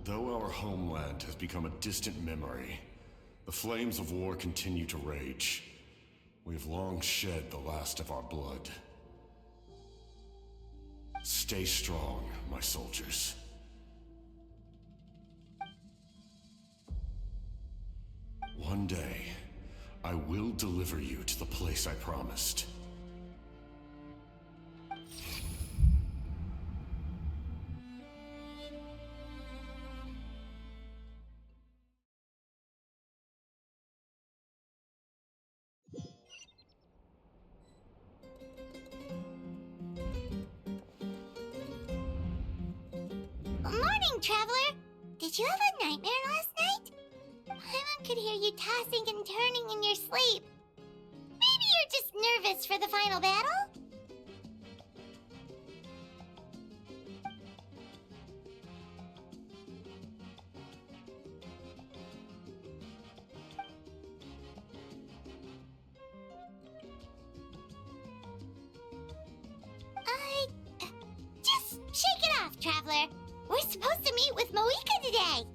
Though our homeland has become a distant memory, the flames of war continue to rage. We have long shed the last of our blood. Stay strong, my soldiers. One day, I will deliver you to the place I promised. Morning, Traveler! Did you have a nightmare last night? Paimon could hear you tossing and turning in your sleep. Maybe you're just nervous for the final battle? Just shake it off, Traveler. We're supposed to meet with Moika today.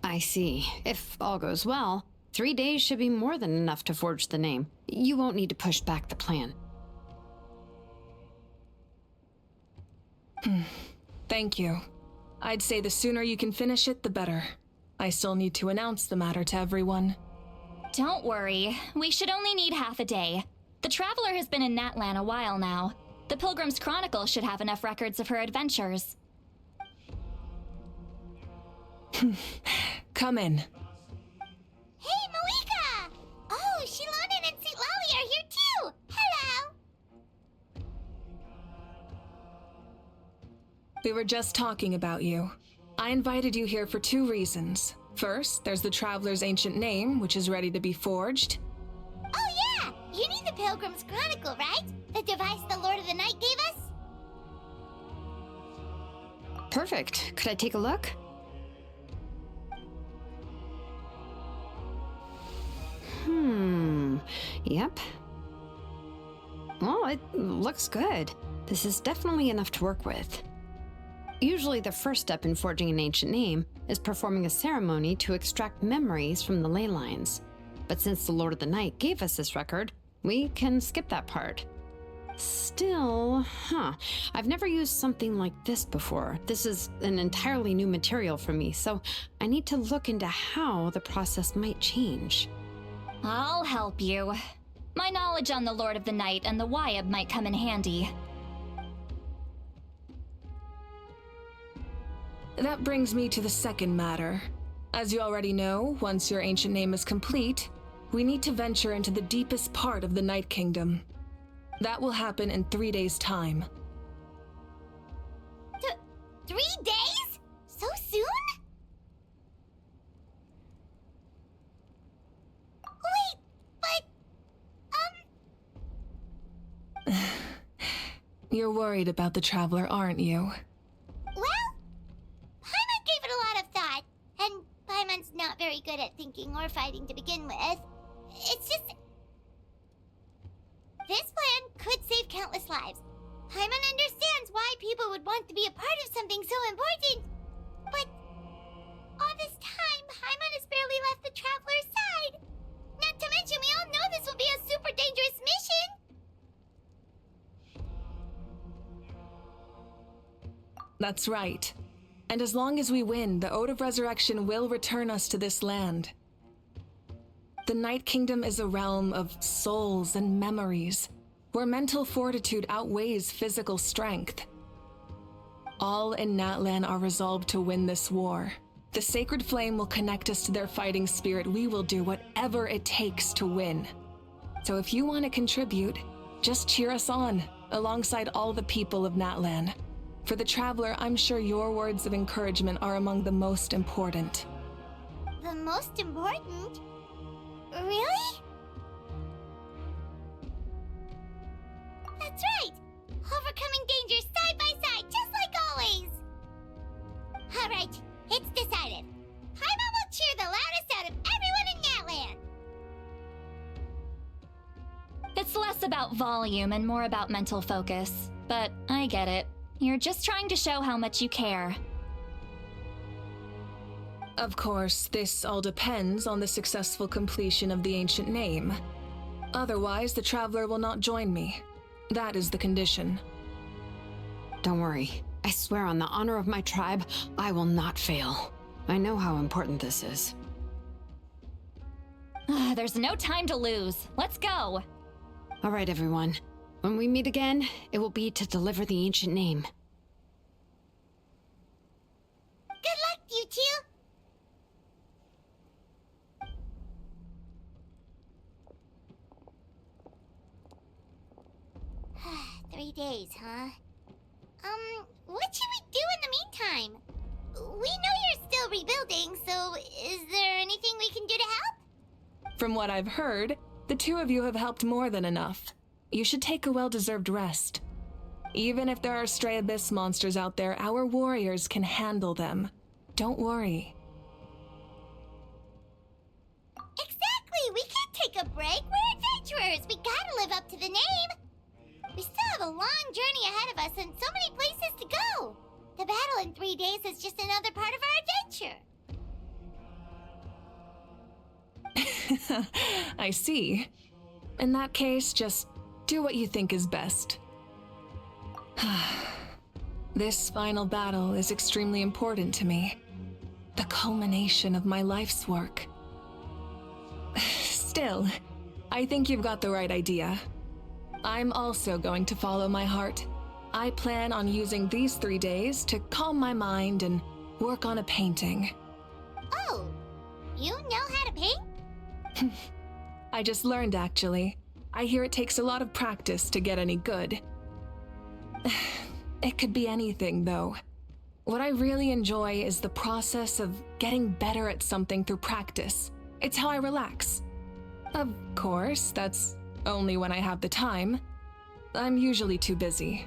I see. If all goes well, 3 days should be more than enough to forge the name. You won't need to push back the plan. Thank you. I'd say the sooner you can finish it, the better. I still need to announce the matter to everyone. Don't worry. We should only need half a day. The Traveler has been in Natlan a while now. The Pilgrim's Chronicle should have enough records of her adventures. Come in. Hey, Moika! Oh, Shilonen and St. Lolly are here too! Hello! We were just talking about you. I invited you here for 2 reasons. First, there's the Traveler's ancient name, which is ready to be forged. Oh yeah! You need the Pilgrim's Chronicle, right? The device the Lord of the Night gave us? Perfect. Could I take a look? Yep. Well, it looks good. This is definitely enough to work with. Usually the first step in forging an ancient name is performing a ceremony to extract memories from the ley lines. But since the Lord of the Night gave us this record, we can skip that part. Still, I've never used something like this before. This is an entirely new material for me, so I need to look into how the process might change. I'll help you. My knowledge on the Lord of the Night and the Wyab might come in handy. That brings me to the second matter. As you already know, once your ancient name is complete, we need to venture into the deepest part of the Night Kingdom. That will happen in 3 days' time. 3 days? So soon? Wait, but... You're worried about the Traveler, aren't you? Well, Paimon gave it a very good at thinking or fighting to begin with. It's just... This plan could save countless lives. Paimon understands why people would want to be a part of something so important. But all this time, Paimon has barely left the Traveler's side. Not to mention, we all know this will be a super dangerous mission. That's right. And as long as we win, the Ode of Resurrection will return us to this land. The Night Kingdom is a realm of souls and memories, where mental fortitude outweighs physical strength. All in Natlan are resolved to win this war. The Sacred Flame will connect us to their fighting spirit. We will do whatever it takes to win. So if you want to contribute, just cheer us on, alongside all the people of Natlan. For the Traveler, I'm sure your words of encouragement are among the most important. The most important? Really? That's right! Overcoming dangers side by side, just like always! Alright, it's decided. Paimon will cheer the loudest out of everyone in Natlan! It's less about volume and more about mental focus. But I get it. You're just trying to show how much you care. Of course, this all depends on the successful completion of the ancient name. Otherwise, the Traveler will not join me. That is the condition. Don't worry. I swear on the honor of my tribe, I will not fail. I know how important this is. There's no time to lose. Let's go. All right, everyone. When we meet again, it will be to deliver the ancient name. Good luck, you two! 3 days, huh? What should we do in the meantime? We know you're still rebuilding, so is there anything we can do to help? From what I've heard, the two of you have helped more than enough. You should take a well-deserved rest. Even if there are stray abyss monsters out there, our warriors can handle them. Don't worry. Exactly! We can't take a break! We're adventurers! We gotta live up to the name! We still have a long journey ahead of us and so many places to go! The battle in 3 days is just another part of our adventure! I see. In that case, just do what you think is best. This final battle is extremely important to me. The culmination of my life's work. Still, I think you've got the right idea. I'm also going to follow my heart. I plan on using these 3 days to calm my mind and work on a painting. Oh, you know how to paint? I just learned, actually. I hear it takes a lot of practice to get any good. It could be anything, though. What I really enjoy is the process of getting better at something through practice. It's how I relax. Of course, that's only when I have the time. I'm usually too busy.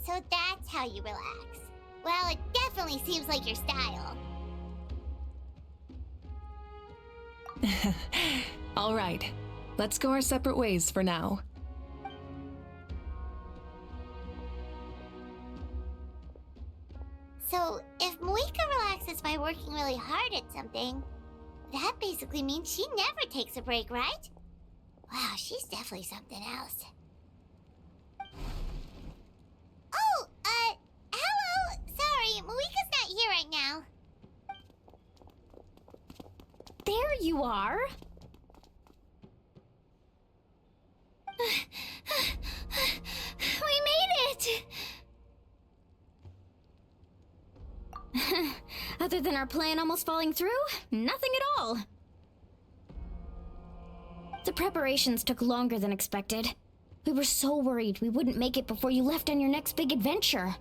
So that's how you relax. Well, it definitely seems like your style. All right, let's go our separate ways for now. So, if Moika relaxes by working really hard at something, that basically means she never takes a break, right? Wow, she's definitely something else. Oh, hello! Sorry, Moika's not here right now. There you are. We made it! Other than our plan almost falling through, nothing at all. The preparations took longer than expected. We were so worried we wouldn't make it before you left on your next big adventure.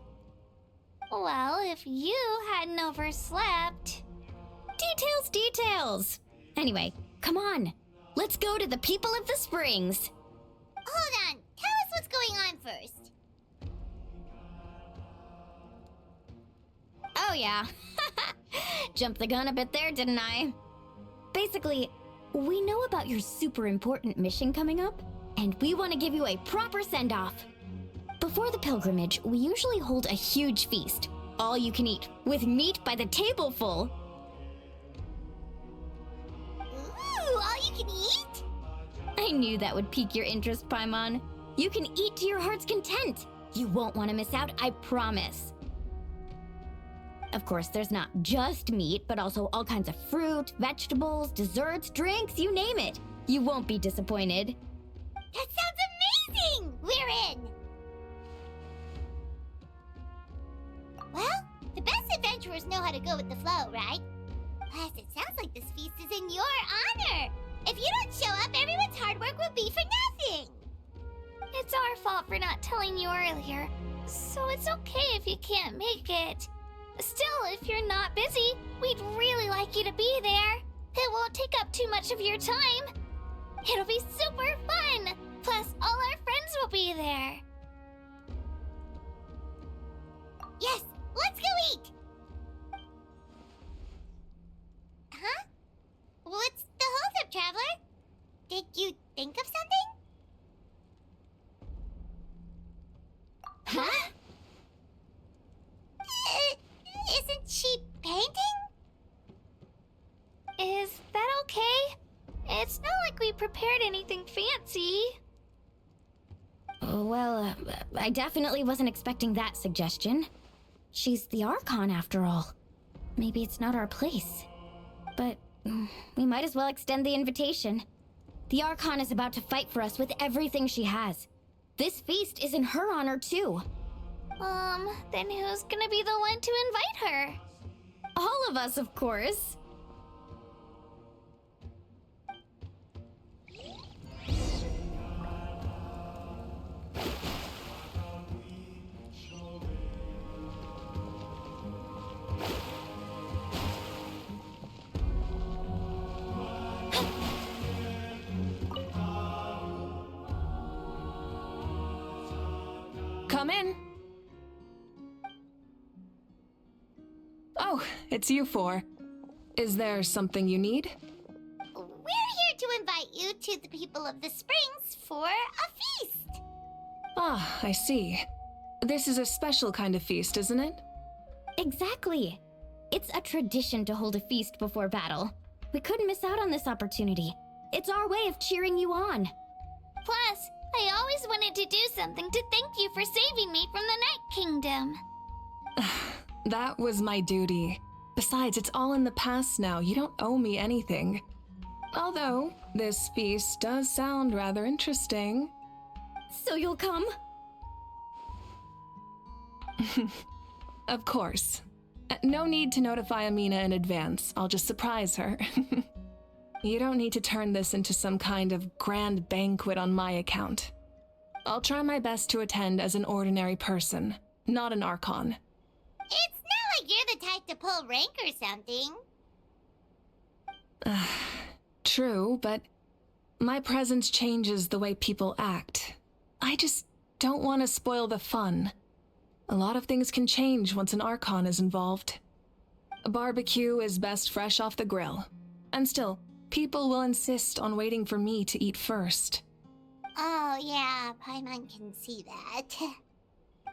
Well, if you hadn't overslept... Details! Anyway, come on. Let's go to the people of the springs. Hold on, tell us what's going on first. Oh yeah. Jumped the gun a bit there, didn't I? Basically, we know about your super important mission coming up, and we want to give you a proper send-off. Before the pilgrimage, we usually hold a huge feast, all you can eat, with meat by the tableful. Ooh, all you can eat? I knew that would pique your interest, Paimon. You can eat to your heart's content. You won't want to miss out, I promise. Of course, there's not just meat, but also all kinds of fruit, vegetables, desserts, drinks, you name it. You won't be disappointed. That sounds amazing! We're in! Well, the best adventurers know how to go with the flow, right? Plus, it sounds like this feast is in your honor. If you don't show up, everyone's hard work will be for nothing. It's our fault for not telling you earlier, so it's okay if you can't make it. Still, if you're not busy, we'd really like you to be there. It won't take up too much of your time. It'll be super fun! Plus, all our friends will be there. Yes, let's go eat! Huh? What's the holdup, Traveler? Did you think of something? Huh? Isn't she painting? Is that okay? It's not like we prepared anything fancy. Well, I definitely wasn't expecting that suggestion. She's the Archon, after all. Maybe it's not our place. But we might as well extend the invitation. The Archon is about to fight for us with everything she has. This feast is in her honor, too. Then who's gonna be the one to invite her? All of us, of course. Come in. Oh, it's you four. Is there something you need? We're here to invite you to the people of the Springs for a feast. Ah, I see. This is a special kind of feast, isn't it? Exactly. It's a tradition to hold a feast before battle. We couldn't miss out on this opportunity. It's our way of cheering you on. Plus, I always wanted to do something to thank you for saving me from the Night Kingdom. That was my duty. Besides, it's all in the past now. You don't owe me anything. Although, this feast does sound rather interesting. So you'll come? Of course. No need to notify Amina in advance. I'll just surprise her. You don't need to turn this into some kind of grand banquet on my account. I'll try my best to attend as an ordinary person, not an Archon. It's not like you're the type to pull rank or something. True, but my presence changes the way people act. I just don't want to spoil the fun. A lot of things can change once an Archon is involved. A barbecue is best fresh off the grill. And still, people will insist on waiting for me to eat first. Oh yeah, Paimon can see that.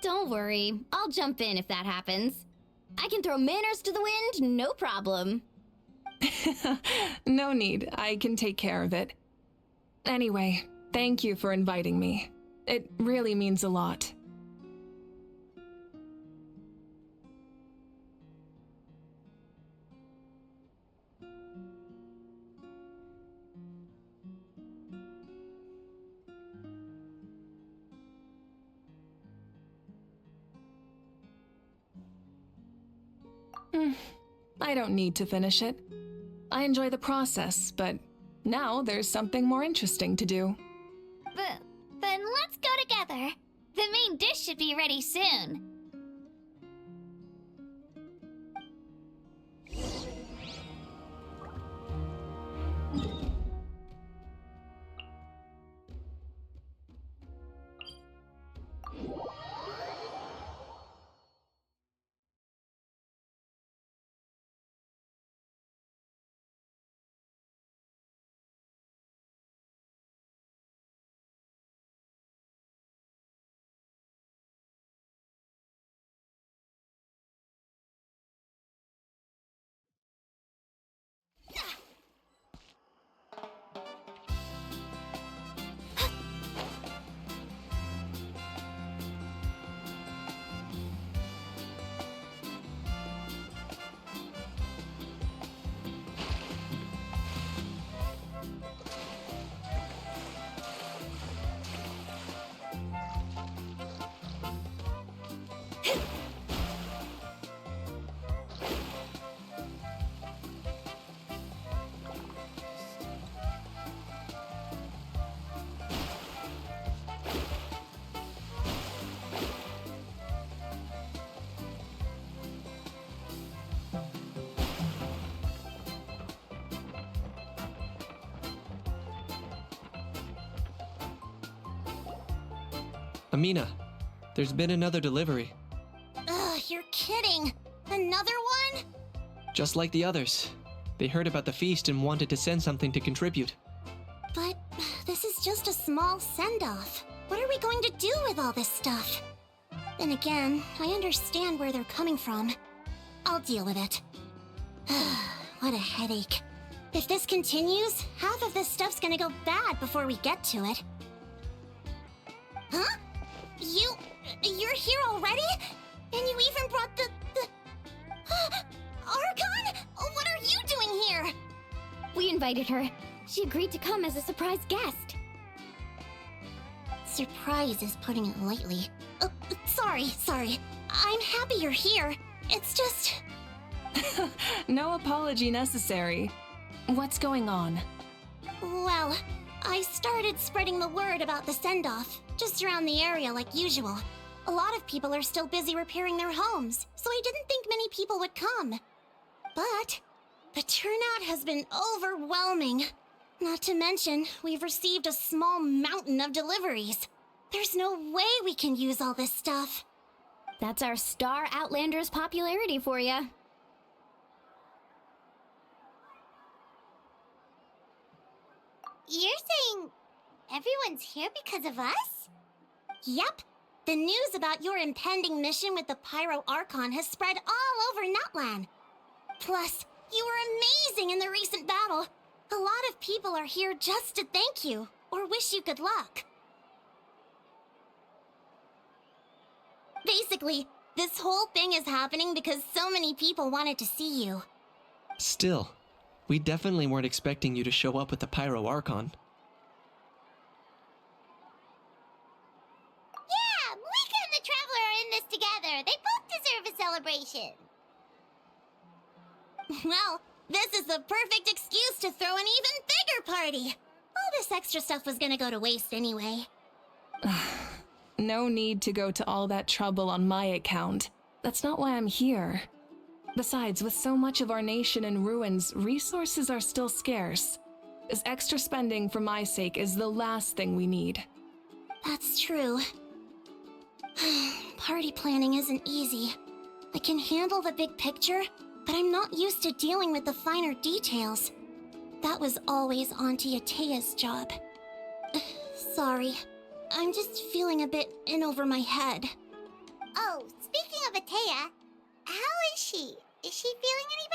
Don't worry. I'll jump in if that happens. I can throw manners to the wind, no problem. No need. I can take care of it. Anyway, thank you for inviting me. It really means a lot. I don't need to finish it. I enjoy the process, but now there's something more interesting to do. Then let's go together. The main dish should be ready soon. Amina, there's been another delivery. Ugh, you're kidding. Another one? Just like the others. They heard about the feast and wanted to send something to contribute. But this is just a small send-off. What are we going to do with all this stuff? Then again, I understand where they're coming from. I'll deal with it. What a headache. If this continues, half of this stuff's gonna go bad before we get to it. Huh? You're here already? And you even brought the... Archon? What are you doing here? We invited her. She agreed to come as a surprise guest. Surprise is putting it lightly. Sorry. I'm happy you're here. It's just... No apology necessary. What's going on? Well, I started spreading the word about the send-off, just around the area like usual. A lot of people are still busy repairing their homes, so I didn't think many people would come. But the turnout has been overwhelming. Not to mention, we've received a small mountain of deliveries. There's no way we can use all this stuff. That's our Star Outlander's popularity for ya. You're saying everyone's here because of us? Yep. The news about your impending mission with the Pyro Archon has spread all over Nutland. Plus, you were amazing in the recent battle. A lot of people are here just to thank you, or wish you good luck. Basically, this whole thing is happening because so many people wanted to see you. Still, we definitely weren't expecting you to show up with the Pyro Archon. Yeah, Malika and the Traveler are in this together. They both deserve a celebration. Well, this is the perfect excuse to throw an even bigger party. All this extra stuff was gonna go to waste anyway. No need to go to all that trouble on my account. That's not why I'm here. Besides, with so much of our nation in ruins, resources are still scarce. This extra spending for my sake is the last thing we need. That's true. Party planning isn't easy. I can handle the big picture, but I'm not used to dealing with the finer details. That was always Auntie Atea's job. Sorry. I'm just feeling a bit in over my head. Oh, speaking of Atea, how is she? Is she feeling any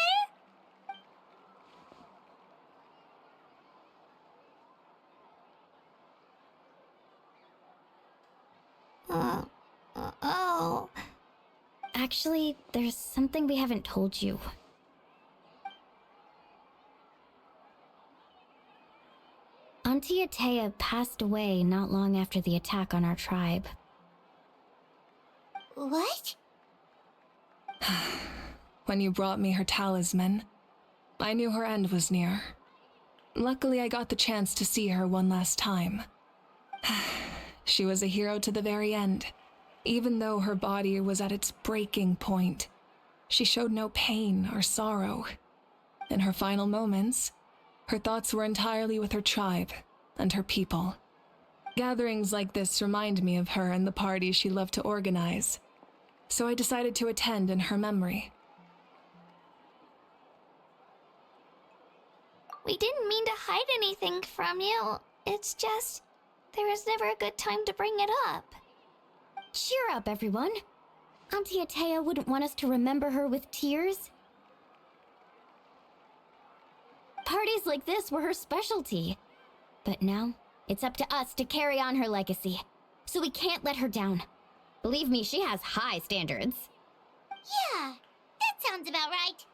better? Oh. Actually, there's something we haven't told you. Auntie Atea passed away not long after the attack on our tribe. What? When you brought me her talisman, I knew her end was near. Luckily, I got the chance to see her one last time. She was a hero to the very end. Even though her body was at its breaking point, she showed no pain or sorrow. In her final moments, her thoughts were entirely with her tribe and her people. Gatherings like this remind me of her and the parties she loved to organize, so I decided to attend in her memory. We didn't mean to hide anything from you. It's just, there was never a good time to bring it up. Cheer up, everyone. Auntie Atea wouldn't want us to remember her with tears. Parties like this were her specialty. But now, it's up to us to carry on her legacy. So we can't let her down. Believe me, she has high standards. Yeah, that sounds about right.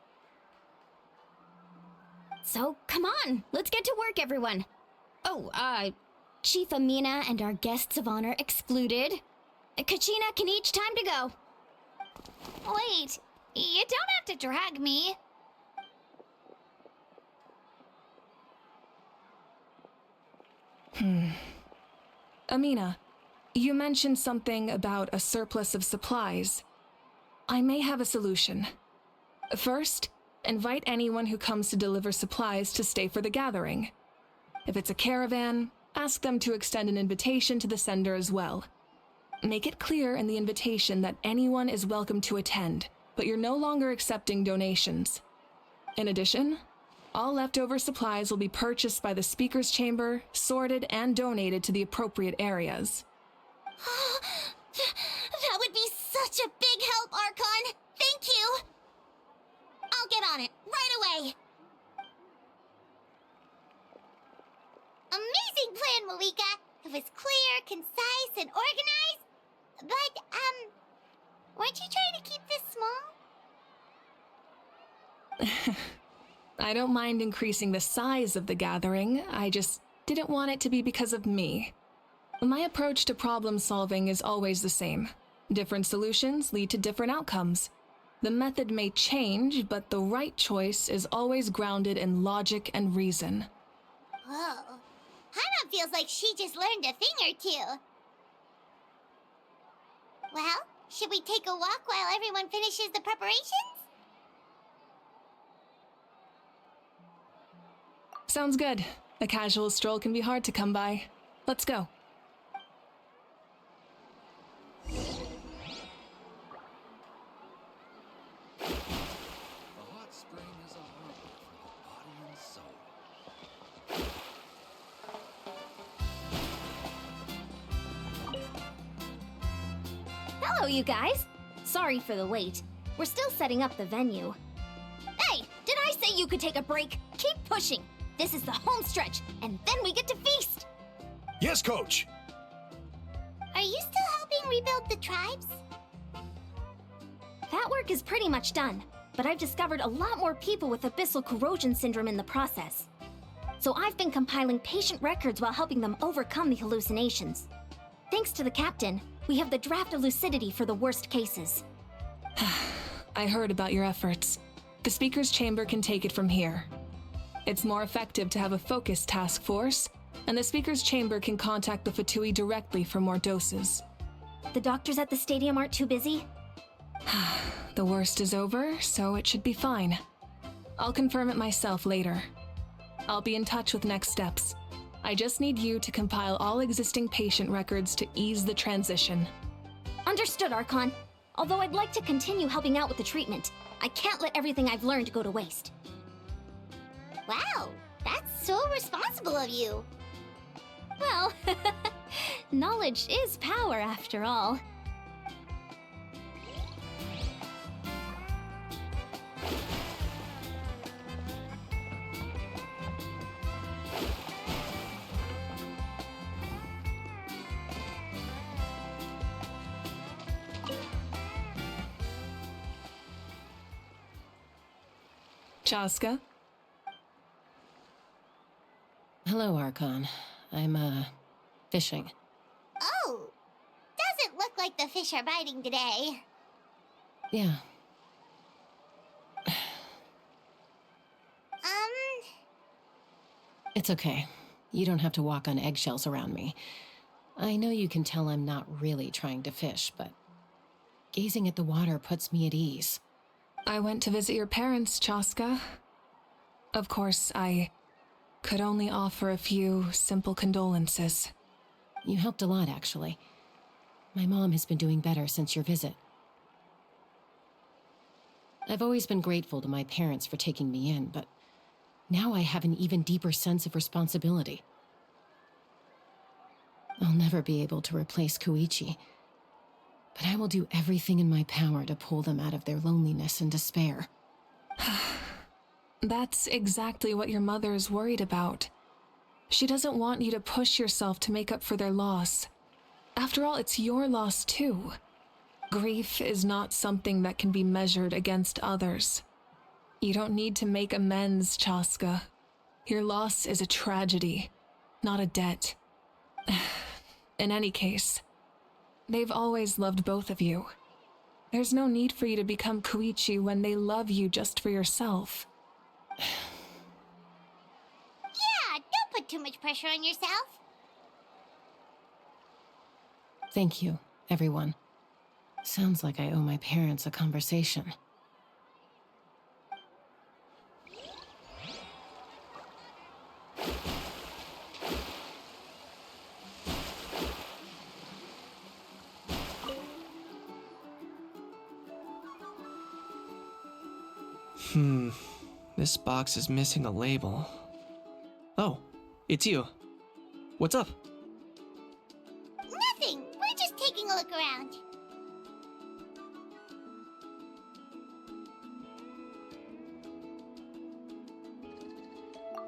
So, come on, let's get to work, everyone. Oh, Chief Amina and our guests of honor excluded. Kachina can each time to go. Wait, you don't have to drag me. Amina, you mentioned something about a surplus of supplies. I may have a solution. First, invite anyone who comes to deliver supplies to stay for the gathering. If it's a caravan, ask them to extend an invitation to the sender as well. Make it clear in the invitation that anyone is welcome to attend, but you're no longer accepting donations. In addition, all leftover supplies will be purchased by the speaker's chamber, sorted, and donated to the appropriate areas. That would be such a big help, Archon! Thank you! I'll get on it, right away! Amazing plan, Malika! It was clear, concise, and organized. But, weren't you trying to keep this small? I don't mind increasing the size of the gathering, I just didn't want it to be because of me. My approach to problem solving is always the same. Different solutions lead to different outcomes. The method may change, but the right choice is always grounded in logic and reason. Whoa. Hana feels like she just learned a thing or two. Well, should we take a walk while everyone finishes the preparations? Sounds good. A casual stroll can be hard to come by. Let's go. A hot spring is a harbor for the body and soul. Hello, you guys. Sorry for the wait. We're still setting up the venue. Hey, did I say you could take a break? Keep pushing. This is the home stretch, and then we get to feast. Yes, Coach. Are you still helping rebuild the tribes? That work is pretty much done, but I've discovered a lot more people with abyssal corrosion syndrome in the process. So I've been compiling patient records while helping them overcome the hallucinations. Thanks to the captain, we have the draft of lucidity for the worst cases. I heard about your efforts. The speaker's chamber can take it from here. It's more effective to have a focused task force, and the speaker's chamber can contact the Fatui directly for more doses. The doctors at the stadium aren't too busy? The worst is over, so it should be fine. I'll confirm it myself later. I'll be in touch with next steps. I just need you to compile all existing patient records to ease the transition. Understood, Archon. Although I'd like to continue helping out with the treatment, I can't let everything I've learned go to waste. Wow, that's so responsible of you. Well, knowledge is power after all. Chaska? Hello, Archon. I'm, fishing. Oh, doesn't look like the fish are biting today. Yeah. It's okay. You don't have to walk on eggshells around me. I know you can tell I'm not really trying to fish, but gazing at the water puts me at ease. I went to visit your parents, Chaska. Of course, I could only offer a few simple condolences. You helped a lot, actually. My mom has been doing better since your visit. I've always been grateful to my parents for taking me in, but now I have an even deeper sense of responsibility. I'll never be able to replace Koichi, but I will do everything in my power to pull them out of their loneliness and despair. That's exactly what your mother is worried about. She doesn't want you to push yourself to make up for their loss. After all, it's your loss too. Grief is not something that can be measured against others. You don't need to make amends, Chaska. Your loss is a tragedy, not a debt. In any case, they've always loved both of you. There's no need for you to become Koichi when they love you just for yourself. Yeah, don't put too much pressure on yourself. Thank you, everyone. Sounds like I owe my parents a conversation. This box is missing a label. Oh, it's you. What's up? Nothing. We're just taking a look around.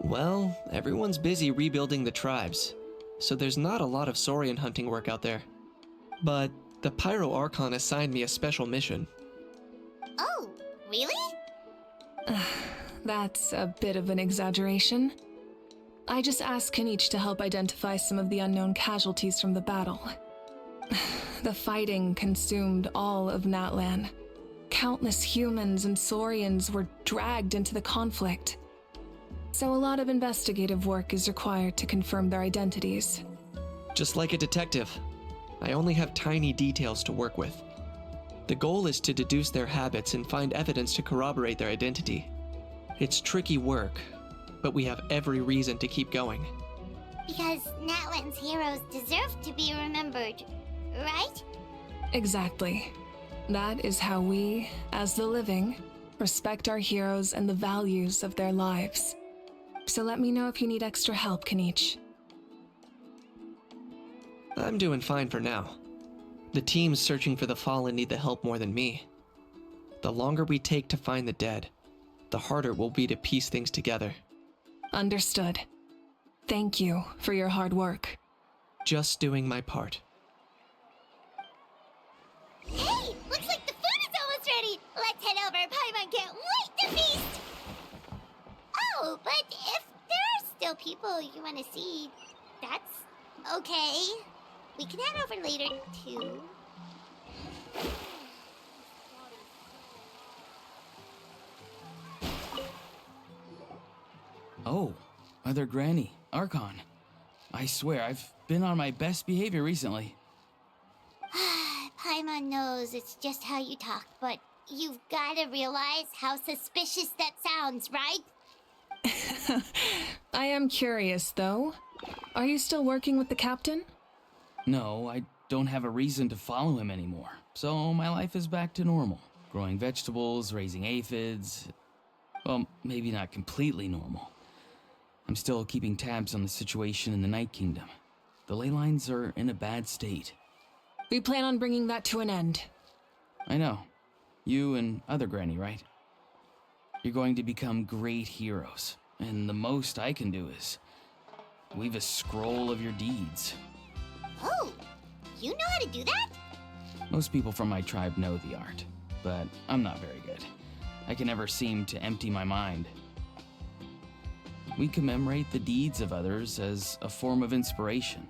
Well, everyone's busy rebuilding the tribes, so there's not a lot of Saurian hunting work out there. But the Pyro Archon assigned me a special mission. Oh, really? That's a bit of an exaggeration. I just asked Kanich to help identify some of the unknown casualties from the battle. The fighting consumed all of Natlan. Countless humans and Saurians were dragged into the conflict. So a lot of investigative work is required to confirm their identities. Just like a detective, I only have tiny details to work with. The goal is to deduce their habits and find evidence to corroborate their identity. It's tricky work, but we have every reason to keep going. Because Natlan's heroes deserve to be remembered, right? Exactly. That is how we, as the living, respect our heroes and the values of their lives. So let me know if you need extra help, Kanich. I'm doing fine for now. The teams searching for the fallen need the help more than me. The longer we take to find the dead, the harder it will be to piece things together. Understood. Thank you for your hard work. Just doing my part. Hey, looks like the food is almost ready. Let's head over. Paimon can't wait to feast. Oh, but if there are still people you want to see, that's okay. We can head over later, too. Oh, Mother Granny, Archon. I swear, I've been on my best behavior recently. Paimon knows it's just how you talk, but you've got to realize how suspicious that sounds, right? I am curious, though. Are you still working with the captain? No, I don't have a reason to follow him anymore, so my life is back to normal. Growing vegetables, raising aphids. Well, maybe not completely normal. I'm still keeping tabs on the situation in the Night Kingdom. The ley lines are in a bad state. We plan on bringing that to an end. I know. You and other Granny, right? You're going to become great heroes, and the most I can do is weave a scroll of your deeds. Oh, you know how to do that? Most people from my tribe know the art, but I'm not very good. I can never seem to empty my mind. We commemorate the deeds of others as a form of inspiration.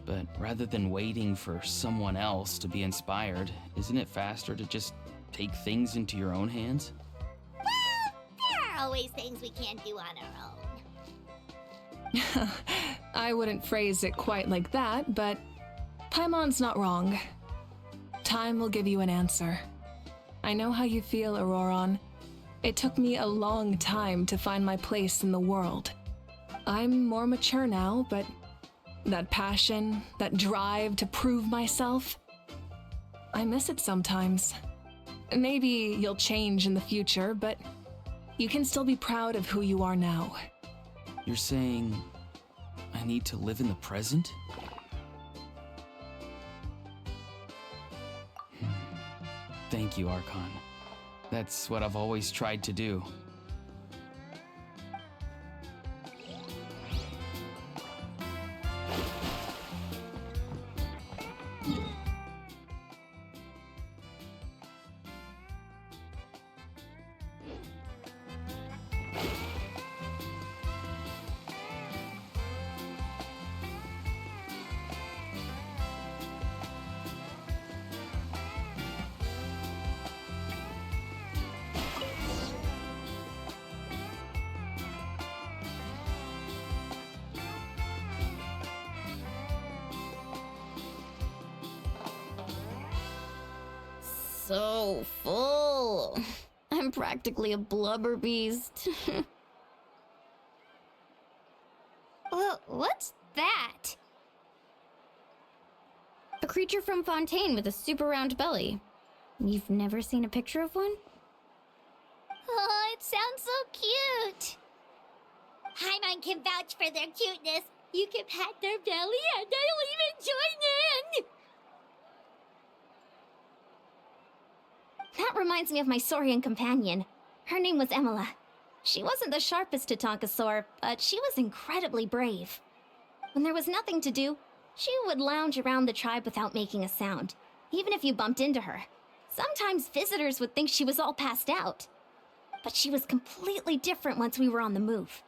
But rather than waiting for someone else to be inspired, isn't it faster to just take things into your own hands? Well, there are always things we can't do on our own. I wouldn't phrase it quite like that, but Paimon's not wrong. Time will give you an answer. I know how you feel, Auroron. It took me a long time to find my place in the world. I'm more mature now, but that passion, that drive to prove myself, I miss it sometimes. Maybe you'll change in the future, but you can still be proud of who you are now. You're saying I need to live in the present? Thank you, Archon. That's what I've always tried to do. So full. I'm practically a blubber beast. What's that? A creature from Fontaine with a super round belly. You've never seen a picture of one? Oh, it sounds so cute. Paimon can vouch for their cuteness. You can pat their belly and they'll even join in. That reminds me of my Saurian companion. Her name was Emila. She wasn't the sharpest Tatankasaur, but she was incredibly brave. When there was nothing to do, she would lounge around the tribe without making a sound, even if you bumped into her. Sometimes visitors would think she was all passed out. But she was completely different once we were on the move.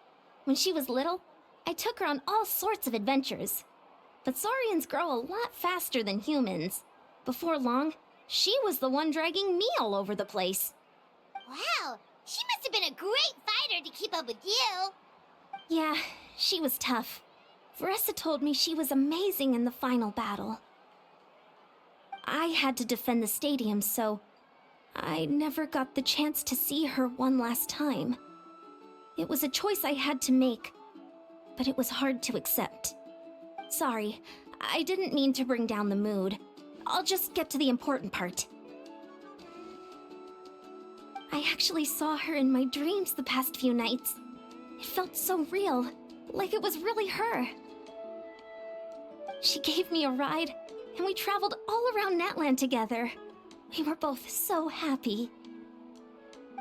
When she was little, I took her on all sorts of adventures. But Saurians grow a lot faster than humans. Before long, she was the one dragging me all over the place. Wow, she must have been a great fighter to keep up with you. Yeah, she was tough. Veressa told me she was amazing in the final battle. I had to defend the stadium, so I never got the chance to see her one last time. It was a choice I had to make, but it was hard to accept. Sorry, I didn't mean to bring down the mood. I'll just get to the important part. I actually saw her in my dreams the past few nights. It felt so real, like it was really her. She gave me a ride, and we traveled all around Natland together. We were both so happy.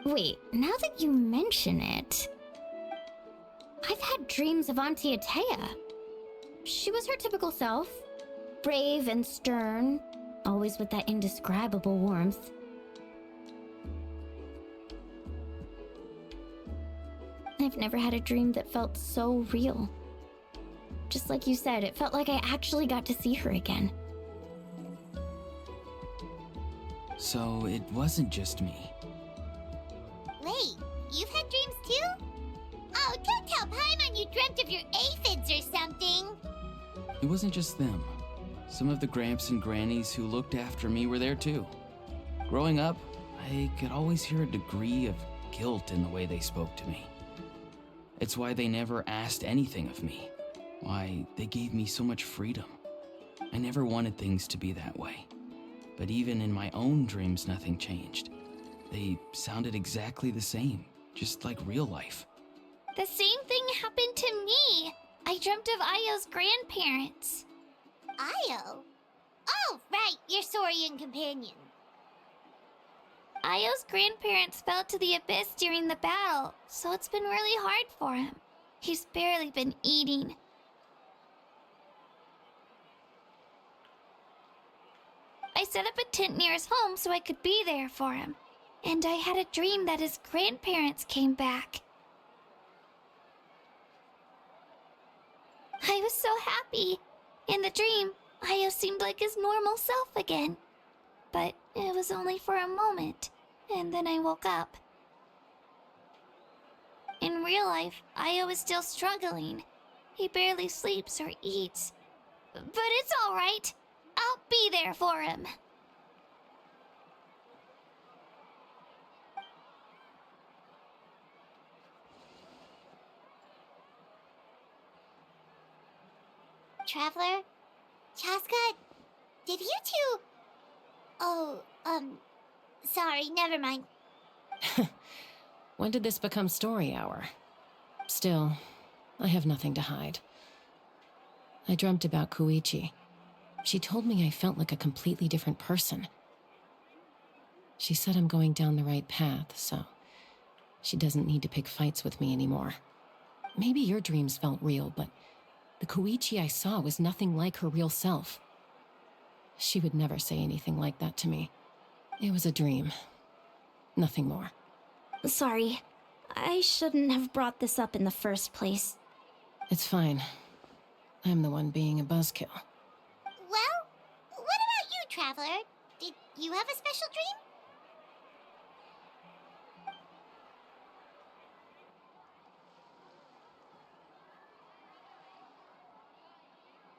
Wait, now that you mention it, I've had dreams of Auntie Atea. She was her typical self, brave and stern, always with that indescribable warmth. I've never had a dream that felt so real. Just like you said, it felt like I actually got to see her again. So it wasn't just me. Wait, you've had dreams too? Oh, don't tell Paimon you dreamt of your aphids or something. It wasn't just them. Some of the Gramps and Grannies who looked after me were there too. Growing up, I could always hear a degree of guilt in the way they spoke to me. It's why they never asked anything of me. Why they gave me so much freedom. I never wanted things to be that way. But even in my own dreams, nothing changed. They sounded exactly the same, just like real life. the same thing happened to me. I dreamt of Io's grandparents. Io? Oh, right, your Saurian companion. Io's grandparents fell to the abyss during the battle, so it's been really hard for him. He's barely been eating. I set up a tent near his home so I could be there for him. And I had a dream that his grandparents came back. I was so happy. In the dream, Io seemed like his normal self again. But it was only for a moment, and then I woke up. In real life, Io is still struggling. He barely sleeps or eats. But it's all right. I'll be there for him. Traveler? Chaska? Did you two... Oh, sorry, never mind. When did this become story hour? Still, I have nothing to hide. I dreamt about Koichi. She told me I felt like a completely different person. She said I'm going down the right path, so she doesn't need to pick fights with me anymore. Maybe your dreams felt real, but the Koichi I saw was nothing like her real self. She would never say anything like that to me. It was a dream. Nothing more. Sorry, I shouldn't have brought this up in the first place. It's fine. I'm the one being a buzzkill. Well, what about you, Traveler? Did you have a special dream?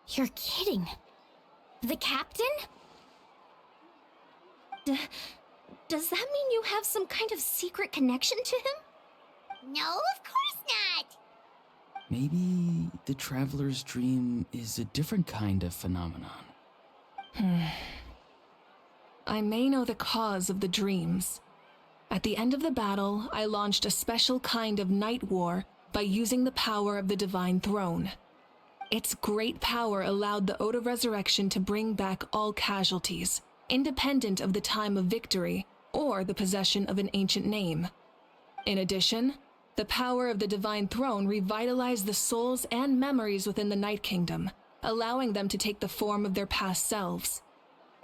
You're kidding. The captain? Does that mean you have some kind of secret connection to him? No, of course not! Maybe the traveler's dream is a different kind of phenomenon. I may know the cause of the dreams, At the end of the battle, I launched a special kind of night war by using the power of the Divine Throne. Its great power allowed the Ode of Resurrection to bring back all casualties, independent of the time of victory or the possession of an ancient name. In addition, the power of the Divine Throne revitalized the souls and memories within the Night Kingdom, allowing them to take the form of their past selves.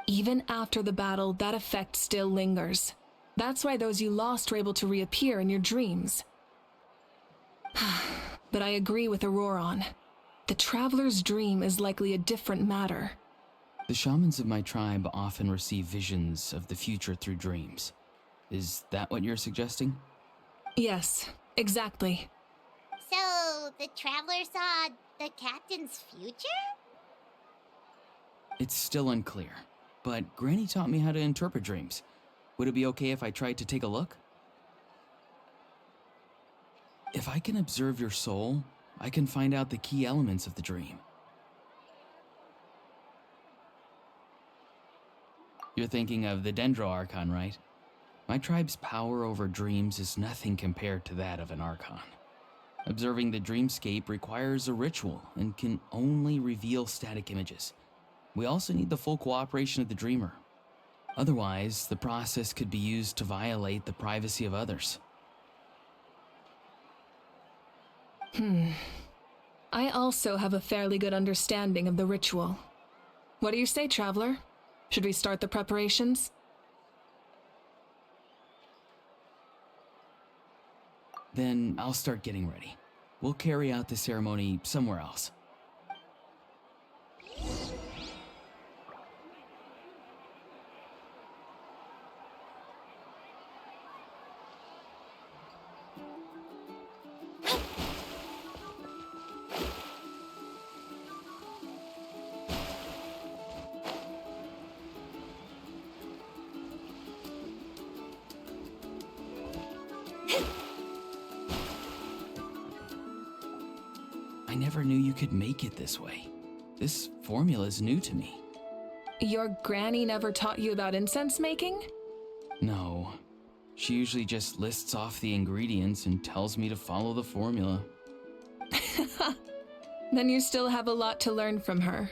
Even after the battle, that effect still lingers. That's why those you lost were able to reappear in your dreams. But I agree with Auroron. The Traveler's dream is likely a different matter. The shamans of my tribe often receive visions of the future through dreams. Is that what you're suggesting? Yes, exactly. So, the Traveler saw the captain's future? It's still unclear, but Granny taught me how to interpret dreams. Would it be okay if I tried to take a look? If I can observe your soul, I can find out the key elements of the dream. You're thinking of the Dendro Archon, right? My tribe's power over dreams is nothing compared to that of an Archon. Observing the dreamscape requires a ritual and can only reveal static images. We also need the full cooperation of the dreamer. Otherwise, the process could be used to violate the privacy of others. I also have a fairly good understanding of the ritual. What do you say, Traveler? Should we start the preparations? Then I'll start getting ready. We'll carry out the ceremony somewhere else. I never knew you could make it this way. This formula is new to me. Your granny never taught you about incense making? No. She usually just lists off the ingredients and tells me to follow the formula. Then you still have a lot to learn from her.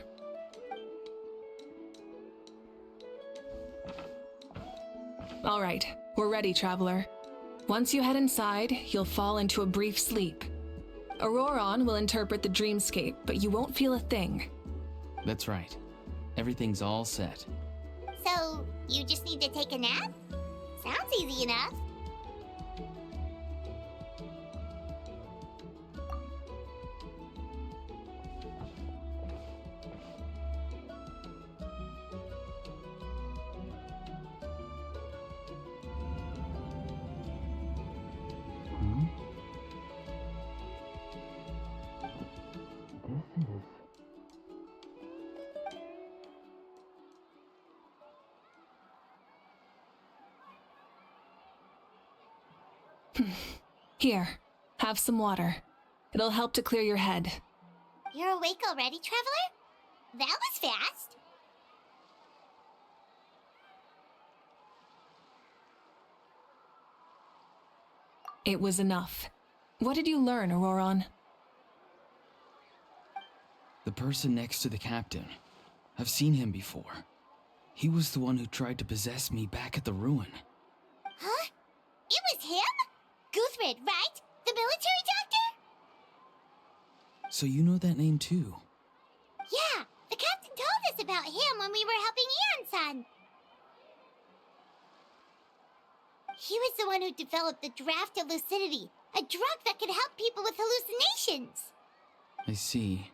All right, we're ready, Traveler. Once you head inside, you'll fall into a brief sleep. Auroron will interpret the dreamscape, but you won't feel a thing. That's right. Everything's all set. So, you just need to take a nap? Sounds easy enough. Here, have some water. It'll help to clear your head. You're awake already, Traveler? That was fast. It was enough. What did you learn, Auroron? The person next to the captain. I've seen him before. He was the one who tried to possess me back at the ruin. Huh? It was him? Guthrid, right? The military doctor? So you know that name too? Yeah, the captain told us about him when we were helping Ian-san. He was the one who developed the draft of lucidity, a drug that could help people with hallucinations. I see.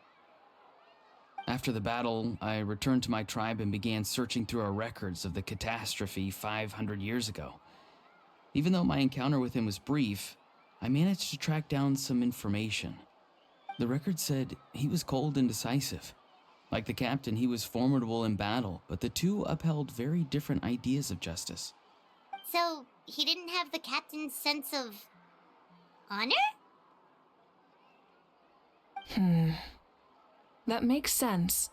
After the battle, I returned to my tribe and began searching through our records of the catastrophe 500 years ago. Even though my encounter with him was brief, I managed to track down some information. The record said he was cold and decisive. Like the captain, he was formidable in battle, but the two upheld very different ideas of justice. So, he didn't have the captain's sense of honor? That makes sense.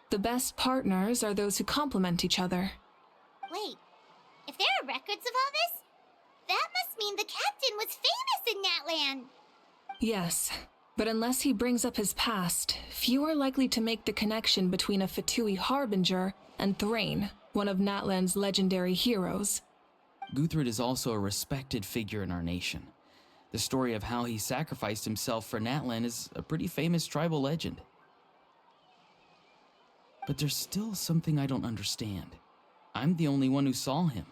The best partners are those who complement each other. Wait, if there are records of all this, that must mean the captain was famous in Natlan. Yes, but unless he brings up his past, few are likely to make the connection between a Fatui harbinger and Thrain, one of Natlan's legendary heroes. Guthred is also a respected figure in our nation. The story of how he sacrificed himself for Natlan is a pretty famous tribal legend. But there's still something I don't understand. I'm the only one who saw him.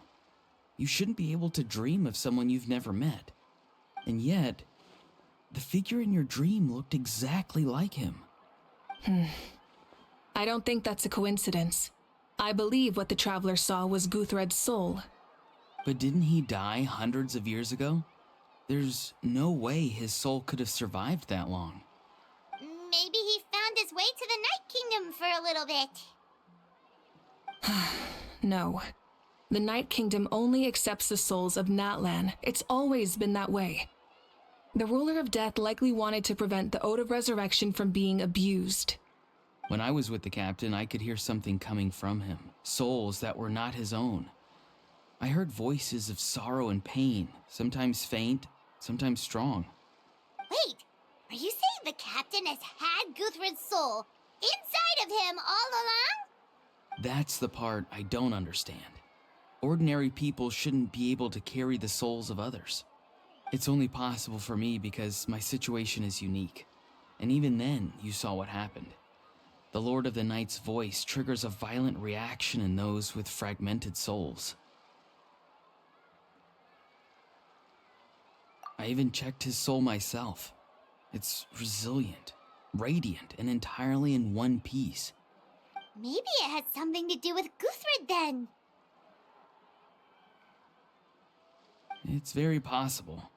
You shouldn't be able to dream of someone you've never met. And yet, the figure in your dream looked exactly like him. I don't think that's a coincidence. I believe what the traveler saw was Guthred's soul. But didn't he die hundreds of years ago? There's no way his soul could have survived that long. Maybe he found his way to the Night Kingdom for a little bit. No. The Night Kingdom only accepts the souls of Natlan. It's always been that way. The ruler of death likely wanted to prevent the Ode of Resurrection from being abused. When I was with the captain, I could hear something coming from him, souls that were not his own. I heard voices of sorrow and pain, sometimes faint, sometimes strong. Wait, are you saying the captain has had Guthred's soul inside of him all along? That's the part I don't understand. Ordinary people shouldn't be able to carry the souls of others. It's only possible for me because my situation is unique. And even then, you saw what happened. The Lord of the Night's voice triggers a violent reaction in those with fragmented souls. I even checked his soul myself. It's resilient, radiant, and entirely in one piece. Maybe it had something to do with Guthred then. It's very possible.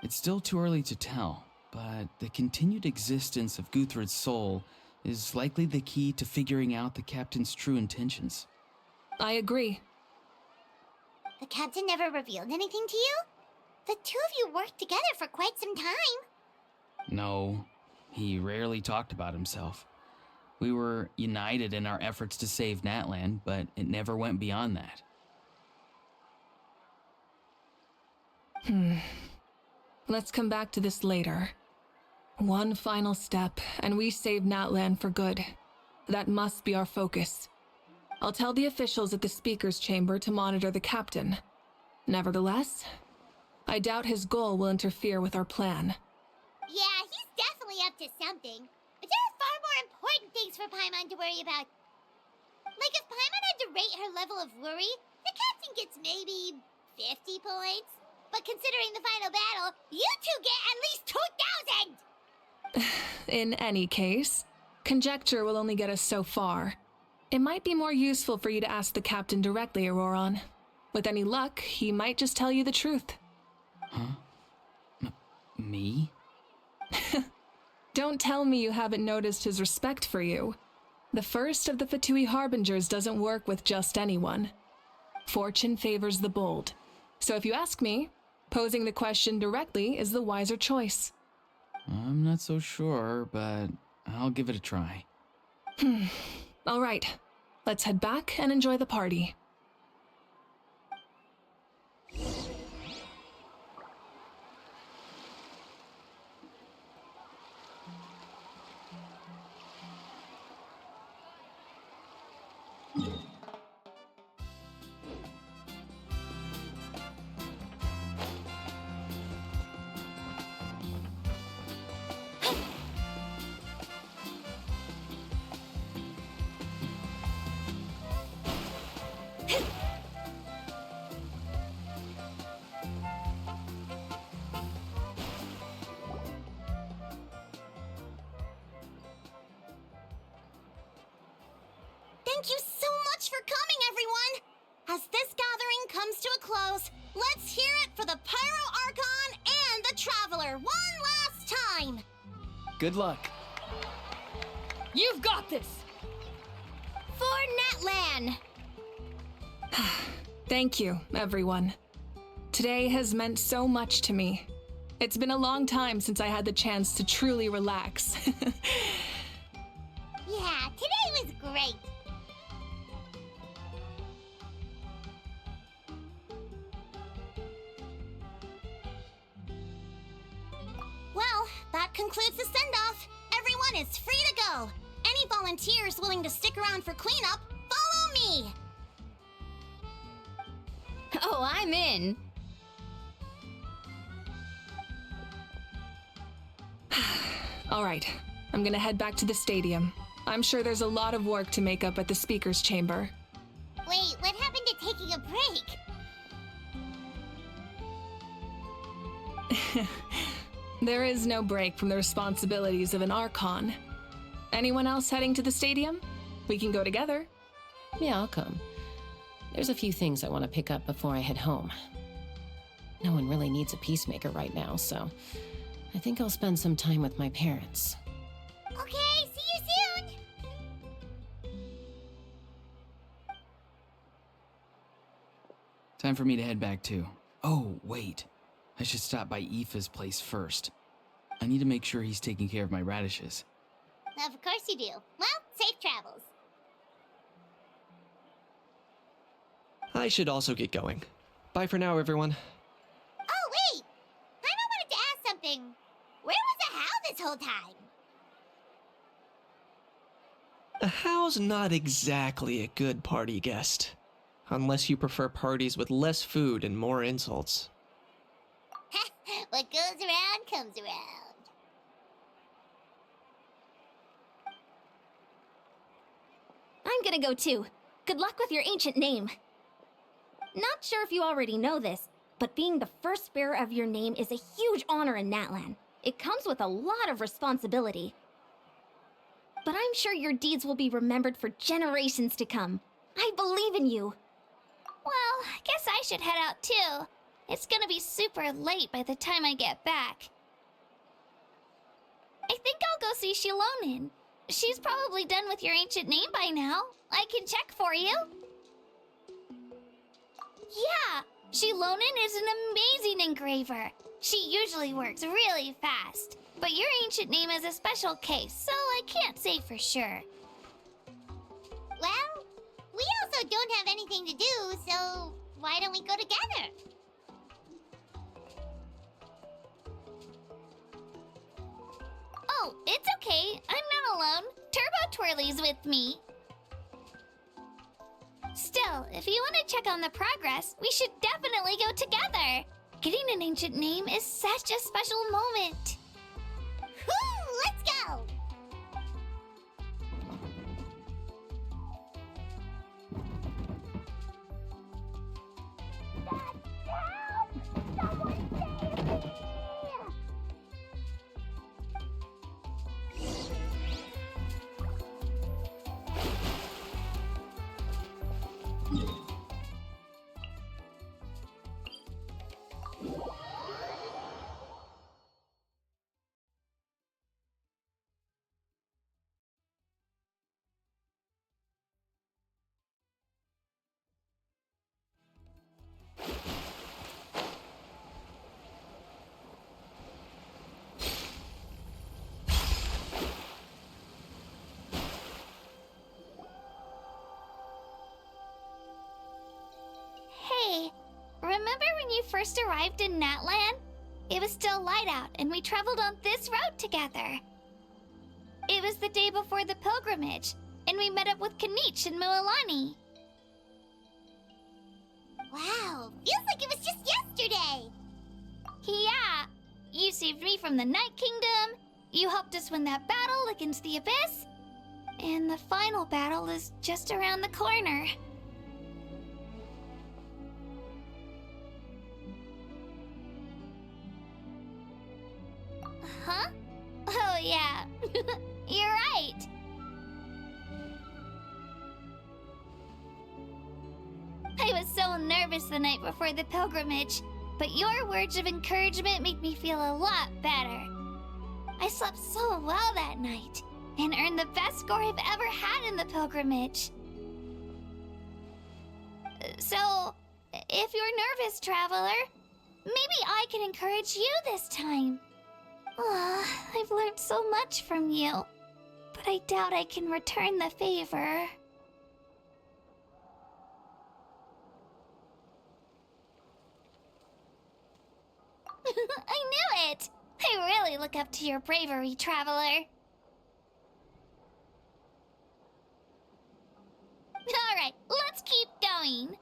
It's still too early to tell, but the continued existence of Guthred's soul is likely the key to figuring out the captain's true intentions. I agree. The captain never revealed anything to you? The two of you worked together for quite some time. No, he rarely talked about himself. We were united in our efforts to save Natlan, but it never went beyond that. Let's come back to this later. One final step, and we save Natlan for good. That must be our focus. I'll tell the officials at the speaker's chamber to monitor the captain. Nevertheless, I doubt his goal will interfere with our plan. Yeah, he's definitely up to something. But there are far more important things for Paimon to worry about. Like if Paimon had to rate her level of worry, the captain gets maybe 50 points. But considering the final battle, you two get at least 2,000! In any case, conjecture will only get us so far. It might be more useful for you to ask the captain directly, Auroron. With any luck, he might just tell you the truth. Huh? Me? Don't tell me you haven't noticed his respect for you. The first of the Fatui Harbingers doesn't work with just anyone. Fortune favors the bold. So if you ask me, posing the question directly is the wiser choice. I'm not so sure, but I'll give it a try. All right, let's head back and enjoy the party. Thank you so much for coming, everyone! As this gathering comes to a close, let's hear it for the Pyro Archon and the Traveler one last time! Good luck. You've got this! For Natlan! Thank you, everyone. Today has meant so much to me. It's been a long time since I had the chance to truly relax. Yeah, today was great! That concludes the send-off. Everyone is free to go. Any volunteers willing to stick around for cleanup, follow me! Oh, I'm in. All right, I'm gonna head back to the stadium. I'm sure there's a lot of work to make up at the speaker's chamber. Wait, what happened to taking a break? There is no break from the responsibilities of an Archon. Anyone else heading to the stadium? We can go together. Yeah, I'll come. There's a few things I want to pick up before I head home. No one really needs a peacemaker right now, so I think I'll spend some time with my parents. Okay, see you soon! Time for me to head back too. Oh, wait. I should stop by Aoife's place first. I need to make sure he's taking care of my radishes. Of course you do. Well, safe travels. I should also get going. Bye for now, everyone. Oh, wait! Paimon wanted to ask something. Where was the How this whole time? A How's not exactly a good party guest. Unless you prefer parties with less food and more insults. What goes around comes around. I'm gonna go too. Good luck with your ancient name. Not sure if you already know this, but being the first bearer of your name is a huge honor in Natlan. It comes with a lot of responsibility. But I'm sure your deeds will be remembered for generations to come. I believe in you. Well, I guess I should head out too. It's gonna be super late by the time I get back. I think I'll go see Shilonin. She's probably done with your ancient name by now. I can check for you. Yeah, Shilonin is an amazing engraver. She usually works really fast. But your ancient name is a special case, so I can't say for sure. Well, we also don't have anything to do, so why don't we go together? Oh, it's okay. I'm not alone. Turbo Twirly's with me. Still, if you want to check on the progress, we should definitely go together. Getting an ancient name is such a special moment. Woo! Let's go! Hey, remember when you first arrived in Natlan? It was still light out, and we traveled on this road together. It was the day before the pilgrimage, and we met up with Kanich and Mualani. Wow, feels like it was just yesterday! Yeah, you saved me from the Night Kingdom, you helped us win that battle against the Abyss, and the final battle is just around the corner. Huh? Oh, yeah. You're right. I was so nervous the night before the pilgrimage, but your words of encouragement made me feel a lot better. I slept so well that night and earned the best score I've ever had in the pilgrimage. So, if you're nervous, traveler, maybe I can encourage you this time. I've learned so much from you, but I doubt I can return the favor. I knew it! I really really look up to your bravery, Traveler. Alright, let's keep going.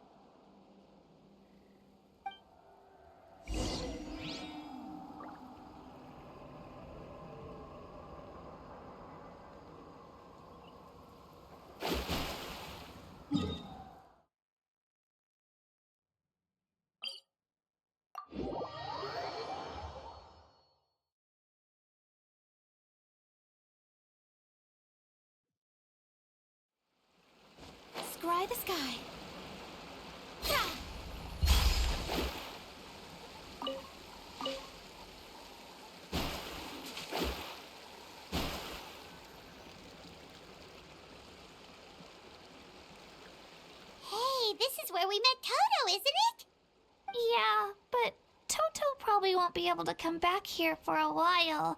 Scry the sky. Hey, this is where we met Toto, isn't it? Yeah, but Toto probably won't be able to come back here for a while.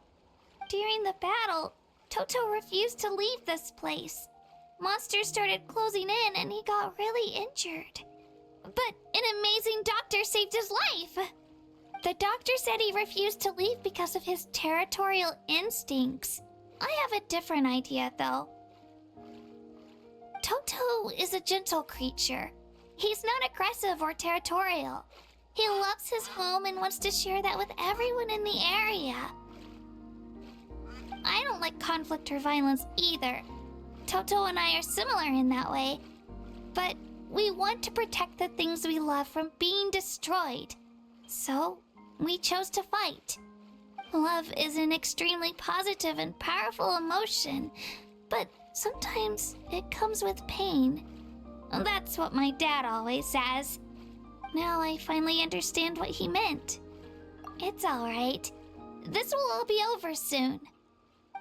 During the battle, Toto refused to leave this place. Monsters started closing in and he got really injured. But an amazing doctor saved his life! The doctor said he refused to leave because of his territorial instincts. I have a different idea, though. Toto is a gentle creature. He's not aggressive or territorial. He loves his home and wants to share that with everyone in the area. I don't like conflict or violence either. Toto and I are similar in that way. But we want to protect the things we love from being destroyed. So, we chose to fight. Love is an extremely positive and powerful emotion, but sometimes it comes with pain. That's what my dad always says. Now I finally understand what he meant. It's alright. This will all be over soon.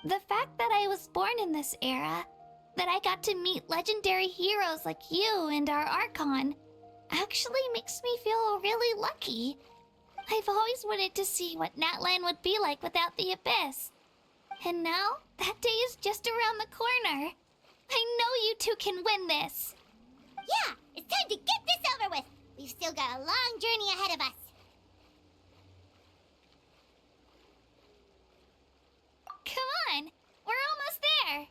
The fact that I was born in this era, that I got to meet legendary heroes like you and our Archon, actually makes me feel really lucky. I've always wanted to see what Natlan would be like without the Abyss. And now, that day is just around the corner. I know you two can win this. Yeah, it's time to get this over with. We've still got a long journey ahead of us. Come on, we're almost there.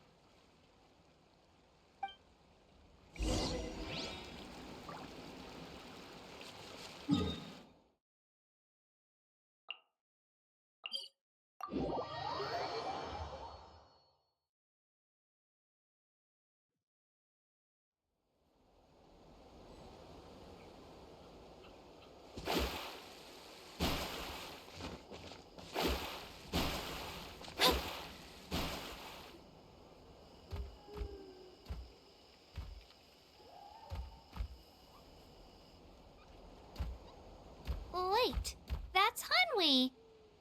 Wait, that's Hanwi.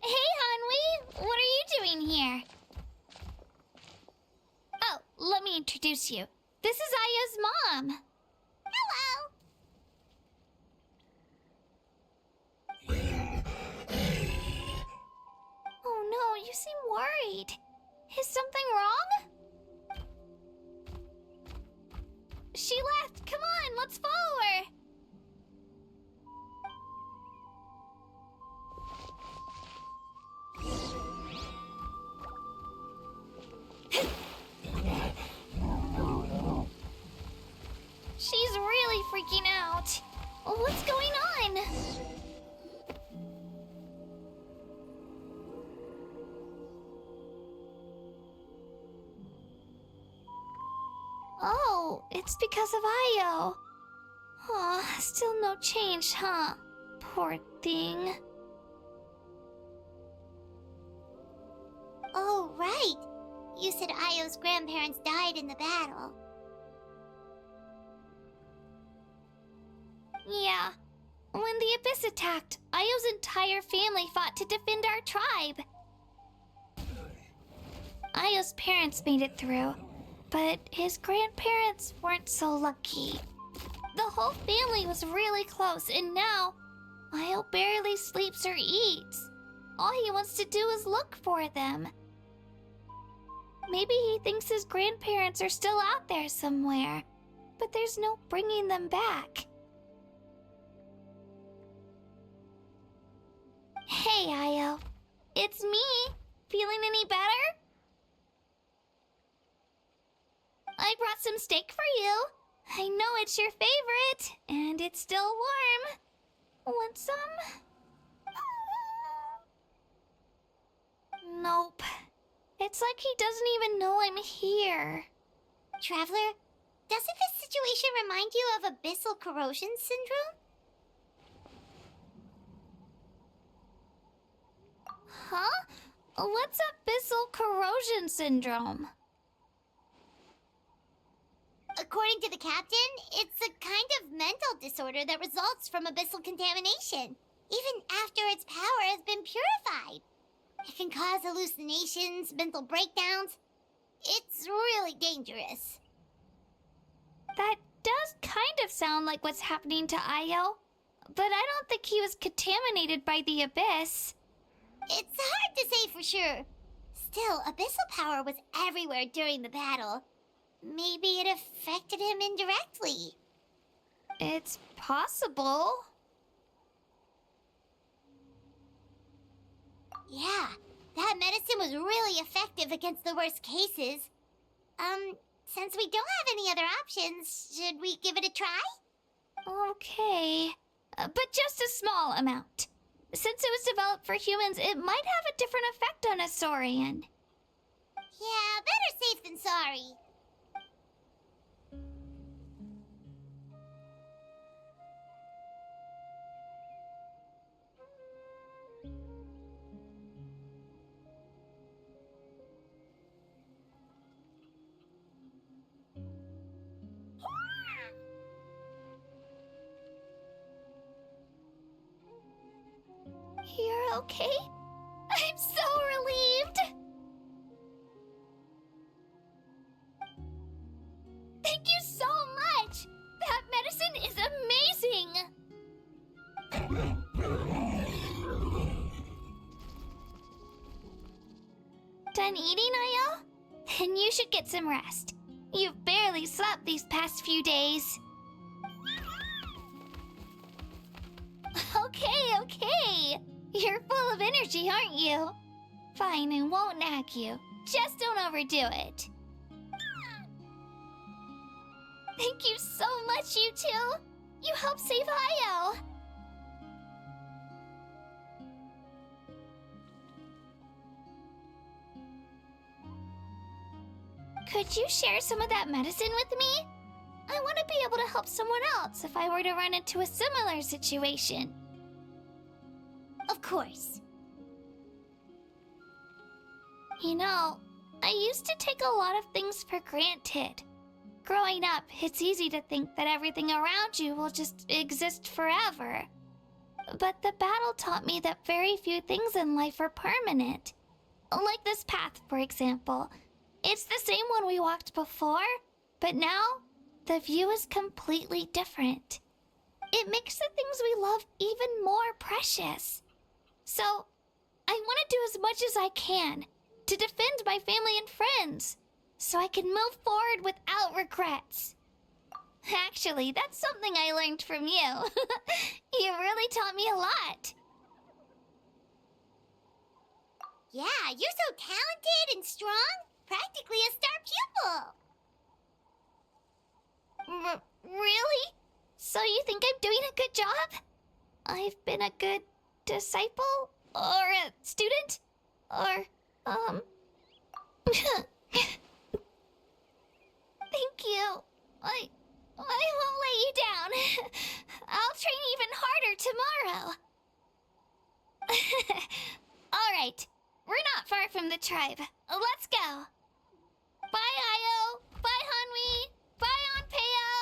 Hey, Hanwi, what are you doing here? Oh, let me introduce you. This is Aya's mom. Hello! Oh no, you seem worried. Is something wrong? She left. Come on, let's follow her. She's really freaking out. What's going on? Oh, it's because of Io. Aw, still no change, huh? Poor thing. Oh, right. You said Io's grandparents died in the battle. Yeah. When the Abyss attacked, Io's entire family fought to defend our tribe. Io's parents made it through, but his grandparents weren't so lucky. The whole family was really close, and now Io barely sleeps or eats. All he wants to do is look for them. Maybe he thinks his grandparents are still out there somewhere, but there's no bringing them back. Hey, Io. It's me. feeling any better? I brought some steak for you. I know it's your favorite, and it's still warm. Want some? Nope. It's like he doesn't even know I'm here. Traveler, doesn't this situation remind you of abyssal corrosion syndrome? Huh? What's abyssal corrosion syndrome? According to the captain, it's a kind of mental disorder that results from abyssal contamination, even after its power has been purified. It can cause hallucinations, mental breakdowns. It's really dangerous. That does kind of sound like what's happening to Io, but I don't think he was contaminated by the abyss. It's hard to say for sure. Still, abyssal power was everywhere during the battle. Maybe it affected him indirectly. It's possible. Yeah, that medicine was really effective against the worst cases. Since we don't have any other options, should we give it a try? Okay, but just a small amount. Since it was developed for humans, it might have a different effect on a Saurian. Yeah, better safe than sorry. You're okay? I'm so relieved! Thank you so much! That medicine is amazing! Done eating, Io? Then you should get some rest. You've barely slept these past few days. Okay. You're full of energy, aren't you? Fine, I won't nag you. Just don't overdo it. Thank you so much, you two. You helped save Io. Could you share some of that medicine with me? I want to be able to help someone else if I were to run into a similar situation. Of course. You know, I used to take a lot of things for granted. Growing up, it's easy to think that everything around you will just exist forever. But the battle taught me that very few things in life are permanent. Like this path, for example. It's the same one we walked before, but now the view is completely different. It makes the things we love even more precious. So, I want to do as much as I can to defend my family and friends, so I can move forward without regrets. Actually, that's something I learned from you. You really taught me a lot. Yeah, you're so talented and strong. Practically a star pupil. Really? So you think I'm doing a good job? I've been a good disciple? Or a student? Or, Thank you. I won't let you down. I'll train even harder tomorrow. All right. We're not far from the tribe. Let's go. Bye, Io. Bye, Hanwi. Bye, Onpeo.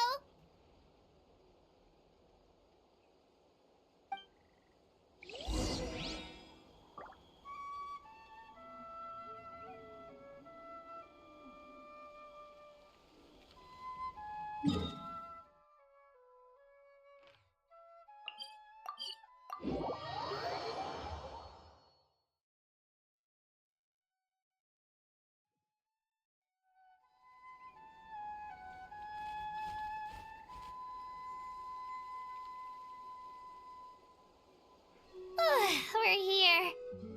We're here.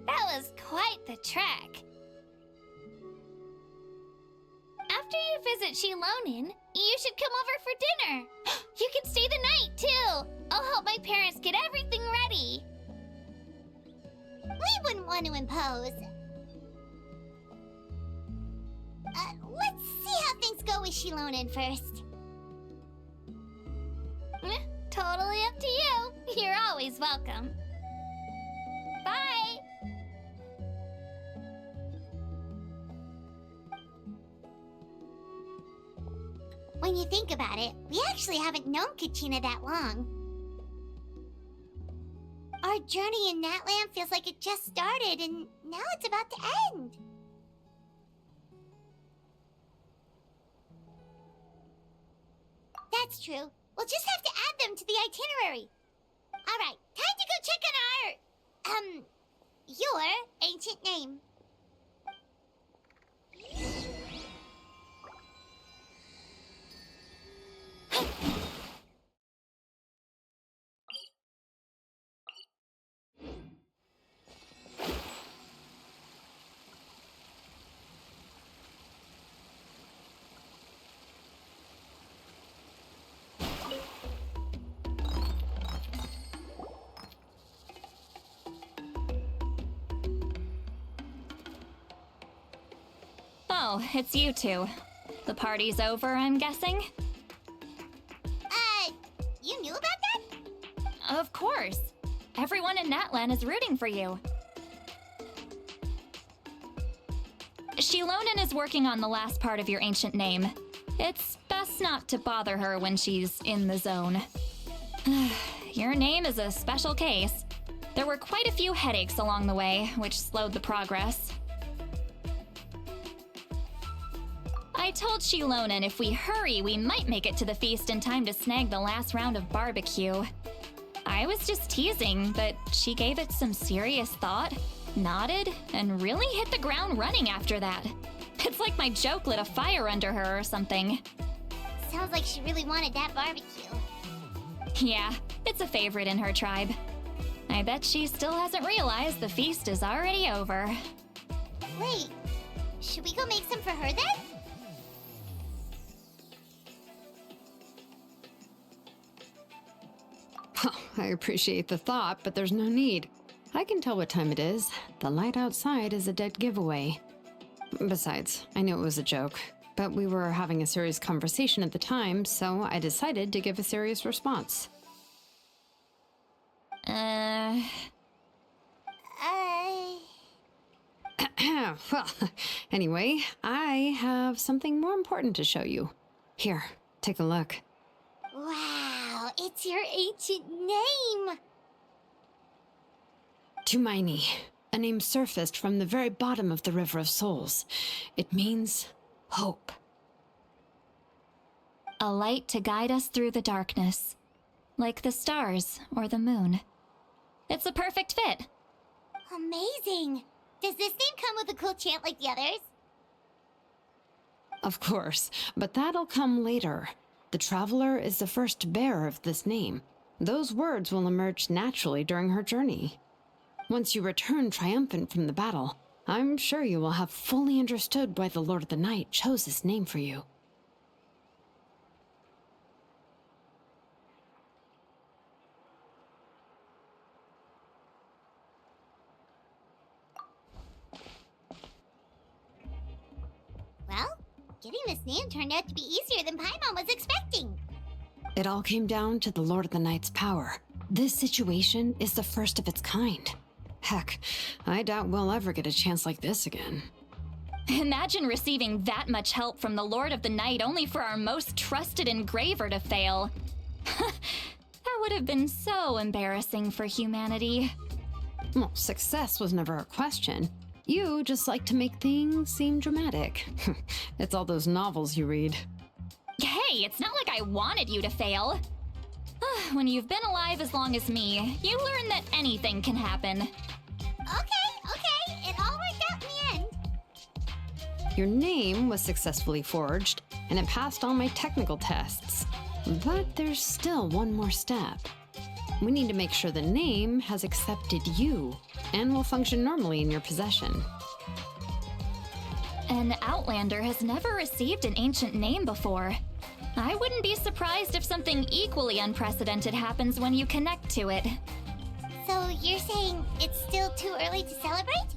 That was quite the trek. After you visit Shilonin, you should come over for dinner. You can stay the night, too. I'll help my parents get everything ready. We wouldn't want to impose. Let's see how things go with Shilonin first. Totally up to you. You're always welcome. Bye! When you think about it, we actually haven't known Kachina that long. Our journey in Natland feels like it just started, and now it's about to end. That's true. We'll just have to add them to the itinerary. All right, time to go check on our, your ancient name. Oh, it's you two. The party's over, I'm guessing? You knew about that? Of course. Everyone in Natlan is rooting for you. Shilonin is working on the last part of your ancient name. It's best not to bother her when she's in the zone. Your name is a special case. There were quite a few headaches along the way, which slowed the progress. I told Shilonin if we hurry, we might make it to the feast in time to snag the last round of barbecue. I was just teasing, but she gave it some serious thought, nodded, and really hit the ground running after that. It's like my joke lit a fire under her or something. Sounds like she really wanted that barbecue. Yeah, it's a favorite in her tribe. I bet she still hasn't realized the feast is already over. Wait, should we go make some for her then? I appreciate the thought, but there's no need. I can tell what time it is. The light outside is a dead giveaway. Besides, I knew it was a joke, but we were having a serious conversation at the time, so I decided to give a serious response. Well, anyway, I have something more important to show you. Here, take a look. Wow, it's your ancient name! Tumaini, a name surfaced from the very bottom of the River of Souls. It means hope. A light to guide us through the darkness, like the stars or the moon. It's a perfect fit. Amazing! Does this name come with a cool chant like the others? Of course, but that'll come later. The Traveler is the first bearer of this name. Those words will emerge naturally during her journey. Once you return triumphant from the battle, I'm sure you will have fully understood why the Lord of the Night chose this name for you. Well, getting this name turned out to be easier than Paimon was expecting. It all came down to the Lord of the Night's power. This situation is the first of its kind. Heck, I doubt we'll ever get a chance like this again. Imagine receiving that much help from the Lord of the Night only for our most trusted engraver to fail. That would have been so embarrassing for humanity. Well, success was never a question. You just like to make things seem dramatic. It's all those novels you read. Hey, it's not like I wanted you to fail. When you've been alive as long as me, you learn that anything can happen. Okay, it all worked out in the end. Your name was successfully forged, and it passed all my technical tests. But there's still one more step. We need to make sure the name has accepted you and will function normally in your possession. An Outlander has never received an ancient name before. I wouldn't be surprised if something equally unprecedented happens when you connect to it. So you're saying it's still too early to celebrate?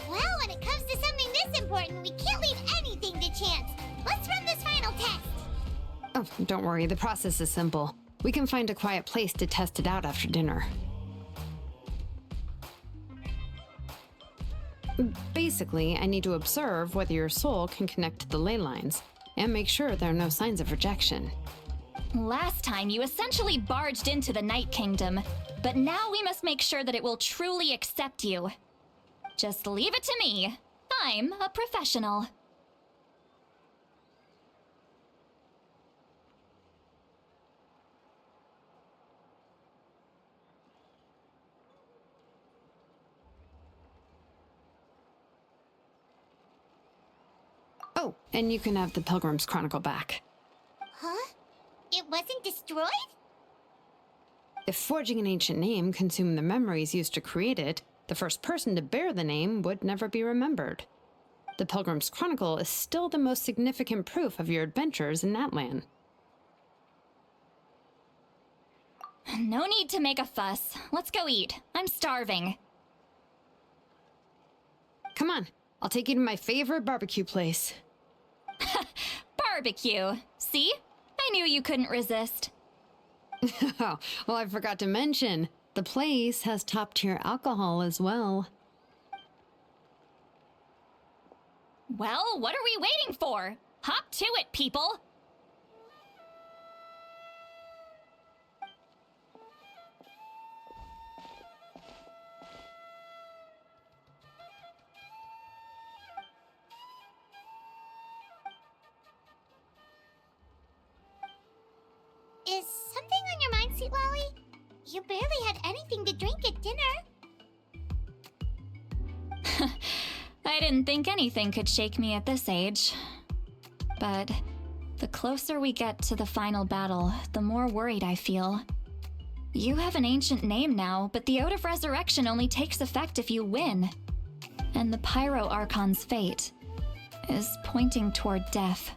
Well, when it comes to something this important, we can't leave anything to chance. Let's run this final test. Oh, don't worry, the process is simple. We can find a quiet place to test it out after dinner. Basically, I need to observe whether your soul can connect to the ley lines, and make sure there are no signs of rejection. Last time, you essentially barged into the Night Kingdom, but now we must make sure that it will truly accept you. Just leave it to me. I'm a professional. Oh, and you can have the Pilgrim's Chronicle back. Huh? It wasn't destroyed? If forging an ancient name consumed the memories used to create it, the first person to bear the name would never be remembered. The Pilgrim's Chronicle is still the most significant proof of your adventures in Natlan. No need to make a fuss. Let's go eat. I'm starving. Come on, I'll take you to my favorite barbecue place. Barbecue. See? I knew you couldn't resist. Oh, well, I forgot to mention, the place has top-tier alcohol as well. Well, what are we waiting for? Hop to it, people! Is something on your mind, Sweet Lolly? You barely had anything to drink at dinner. I didn't think anything could shake me at this age. But the closer we get to the final battle, the more worried I feel. You have an ancient name now, but the Oath of Resurrection only takes effect if you win. And the Pyro Archon's fate is pointing toward death.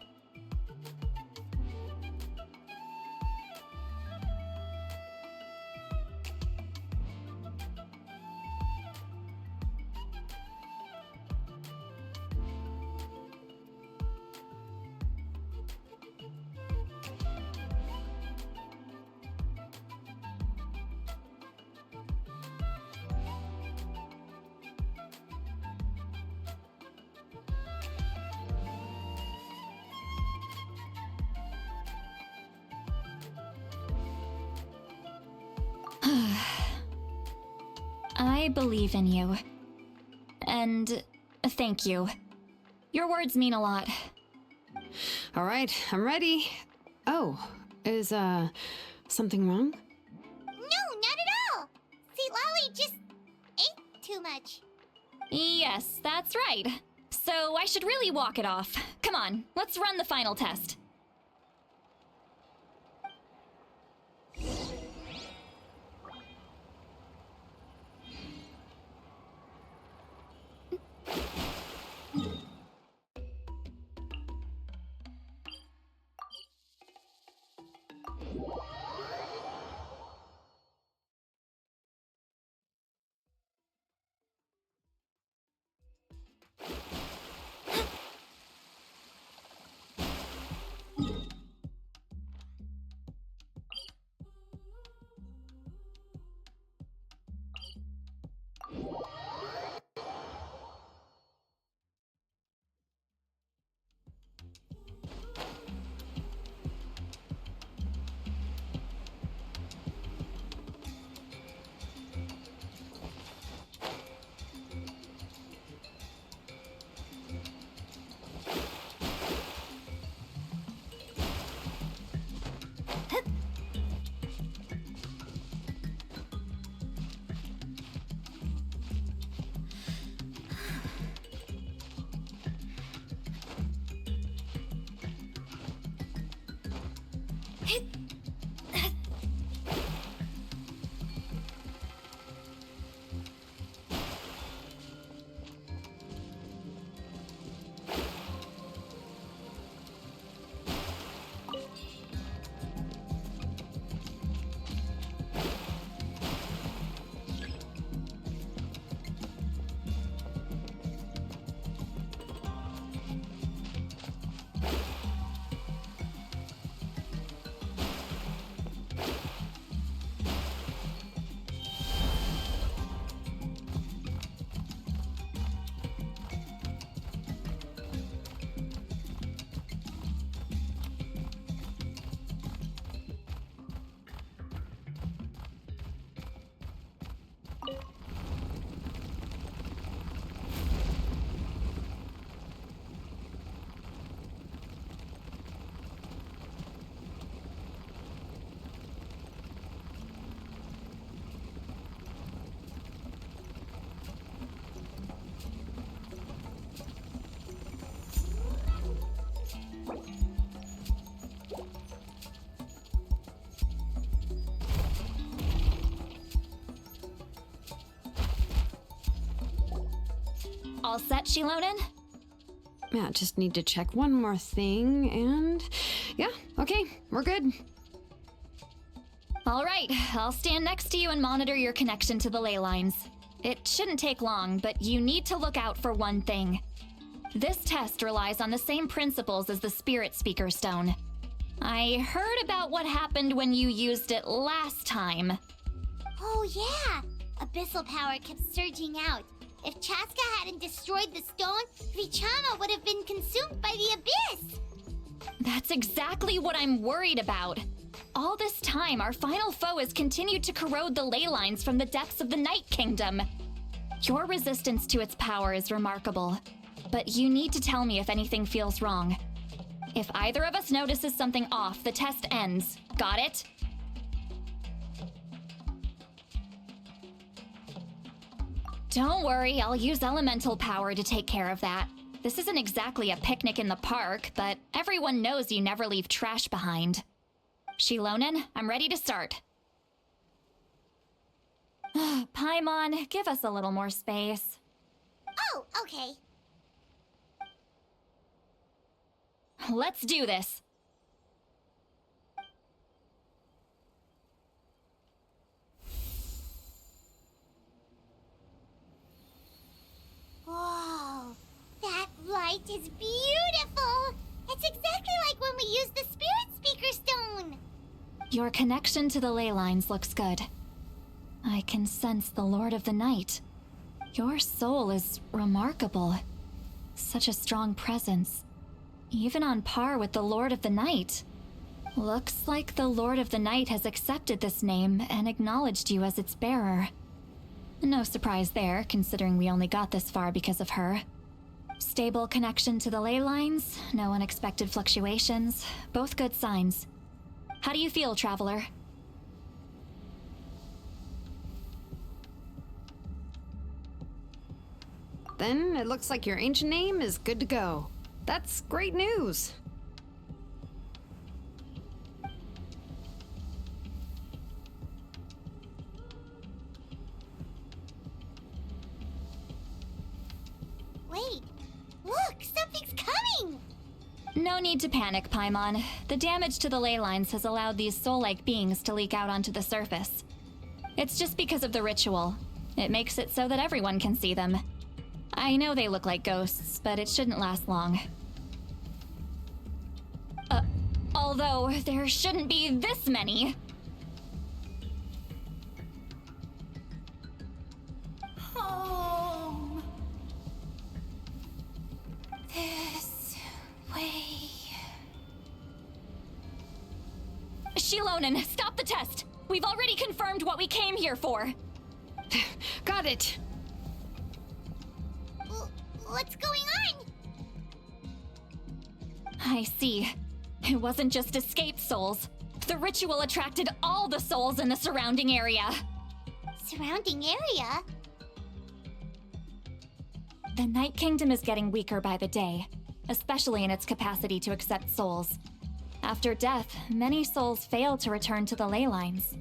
I believe in you. And thank you. Your words mean a lot. All right, I'm ready. Oh, is, something wrong? No, not at all. Sweet Lolly just ate too much. Yes, that's right. So I should really walk it off. Come on, let's run the final test. All set, Shilonen? Yeah, just need to check one more thing, and yeah, okay, we're good. All right, I'll stand next to you and monitor your connection to the ley lines. It shouldn't take long, but you need to look out for one thing. This test relies on the same principles as the Spirit Speaker Stone. I heard about what happened when you used it last time. Oh yeah! Abyssal power kept surging out. If Chaska hadn't destroyed the stone, Vichama would have been consumed by the abyss! That's exactly what I'm worried about. All this time, our final foe has continued to corrode the ley lines from the depths of the Night Kingdom. Your resistance to its power is remarkable, but you need to tell me if anything feels wrong. If either of us notices something off, the test ends. Got it? Don't worry, I'll use elemental power to take care of that. This isn't exactly a picnic in the park, but everyone knows you never leave trash behind. Shilonen, I'm ready to start. Paimon, give us a little more space. Oh, okay. Let's do this. Whoa, that light is beautiful! It's exactly like when we used the Spirit Speaker Stone! Your connection to the ley lines looks good. I can sense the Lord of the Night. Your soul is remarkable. Such a strong presence. Even on par with the Lord of the Night. Looks like the Lord of the Night has accepted this name and acknowledged you as its bearer. No surprise there, considering we only got this far because of her. Stable connection to the ley lines, no unexpected fluctuations, both good signs. How do you feel, Traveler? Then it looks like your ancient name is good to go. That's great news. Wait, look, something's coming! No need to panic, Paimon. The damage to the ley lines has allowed these soul-like beings to leak out onto the surface. It's just because of the ritual. It makes it so that everyone can see them. I know they look like ghosts, but it shouldn't last long. Although, there shouldn't be this many. Home. This way. Shilonen, stop the test! We've already confirmed what we came here for. Got it. What's going on? I see. It wasn't just escaped souls. The ritual attracted all the souls in the surrounding area. Surrounding area? The Night Kingdom is getting weaker by the day, especially in its capacity to accept souls. After death, many souls fail to return to the ley lines.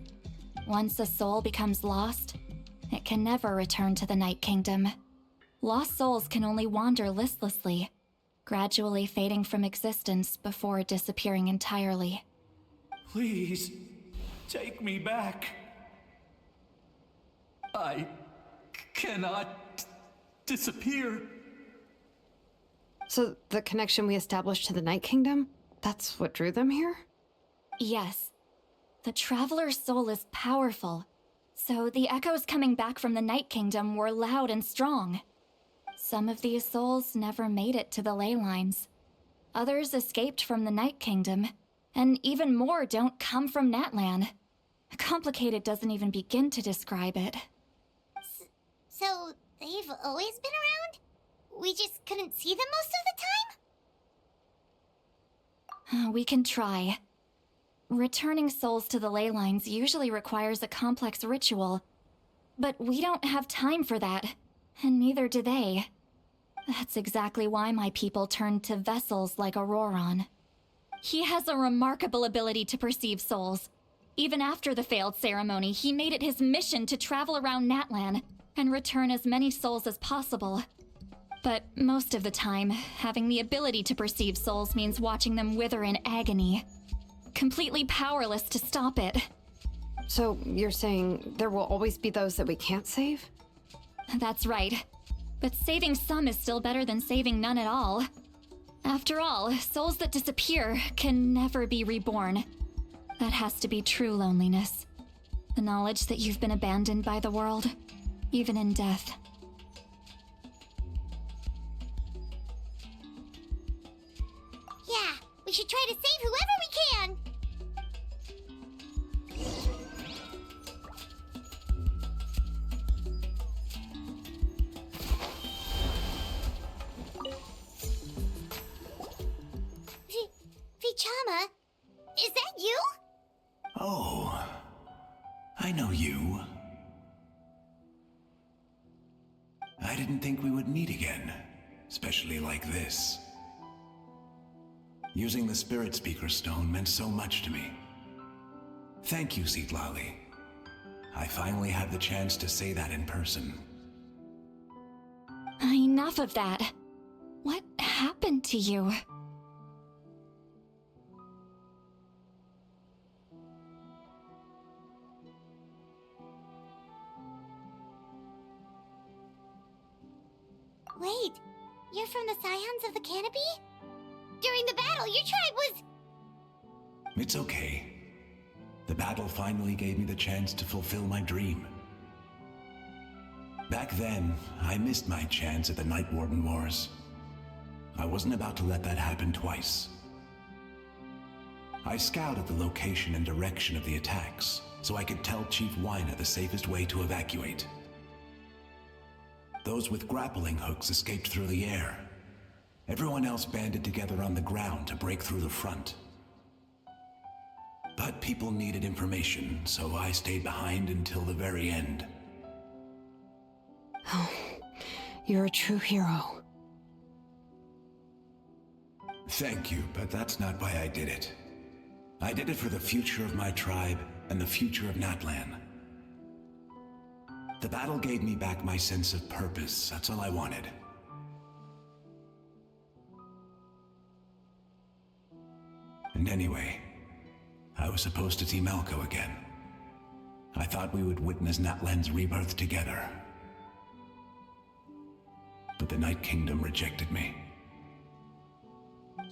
Once a soul becomes lost, it can never return to the Night Kingdom. Lost souls can only wander listlessly, gradually fading from existence before disappearing entirely. Please, take me back. I cannot disappear. So the connection we established to the Night Kingdom, that's what drew them here? Yes. The Traveler's soul is powerful, so the echoes coming back from the Night Kingdom were loud and strong. Some of these souls never made it to the ley lines. Others escaped from the Night Kingdom, and even more don't come from Natlan. Complicated doesn't even begin to describe it. So, they've always been around? We just couldn't see them most of the time? We can try. Returning souls to the ley lines usually requires a complex ritual, but we don't have time for that, and neither do they. That's exactly why my people turned to vessels like Auroron. He has a remarkable ability to perceive souls. Even after the failed ceremony, he made it his mission to travel around Natlan and return as many souls as possible. But most of the time, having the ability to perceive souls means watching them wither in agony. Completely powerless to stop it. So you're saying there will always be those that we can't save? That's right. But saving some is still better than saving none at all. After all, souls that disappear can never be reborn. That has to be true loneliness. The knowledge that you've been abandoned by the world, even in death. Yeah, we should try to save whoever we can! Vichama, is that you? Oh, I know you. I didn't think we would meet again, especially like this. Using the Spirit Speaker Stone meant so much to me. Thank you, Citlali. I finally had the chance to say that in person. Enough of that. What happened to you? Wait, you're from the Scions of the Canopy? During the battle, your tribe was... It's okay. The battle finally gave me the chance to fulfill my dream. Back then, I missed my chance at the Night Warden Wars. I wasn't about to let that happen twice. I scouted the location and direction of the attacks, so I could tell Chief Wyna the safest way to evacuate. Those with grappling hooks escaped through the air. Everyone else banded together on the ground to break through the front. But people needed information, so I stayed behind until the very end. Oh, you're a true hero. Thank you, but that's not why I did it. I did it for the future of my tribe and the future of Natlan. The battle gave me back my sense of purpose. That's all I wanted. And anyway, I was supposed to see Malco again. I thought we would witness Natlan's rebirth together. But the Night Kingdom rejected me.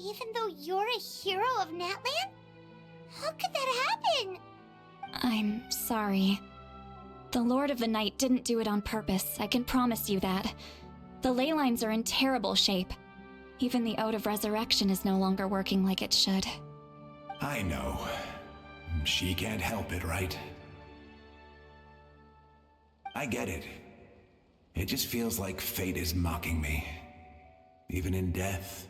Even though you're a hero of Natlan? How could that happen? I'm sorry. The Lord of the Night didn't do it on purpose, I can promise you that. The ley lines are in terrible shape. Even the Ode of Resurrection is no longer working like it should. I know. She can't help it, right? I get it. It just feels like fate is mocking me. Even in death,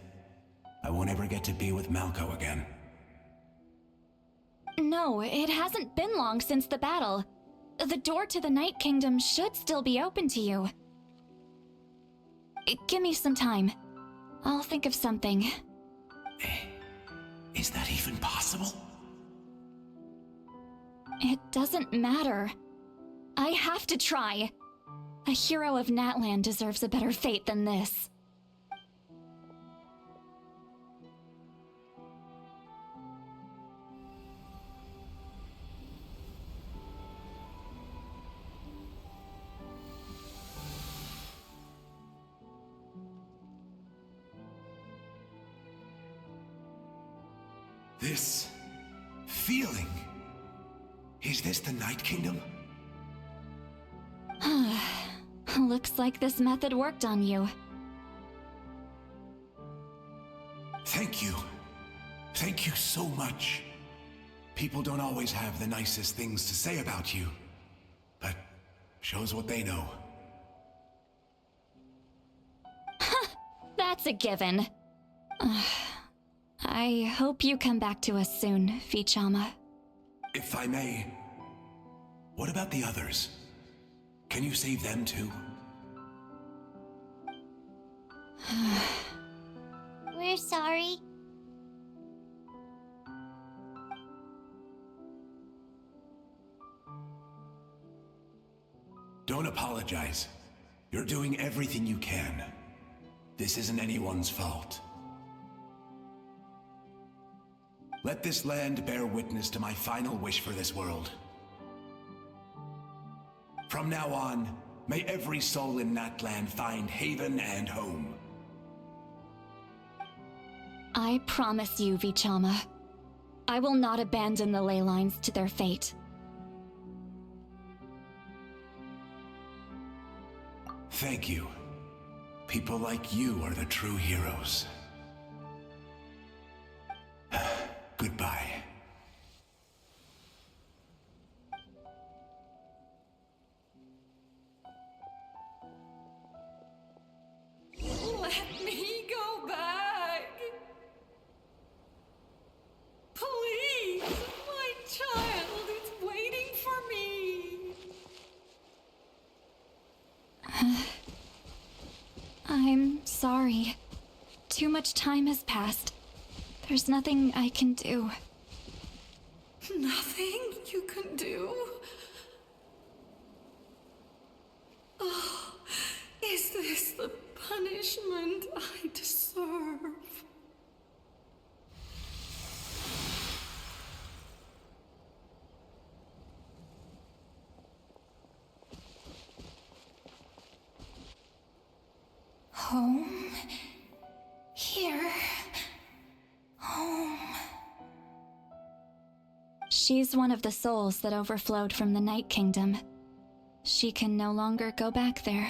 I won't ever get to be with Malco again. No, it hasn't been long since the battle. The door to the Night Kingdom should still be open to you. Give me some time. I'll think of something. Is that even possible? It doesn't matter. I have to try. A hero of Natlan deserves a better fate than this. This feeling. Is this the Night Kingdom? Looks like this method worked on you. Thank you. Thank you so much. People don't always have the nicest things to say about you, but shows what they know. That's a given. I hope you come back to us soon, Vichama. If I may, what about the others? Can you save them too? We're sorry. Don't apologize. You're doing everything you can. This isn't anyone's fault. Let this land bear witness to my final wish for this world. From now on, may every soul in that land find haven and home. I promise you, Vichama, I will not abandon the ley lines to their fate. Thank you. People like you are the true heroes. Goodbye. Let me go back. Please, my child is waiting for me. I'm sorry. Too much time has passed. There's nothing I can do. Nothing you can do? Oh, is this the punishment I deserve? Home? Here? Home? She's one of the souls that overflowed from the Night Kingdom. She can no longer go back there.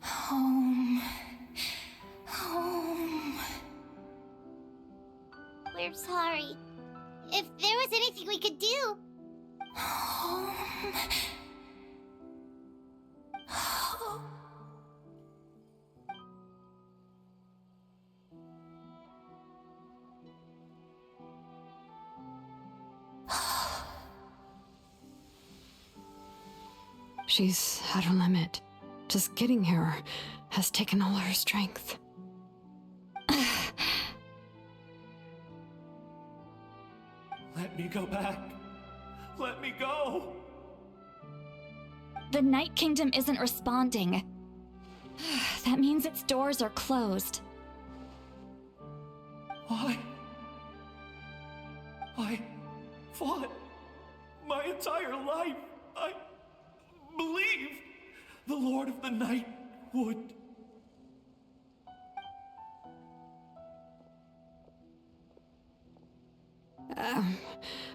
Home. Home. We're sorry. If there was anything we could do... Home. Home. She's at her limit. Just getting here has taken all her strength. Let me go back. Let me go. The Night Kingdom isn't responding. That means its doors are closed. Why? I fought my entire life. I believed the Lord of the Night would.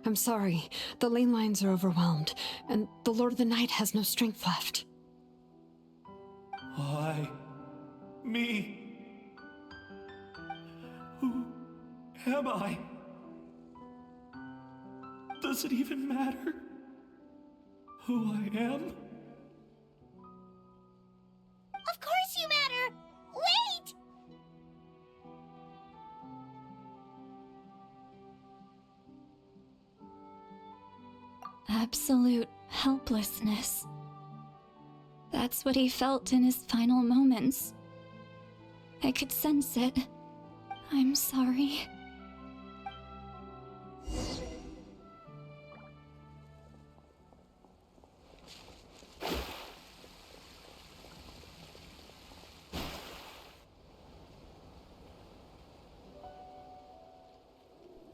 I'm sorry. The ley lines are overwhelmed, and the Lord of the Night has no strength left. Why? Me? Who am I? Does it even matter who I am? Of course you matter! Wait! Absolute helplessness. That's what he felt in his final moments. I could sense it. I'm sorry.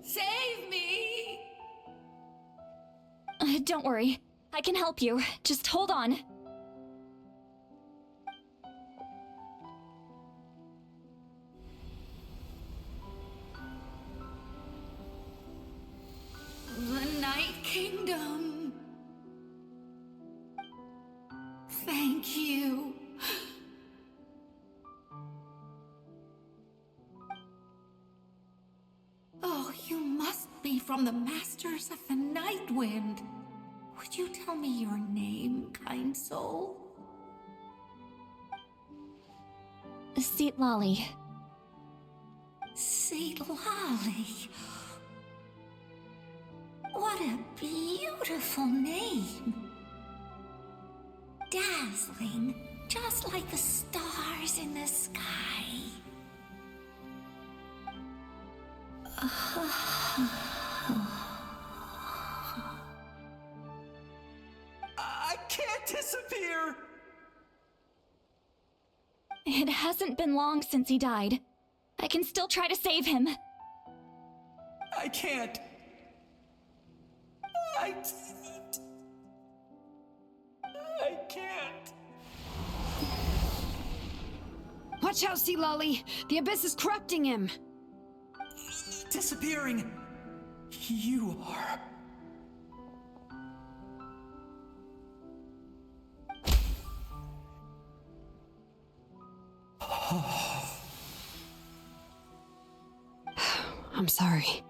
Save me! Don't worry. I can help you. Just hold on. The Night Kingdom. Thank you. Oh, you must be from the Masters of the Night Wind. Would you tell me your name, kind soul? Seat Lolly. Seat Lolly. What a beautiful name. Dazzling, just like the stars in the sky. I can't disappear! It hasn't been long since he died. I can still try to save him. I can't. I can't. Watch out, Sea Lolly! The Abyss is corrupting him! Disappearing. You are. I'm sorry.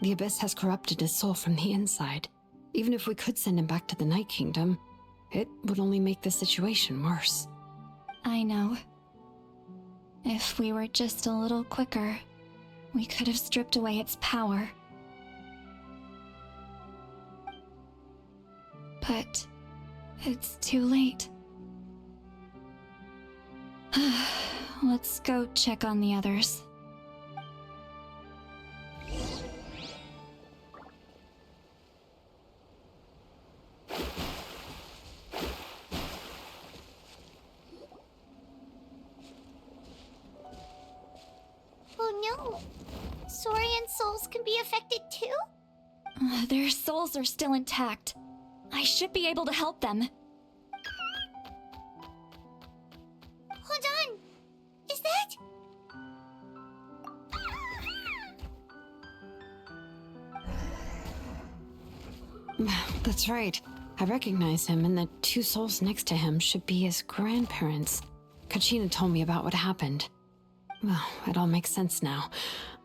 The Abyss has corrupted his soul from the inside. Even if we could send him back to the Night Kingdom, it would only make the situation worse. I know. If we were just a little quicker, we could have stripped away its power. But it's too late. Let's go check on the others. Oh no! Saurian souls can be affected too? Their souls are still intact. I should be able to help them. Hold on! Is that... That's right. I recognize him, and the two souls next to him should be his grandparents. Kachina told me about what happened. Well, it all makes sense now.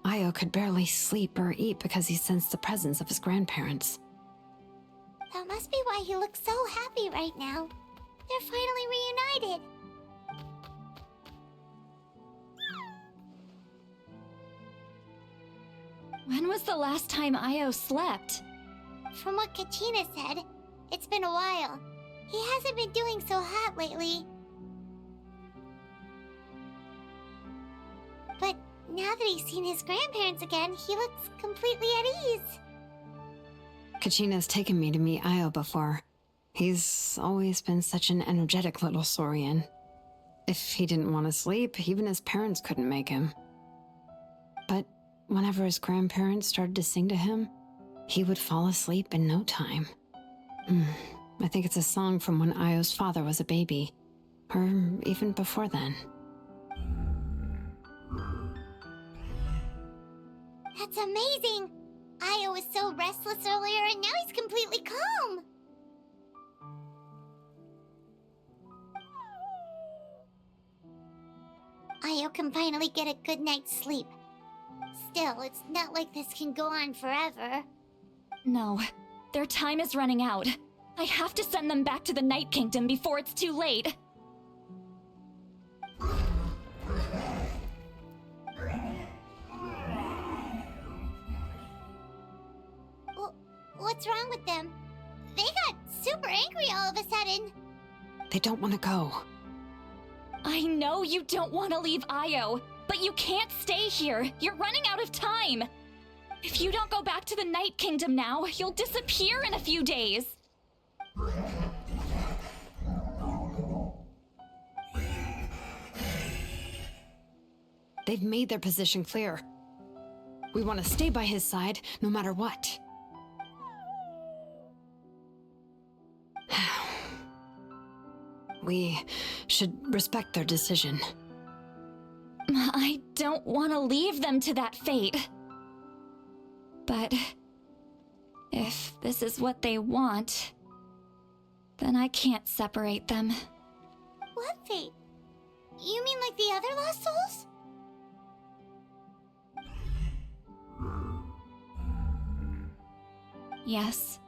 Io could barely sleep or eat because he sensed the presence of his grandparents. That must be why he looks so happy right now. They're finally reunited. When was the last time Io slept? From what Kachina said, it's been a while. He hasn't been doing so hot lately. But now that he's seen his grandparents again, he looks completely at ease. Kachina's taken me to meet Io before. He's always been such an energetic little saurian. If he didn't want to sleep, even his parents couldn't make him. But whenever his grandparents started to sing to him, he would fall asleep in no time. I think it's a song from when Io's father was a baby, or even before then. That's amazing! Io was so restless earlier and now he's completely calm! Io can finally get a good night's sleep. Still, it's not like this can go on forever. No, their time is running out. I have to send them back to the Night Kingdom before it's too late. What's wrong with them? They got super angry all of a sudden. They don't want to go. I know you don't want to leave Io, but you can't stay here. You're running out of time. If you don't go back to the Night Kingdom now, you'll disappear in a few days. They've made their position clear. We want to stay by his side, no matter what. We should respect their decision. I don't want to leave them to that fate. But if this is what they want, then I can't separate them. What fate? You mean like the other lost souls? Yes.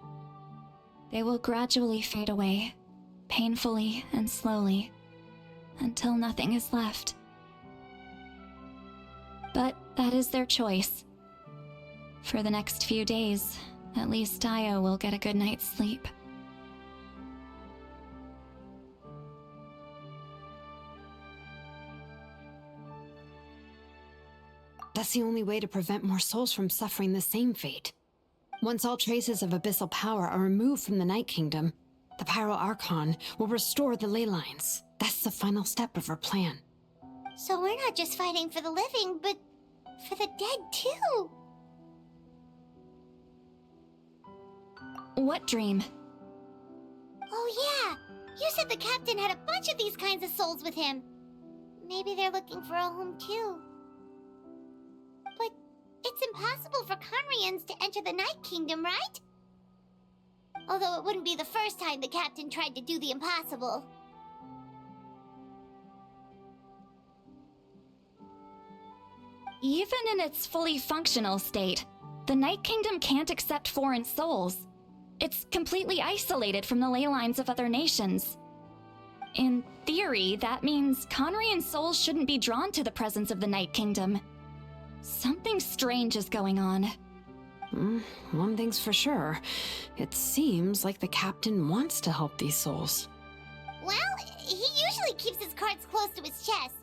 They will gradually fade away, painfully and slowly, until nothing is left. But that is their choice. For the next few days, at least Io will get a good night's sleep. That's the only way to prevent more souls from suffering the same fate. Once all traces of abyssal power are removed from the Night Kingdom, the Pyro Archon will restore the ley lines. That's the final step of our plan. So we're not just fighting for the living, but for the dead too. What dream? Oh yeah, you said the captain had a bunch of these kinds of souls with him. Maybe they're looking for a home too. But it's impossible for Conrians to enter the Night Kingdom, right? Although it wouldn't be the first time the captain tried to do the impossible. Even in its fully functional state, the Night Kingdom can't accept foreign souls. It's completely isolated from the ley lines of other nations. In theory, that means Conrian souls shouldn't be drawn to the presence of the Night Kingdom. Something strange is going on. One thing's for sure. It seems like the captain wants to help these souls. Well, he usually keeps his cards close to his chest.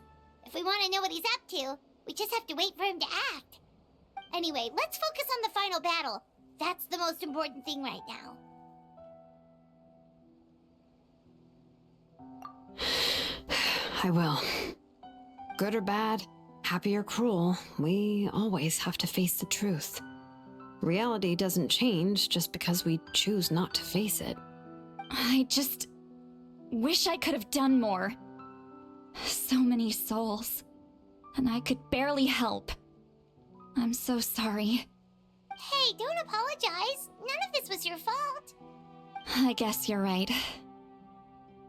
If we want to know what he's up to, we just have to wait for him to act. Anyway, let's focus on the final battle. That's the most important thing right now. I will. Good or bad, happy or cruel, we always have to face the truth. Reality doesn't change just because we choose not to face it. I just wish I could have done more. So many souls, and I could barely help. I'm so sorry. Hey, don't apologize. None of this was your fault. I guess you're right.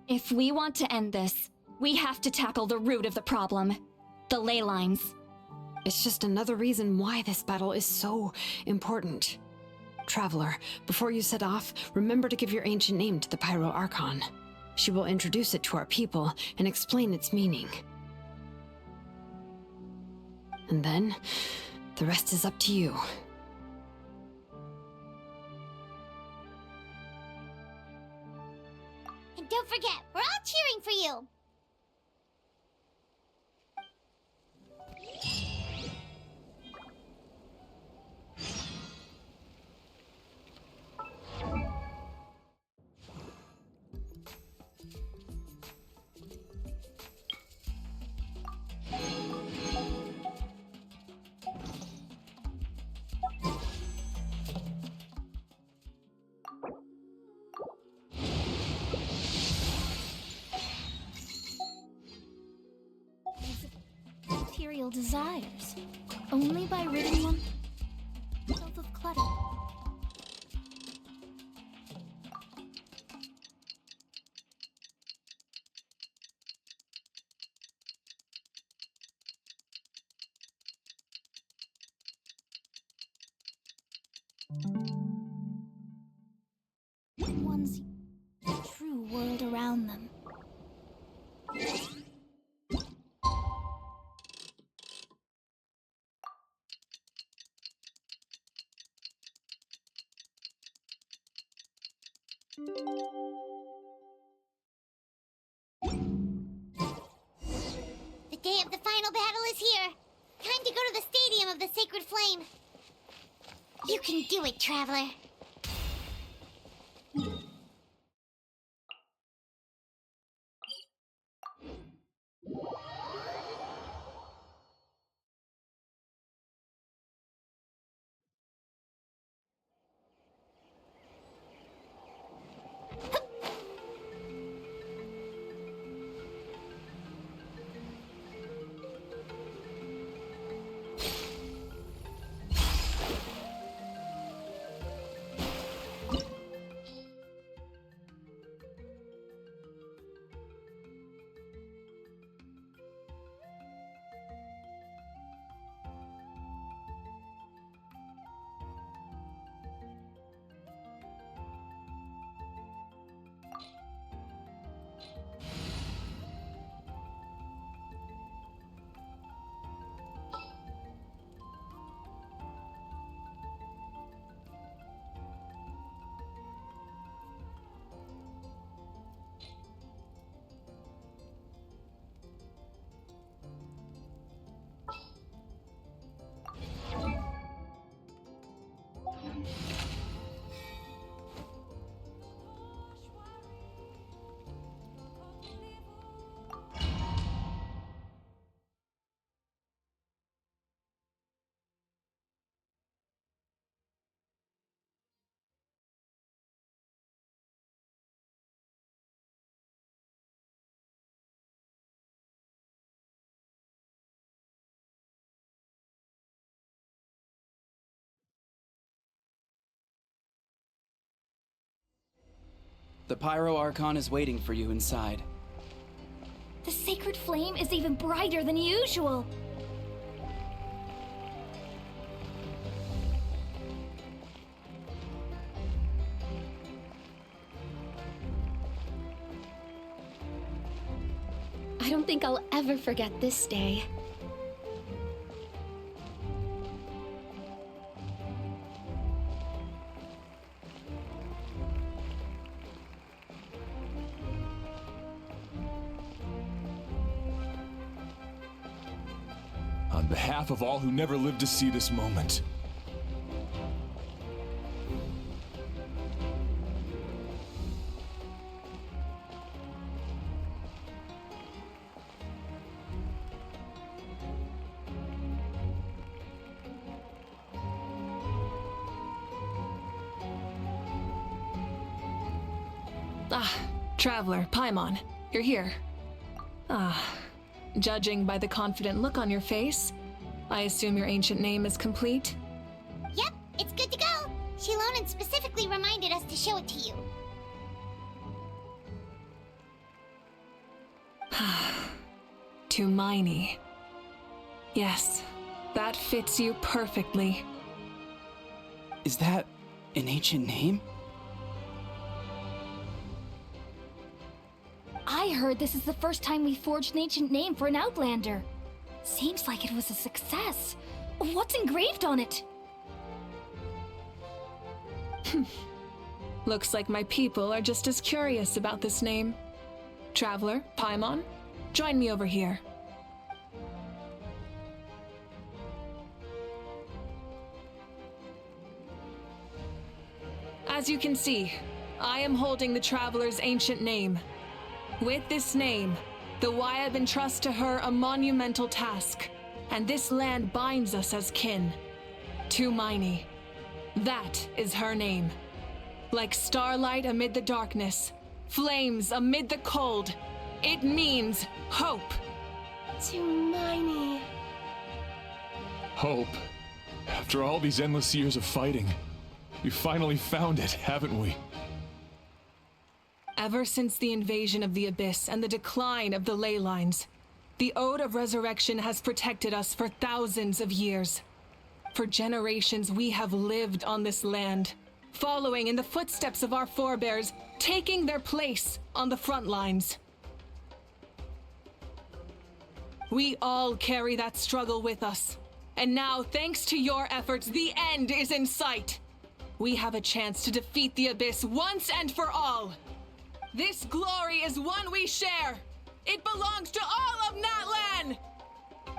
If we want to end this, we have to tackle the root of the problem. The ley lines. It's just another reason why this battle is so important. Traveler, before you set off, remember to give your ancient name to the Pyro Archon. She will introduce it to our people and explain its meaning. And then, the rest is up to you. And don't forget, we're all cheering for you. Material desires. Only by ridding them of clutter. One's true world around them. The day of the final battle is here. Time to go to the Stadium of the Sacred Flame. You can do it, Traveler. The Pyro Archon is waiting for you inside. The sacred flame is even brighter than usual. I don't think I'll ever forget this day. On behalf of all who never lived to see this moment. Traveler, Paimon, you're here. Judging by the confident look on your face, I assume your ancient name is complete? Yep, it's good to go. Shilonen specifically reminded us to show it to you. Tumaini. Yes, that fits you perfectly. Is that an ancient name? I heard this is the first time we forged an ancient name for an Outlander. Seems like it was a success. What's engraved on it? Looks like my people are just as curious about this name. Traveler, Paimon, join me over here. As you can see, I am holding the Traveler's ancient name. With this name, the Wyab entrust to her a monumental task, and this land binds us as kin. Tumaini. That is her name. Like starlight amid the darkness, flames amid the cold, it means hope. Tumaini. Hope. After all these endless years of fighting, we finally found it, haven't we? Ever since the invasion of the Abyss and the decline of the ley lines, the Ode of Resurrection has protected us for thousands of years. For generations we have lived on this land, following in the footsteps of our forebears, taking their place on the front lines. We all carry that struggle with us, and now, thanks to your efforts, the end is in sight. We have a chance to defeat the Abyss once and for all. This glory is one we share. It belongs to all of Natlan!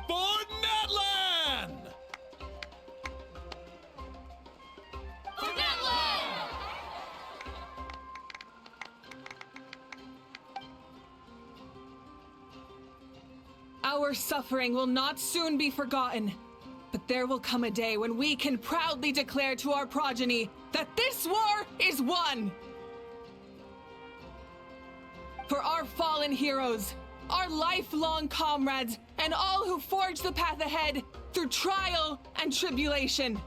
For Natlan! For Natlan! Our suffering will not soon be forgotten, but there will come a day when we can proudly declare to our progeny that this war is won! For our fallen heroes, our lifelong comrades, and all who forge the path ahead through trial and tribulation.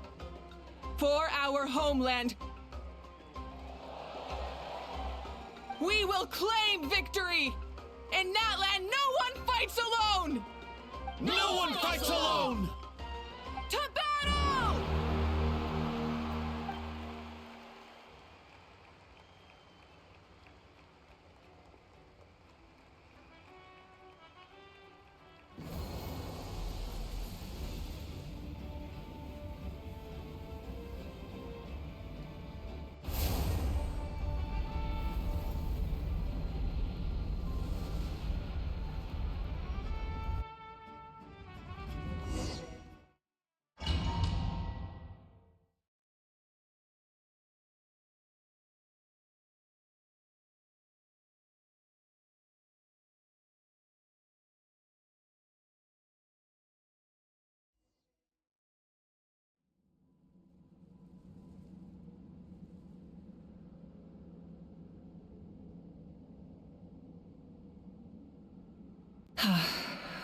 For our homeland, we will claim victory! In Natlan, no one fights alone! No one fights alone! To battle!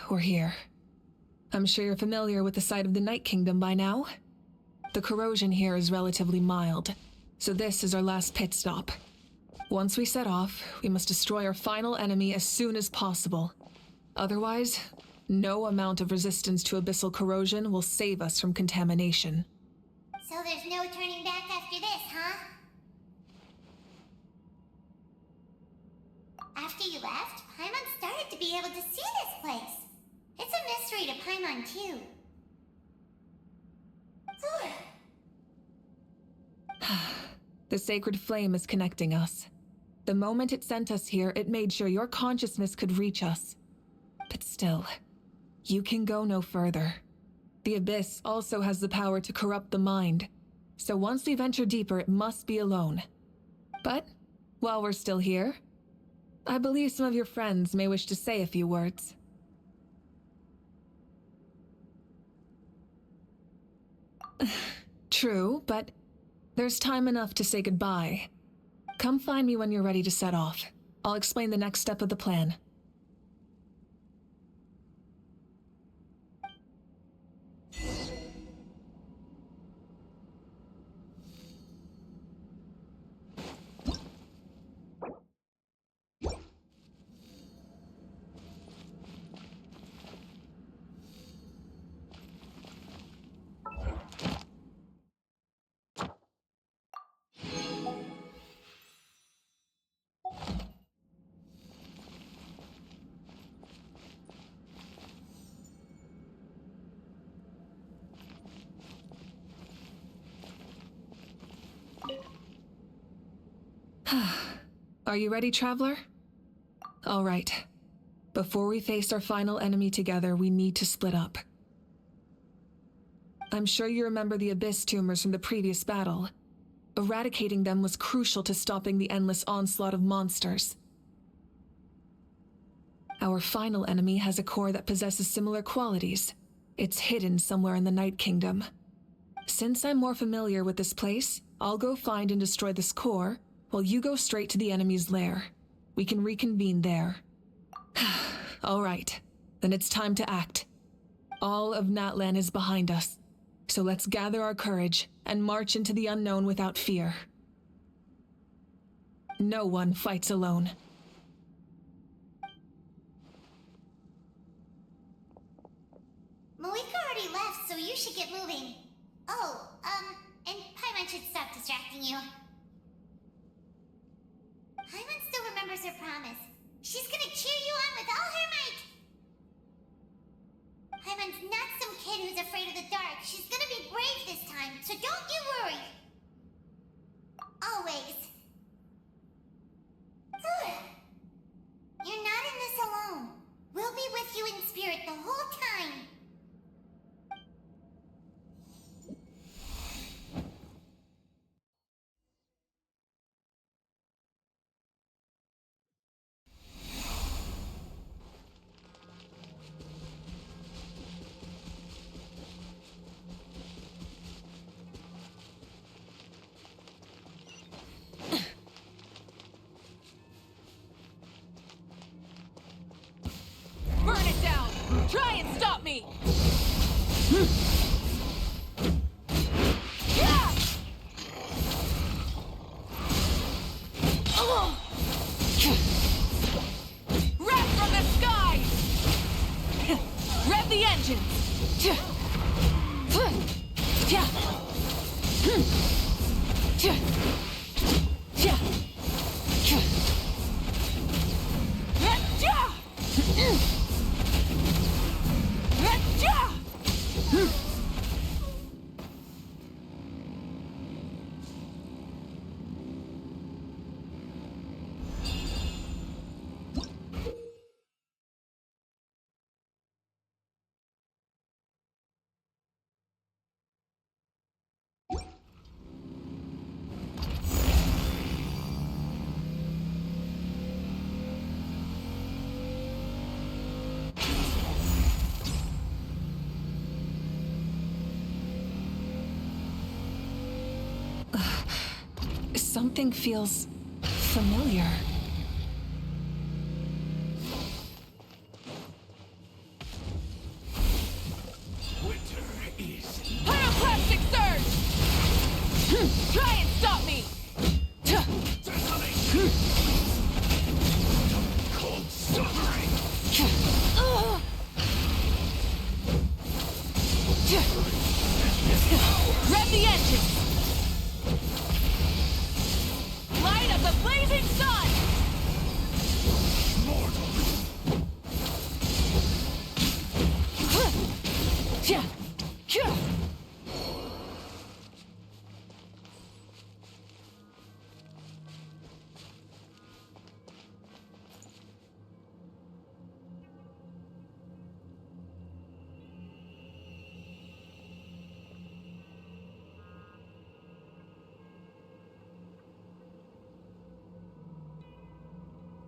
We're here. I'm sure you're familiar with the site of the Night Kingdom by now. The corrosion here is relatively mild, so this is our last pit stop. Once we set off, we must destroy our final enemy as soon as possible. Otherwise, no amount of resistance to abyssal corrosion will save us from contamination. So there's no turning back after this, huh? After you left, Paimon started to be able to see this place. It's a mystery to Paimon, too. The sacred flame is connecting us. The moment it sent us here, it made sure your consciousness could reach us. But still, you can go no further. The Abyss also has the power to corrupt the mind, so once we venture deeper, it must be alone. But, while we're still here, I believe some of your friends may wish to say a few words. True, but there's time enough to say goodbye. Come find me when you're ready to set off. I'll explain the next step of the plan. Are you ready, Traveler? All right. Before we face our final enemy together, we need to split up. I'm sure you remember the Abyss tumors from the previous battle. Eradicating them was crucial to stopping the endless onslaught of monsters. Our final enemy has a core that possesses similar qualities. It's hidden somewhere in the Night Kingdom. Since I'm more familiar with this place, I'll go find and destroy this core, while you go straight to the enemy's lair. We can reconvene there. All right, then it's time to act. All of Natlan is behind us, so let's gather our courage and march into the unknown without fear. No one fights alone. Malika already left, so you should get moving. Oh, and Paimon should stop distracting you. Paimon still remembers her promise. She's gonna cheer you on with all her might. Paimon's not some kid who's afraid of the dark. She's gonna be brave this time, so don't you worry. Always. You're not in this alone. We'll be with you in spirit the whole time. Burn it down! Try and stop me! Wrath from the sky! Rev the engines! Something feels familiar. Winter is... Pyroclastic surge! Try and stop me! Sesame!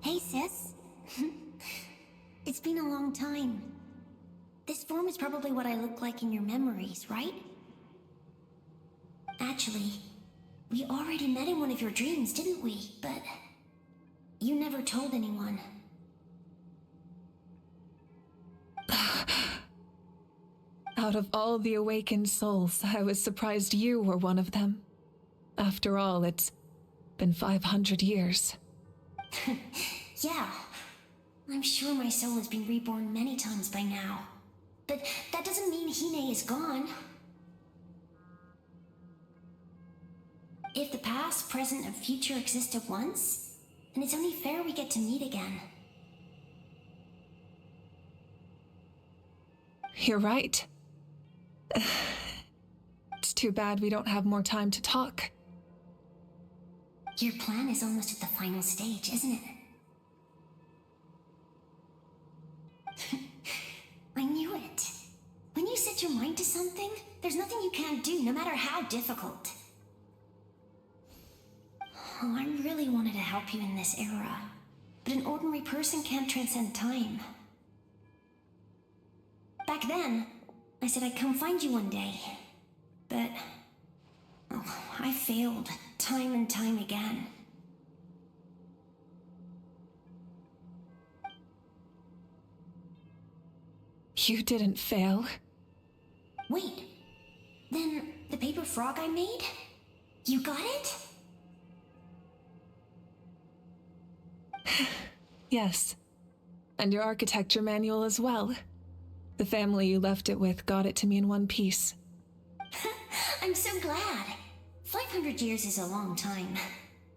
Hey, sis. It's been a long time. This form is probably what I look like in your memories, right? Actually, we already met in one of your dreams, didn't we? But you never told anyone. Out of all the awakened souls, I was surprised you were one of them. After all, it's been 500 years. Yeah. I'm sure my soul has been reborn many times by now. But that doesn't mean Hine is gone. If the past, present, and future exist at once, then it's only fair we get to meet again. You're right. It's too bad we don't have more time to talk. Your plan is almost at the final stage, isn't it? I knew it. When you set your mind to something, there's nothing you can't do, no matter how difficult. Oh, I really wanted to help you in this era, but an ordinary person can't transcend time. Back then, I said I'd come find you one day, but I failed time and time again. You didn't fail. Wait, then the paper frog I made? You got it? Yes, and your architecture manual as well. The family you left it with got it to me in one piece. I'm so glad. 500 years is a long time.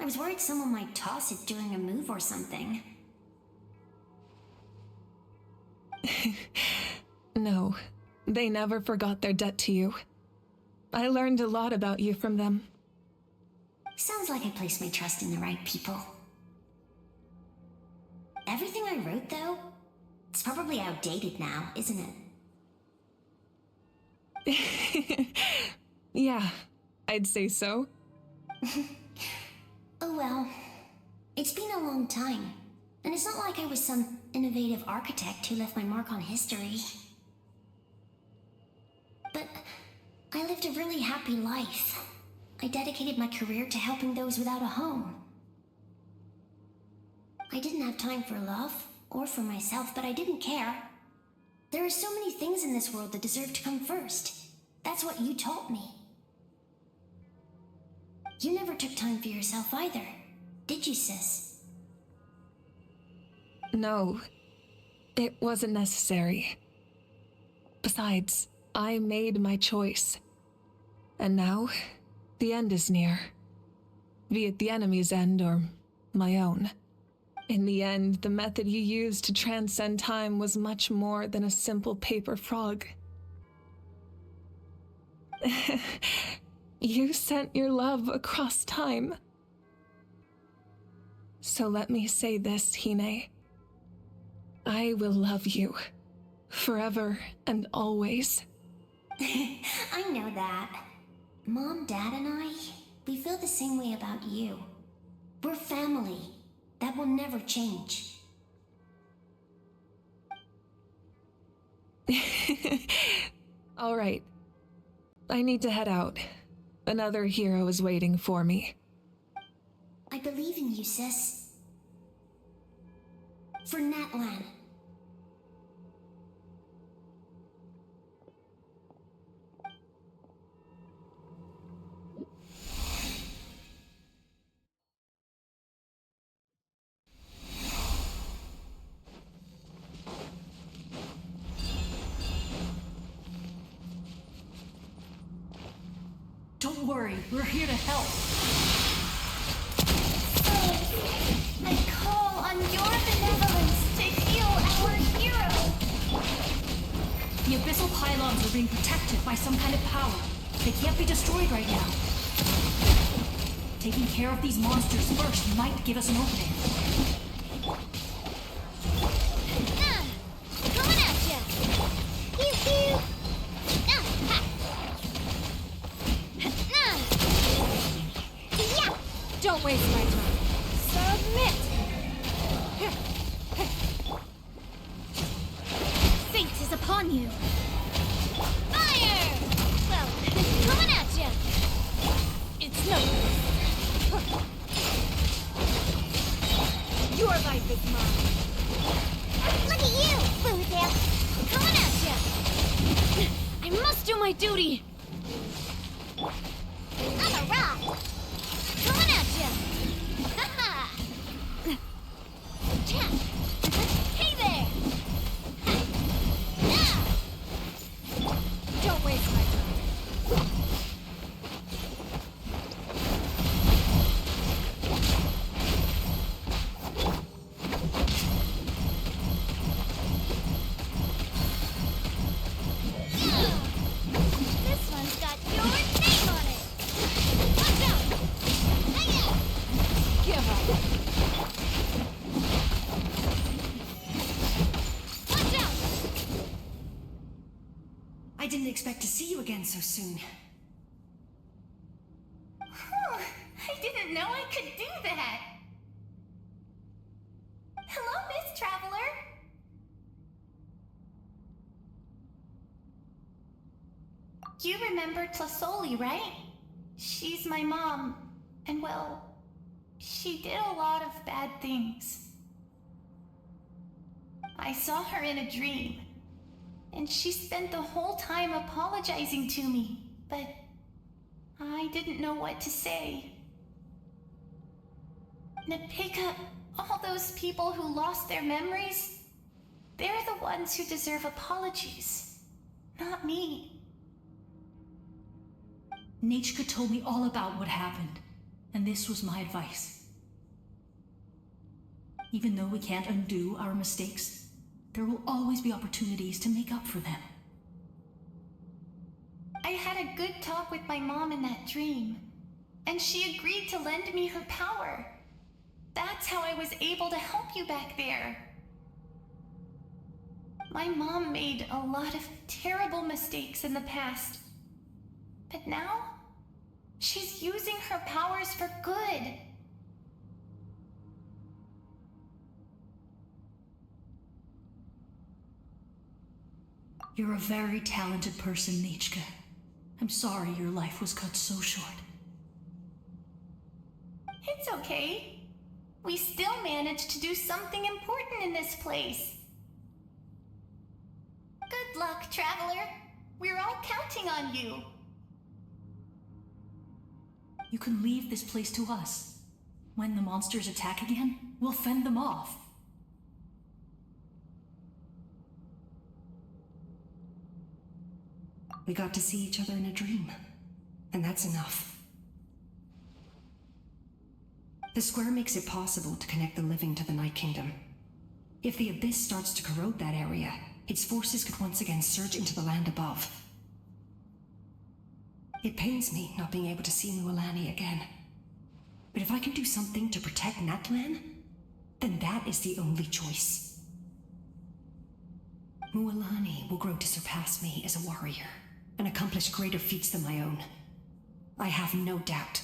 I was worried someone might toss it during a move or something. No, they never forgot their debt to you. I learned a lot about you from them. Sounds like I placed my trust in the right people. Everything I wrote, though, it's probably outdated now, isn't it? Yeah, I'd say so. Oh well, it's been a long time, and it's not like I was some innovative architect who left my mark on history. But I lived a really happy life. I dedicated my career to helping those without a home. I didn't have time for love, or for myself, but I didn't care. There are so many things in this world that deserve to come first. That's what you taught me. You never took time for yourself either, did you, sis? No, it wasn't necessary. Besides, I made my choice. And now, the end is near. Be it the enemy's end or my own. In the end, the method you used to transcend time was much more than a simple paper frog. You sent your love across time. So let me say this, Hine. I will love you, forever and always. I know that. Mom, Dad, and I, we feel the same way about you. We're family. That will never change. All right. I need to head out. Another hero is waiting for me. I believe in you, sis. For Natlan. Don't worry, we're here to help. So, I call on your benevolence to heal our hero. The abyssal pylons are being protected by some kind of power. They can't be destroyed right now. Taking care of these monsters first might give us an opening. Coming at ya! Pew pew! Don't waste my time. Submit! Look at you, Bootail! Coming at ya! I must do my duty! I'm a rock! Coming at ya! Ha-ha! Hey there! Ah! Don't waste my time. This one's got your name on it! Watch out! Hiya! Give up. Watch out! I didn't expect to see you again so soon. I didn't know I could do that. Hello, Miss Traveler. You remember Tlasoli, right? She's my mom. And well, she did a lot of bad things. I saw her in a dream. And she spent the whole time apologizing to me, but I didn't know what to say. Napika, all those people who lost their memories, they're the ones who deserve apologies, not me. Nachka told me all about what happened, and this was my advice. Even though we can't undo our mistakes, there will always be opportunities to make up for them. I had a good talk with my mom in that dream, and she agreed to lend me her power. That's how I was able to help you back there. My mom made a lot of terrible mistakes in the past, but now she's using her powers for good. You're a very talented person, Nachka. I'm sorry your life was cut so short. It's okay. We still managed to do something important in this place. Good luck, Traveler. We're all counting on you. You can leave this place to us. When the monsters attack again, we'll fend them off. We got to see each other in a dream, and that's enough. The square makes it possible to connect the living to the Night Kingdom. If the Abyss starts to corrode that area, its forces could once again surge into the land above. It pains me not being able to see Mualani again. But if I can do something to protect Natlan, then that is the only choice. Mualani will grow to surpass me as a warrior, and accomplish greater feats than my own. I have no doubt.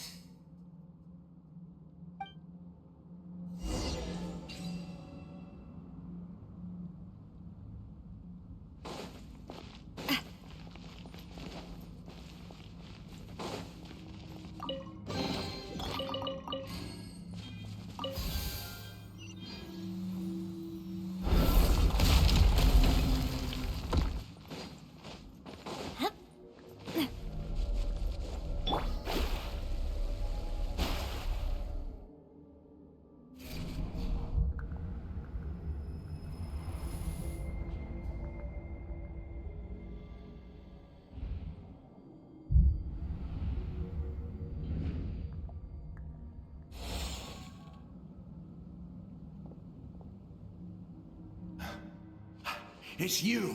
It's you!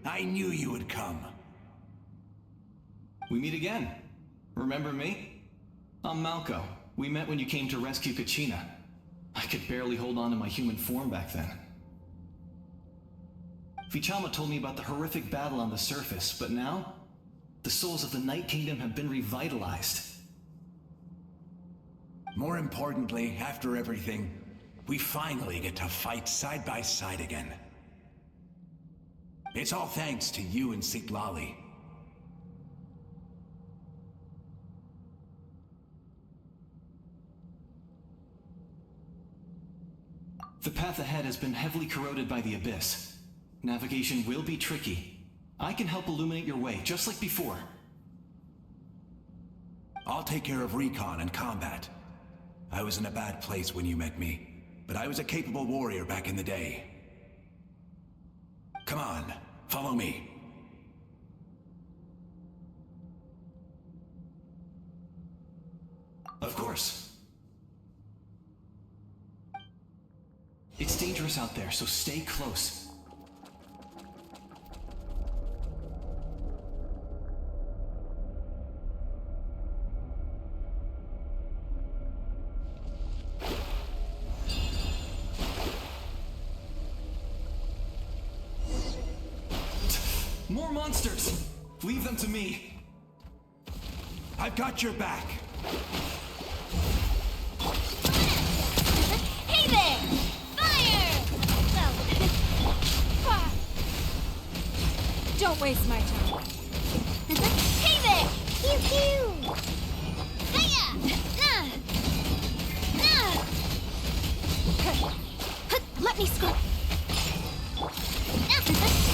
I knew you would come. We meet again. Remember me? I'm Malco. We met when you came to rescue Kachina. I could barely hold on to my human form back then. Vichama told me about the horrific battle on the surface, but now, the souls of the Night Kingdom have been revitalized. More importantly, after everything, we finally get to fight side by side again. It's all thanks to you and Sitlali. The path ahead has been heavily corroded by the abyss. Navigation will be tricky. I can help illuminate your way, just like before. I'll take care of recon and combat. I was in a bad place when you met me, but I was a capable warrior back in the day. Come on, follow me. Of course. It's dangerous out there, so stay close. More monsters! Leave them to me. I've got your back. Hey there! Fire! Well, Don't waste my time. hey there! Pew pew! Hiya! Let me scoop.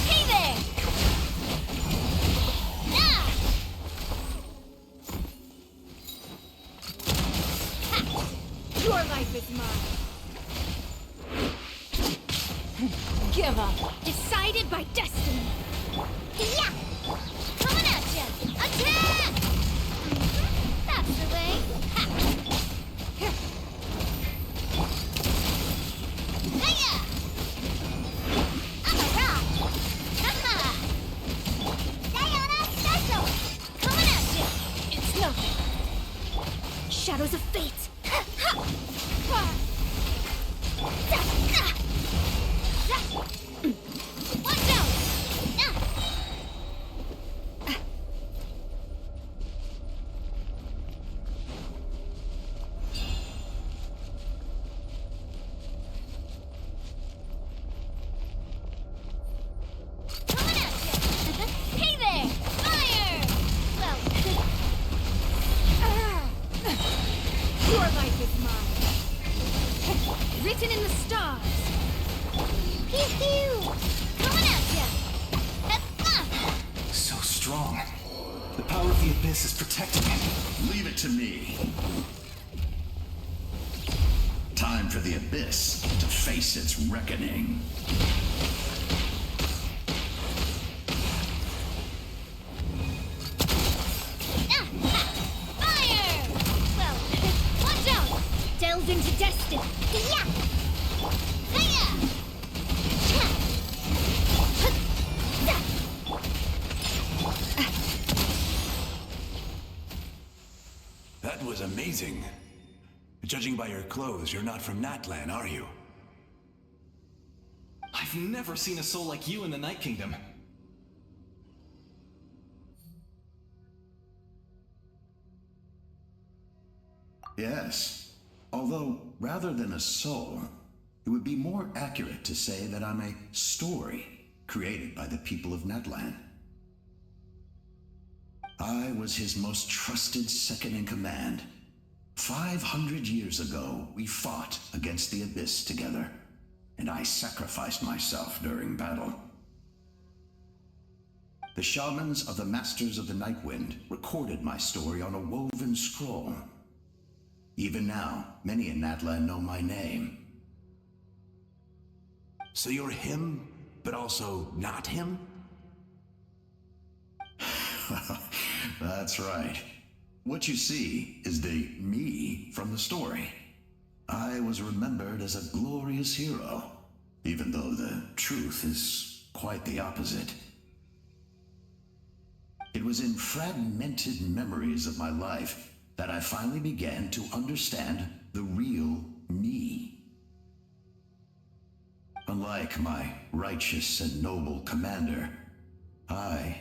Hey there! Your life is mine. Give up. Decided by destiny. Yeah! Coming at ya! Attack! That's the way. Ha! Hiya! I'm a rock! Haha! Diana Special! Coming at ya! It's nothing. Shadows of fate! Watch out! Coming at ya! Hey there! Fire! Well, Your life is mine. Written in the stars. pew pew! Coming at ya! So strong. The power of the abyss is protecting it. Leave it to me. Time for the abyss to face its reckoning. Fire! Well, watch out! Delve into destiny. Yeah! Hiya! That was amazing. Judging by your clothes, you're not from Natlan, are you? I've never seen a soul like you in the Night Kingdom. Yes. Although, rather than a soul, it would be more accurate to say that I'm a story created by the people of Natlan. I was his most trusted second-in-command. 500 years ago, we fought against the Abyss together, and I sacrificed myself during battle. The shamans of the Masters of the Night Wind recorded my story on a woven scroll. Even now, many in Natlan know my name. So you're him, but also not him? That's right. What you see is the me from the story. I was remembered as a glorious hero, even though the truth is quite the opposite. It was in fragmented memories of my life that I finally began to understand the real me. Unlike my righteous and noble commander, I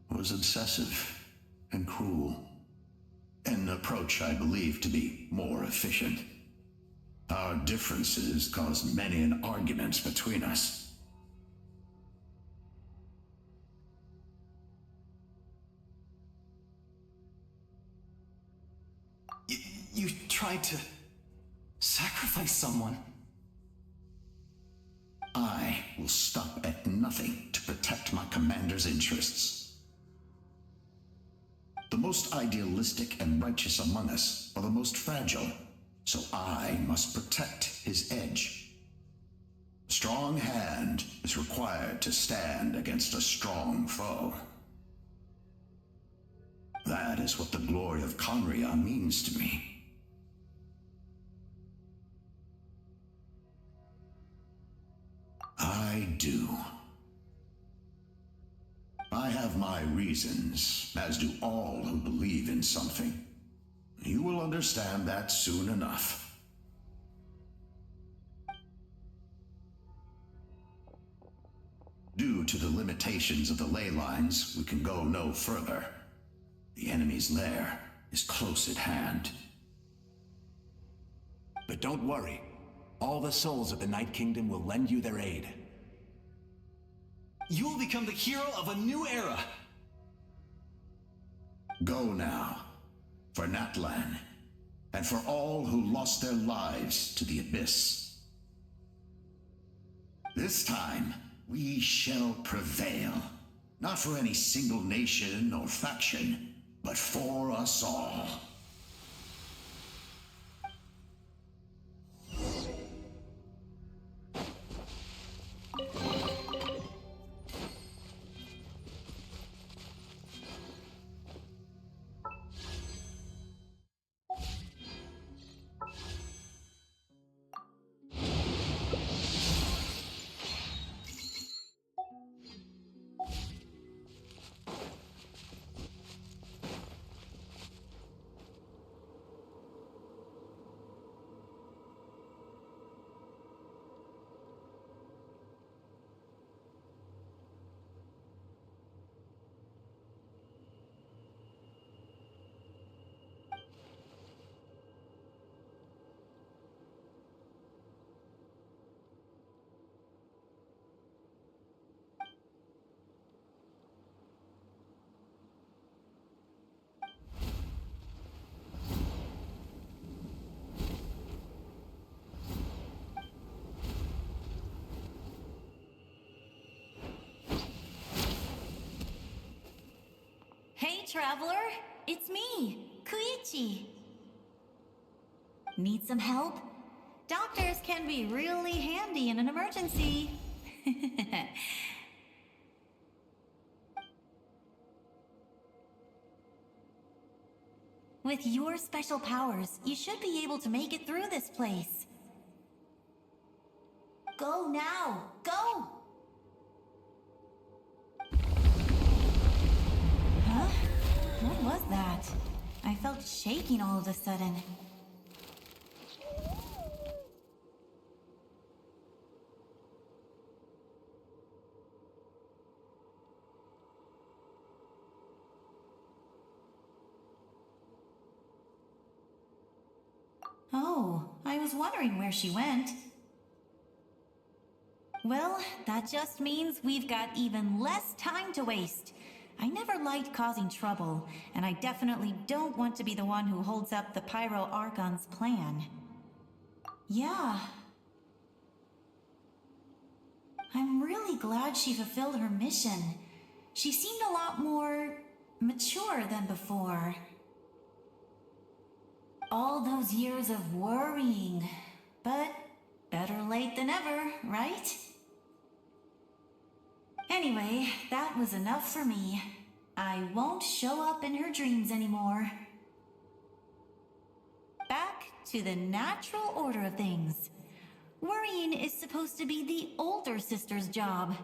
was obsessive and cruel. An approach I believe to be more efficient. Our differences caused many an arguments between us. You tried to sacrifice someone. will stop at nothing to protect my commander's interests. The most idealistic and righteous among us are the most fragile, so I must protect his edge. A strong hand is required to stand against a strong foe. That is what the glory of Conria means to me. I do. I have my reasons, as do all who believe in something. You will understand that soon enough. Due to the limitations of the ley lines, we can go no further. The enemy's lair is close at hand. But don't worry. All the souls of the Night Kingdom will lend you their aid. You will become the hero of a new era! Go now, for Natlan, and for all who lost their lives to the Abyss. This time, we shall prevail. Not for any single nation or faction, but for us all. Hey, traveler! It's me, Koichi. Need some help? Doctors can be really handy in an emergency. With your special powers, you should be able to make it through this place. Go now! Go! Huh? What was that? I felt shaking all of a sudden. Oh, I was wondering where she went. Well, that just means we've got even less time to waste. I never liked causing trouble, and I definitely don't want to be the one who holds up the Pyro Archon's plan. Yeah. I'm really glad she fulfilled her mission. She seemed a lot more mature than before. All those years of worrying, but better late than ever, right? Anyway, that was enough for me. I won't show up in her dreams anymore. Back to the natural order of things. Worrying is supposed to be the older sister's job.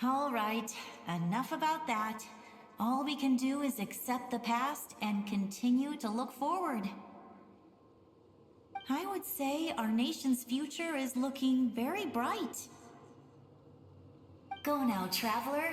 All right, enough about that. All we can do is accept the past and continue to look forward. I would say our nation's future is looking very bright. Go now, traveler.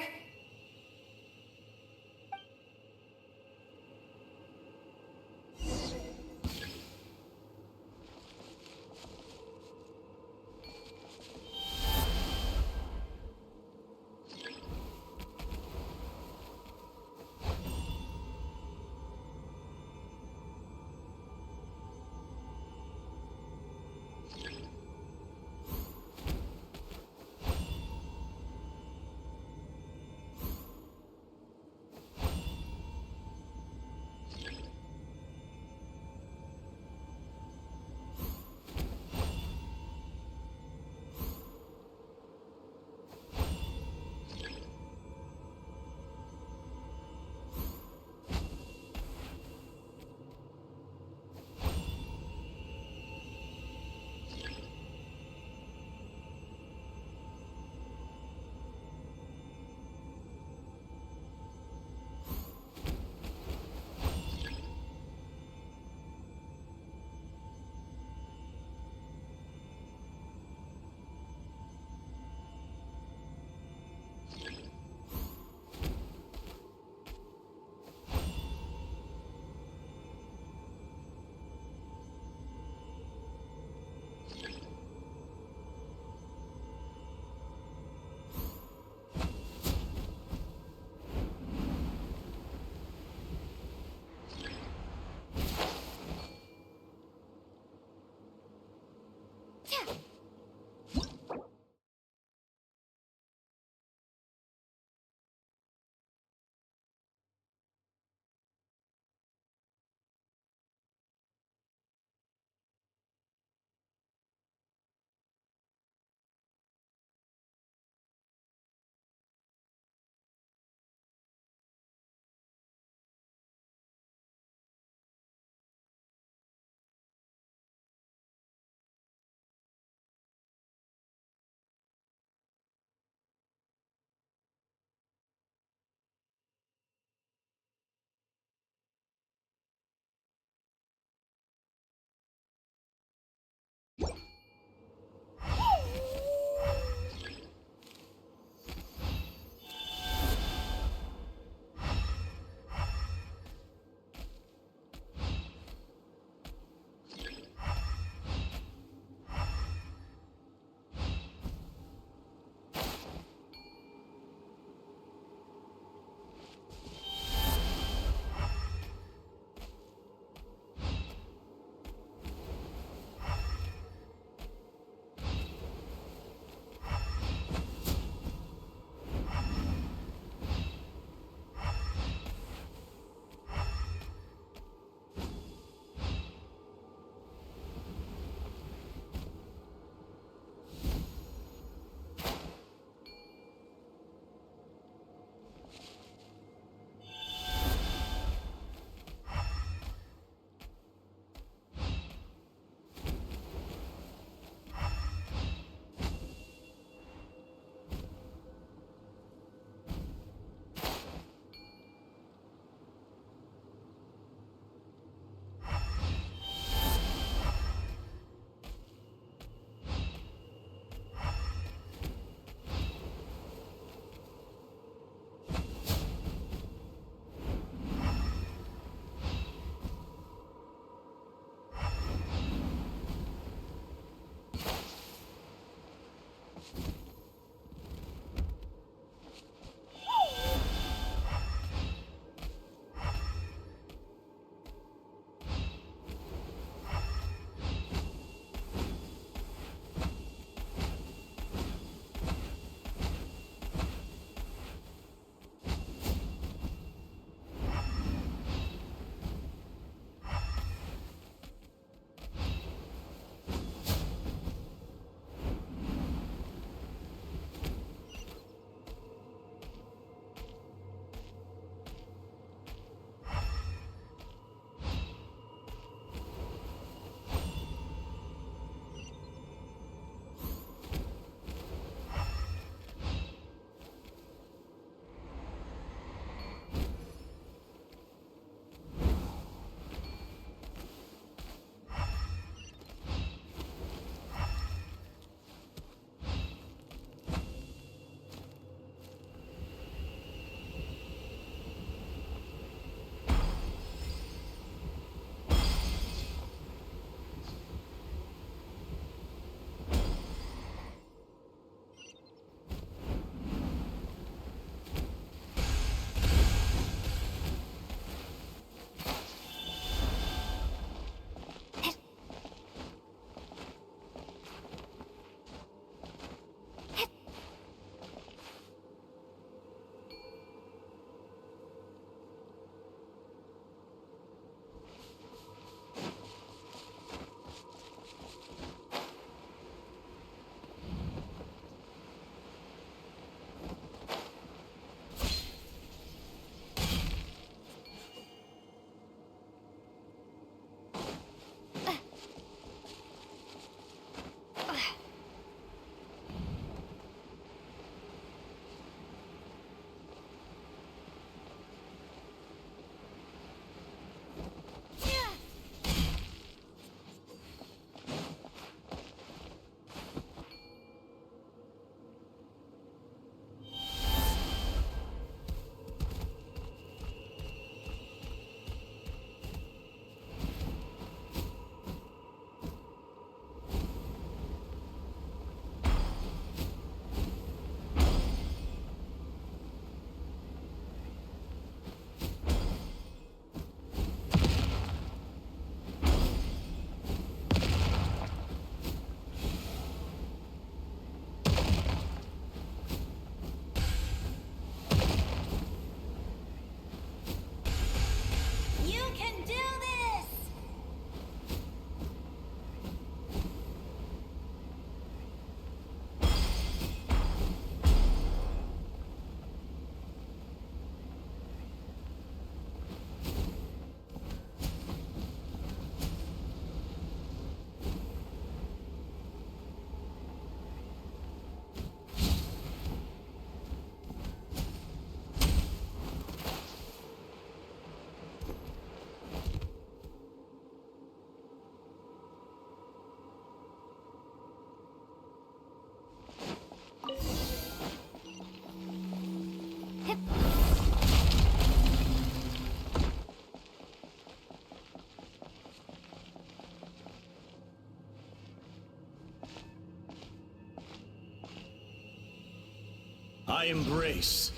I embrace.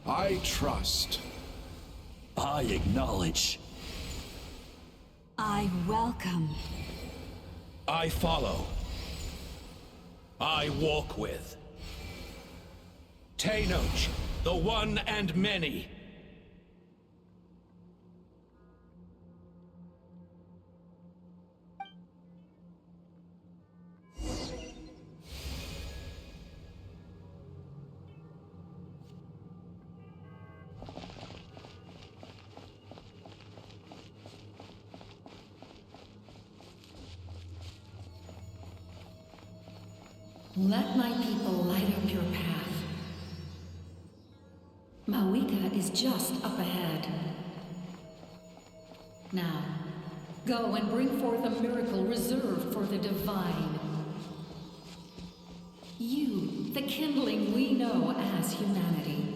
I trust. I acknowledge. I welcome. I follow. I walk with. Tenoch, the one and many. Let my people light up your path. Mawika is just up ahead. Now, go and bring forth a miracle reserved for the divine. You, the kindling we know as humanity.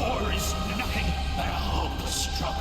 War is nothing but a hopeless struggle.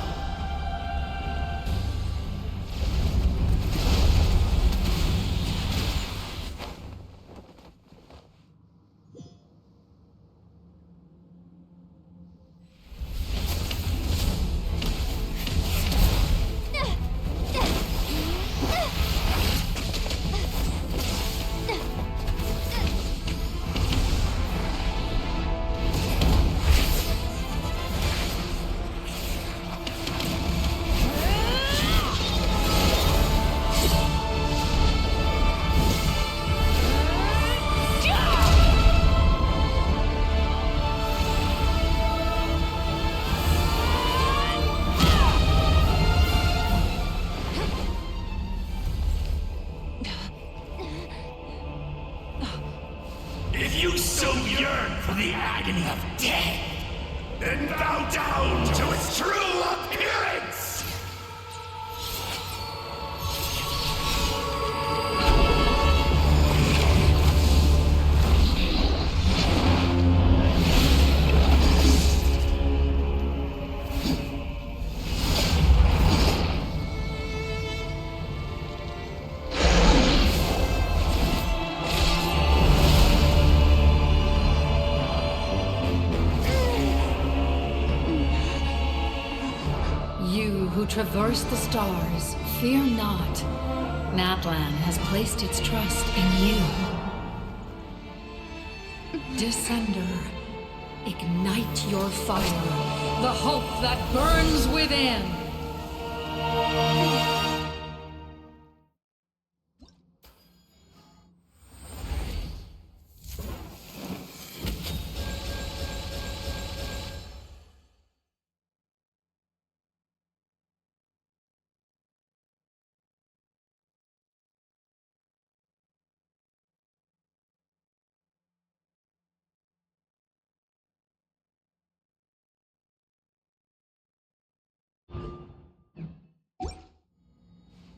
If you so yearn for the agony of death, then bow down to its true appearance! You who traverse the stars, fear not. Naplan has placed its trust in you. Descender, ignite your fire, the hope that burns within.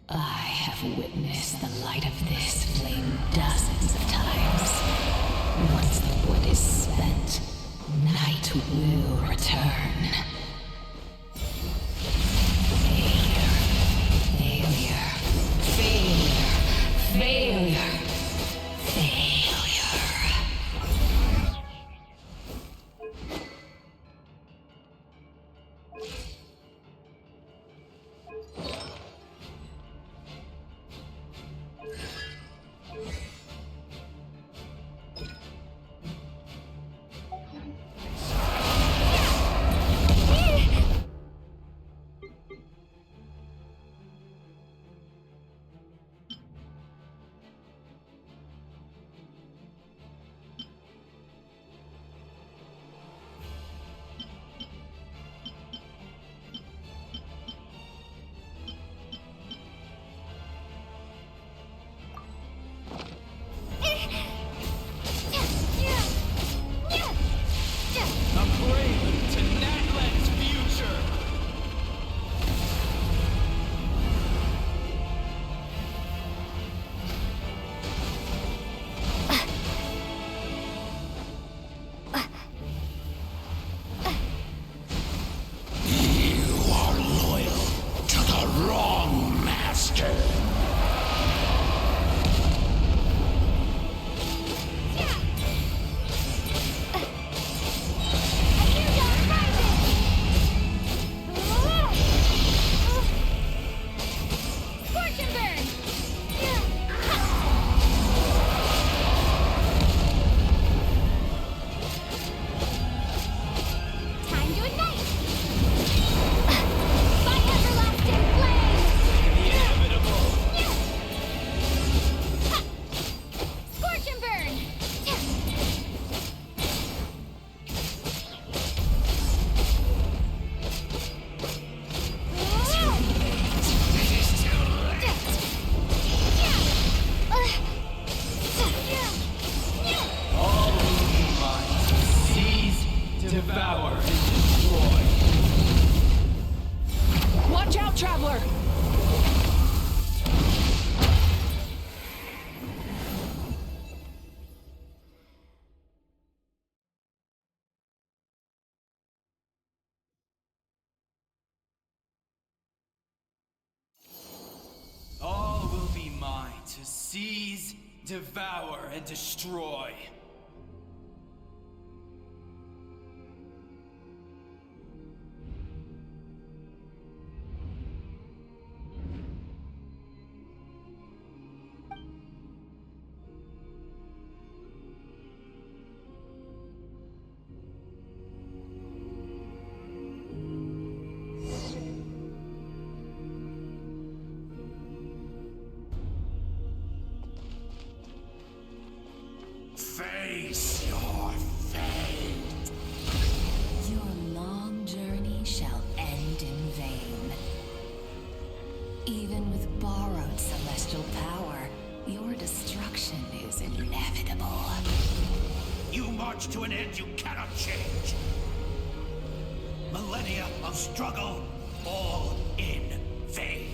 I have witnessed the light of this flame dozens of times. Once the wood is spent, night will return. Failure. Failure. Failure. Failure. to seize, devour, and destroy. Face your fate. Your long journey shall end in vain. Even with borrowed celestial power, your destruction is inevitable. You march to an end you cannot change. Millennia of struggle, all in vain.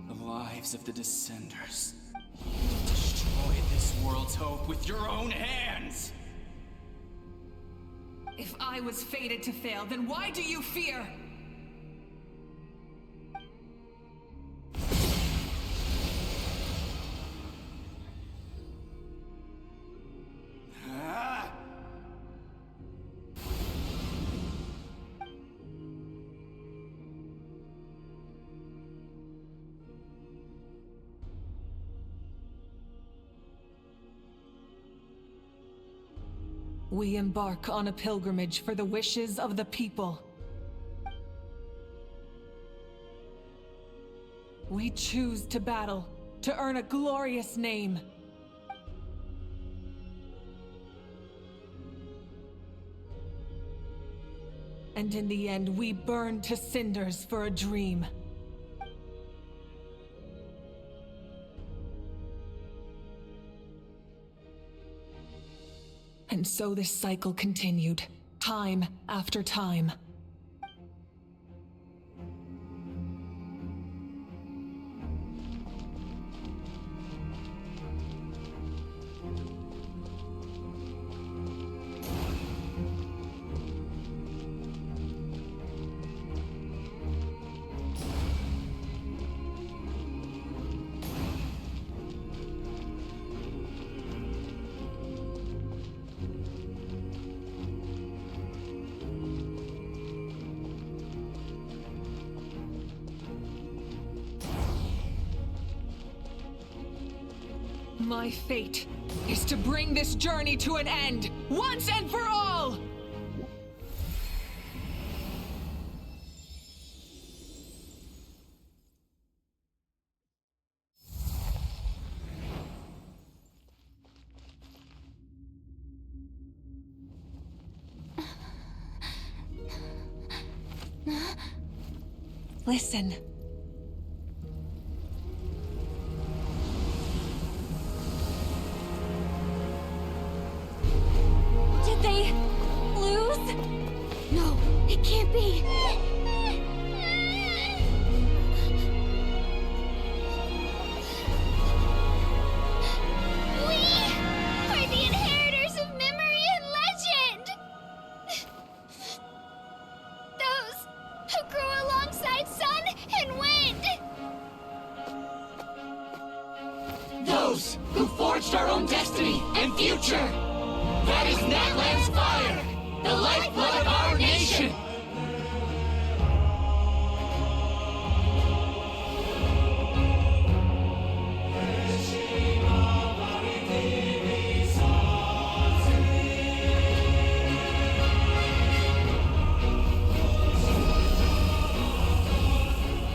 The lives of the Descenders. Destroy this world's hope with your own hands! If I was fated to fail, then why do you fear? Ah! We embark on a pilgrimage for the wishes of the people. We choose to battle, to earn a glorious name. And in the end, we burn to cinders for a dream. And so this cycle continued, time after time. My fate is to bring this journey to an end, once and for all! Listen. Did they lose? No, it can't be. We are the inheritors of memory and legend! Those who grew alongside sun and wind! Those who forged our own destiny and future! That is Natlan's fire! The lifeblood of our nation!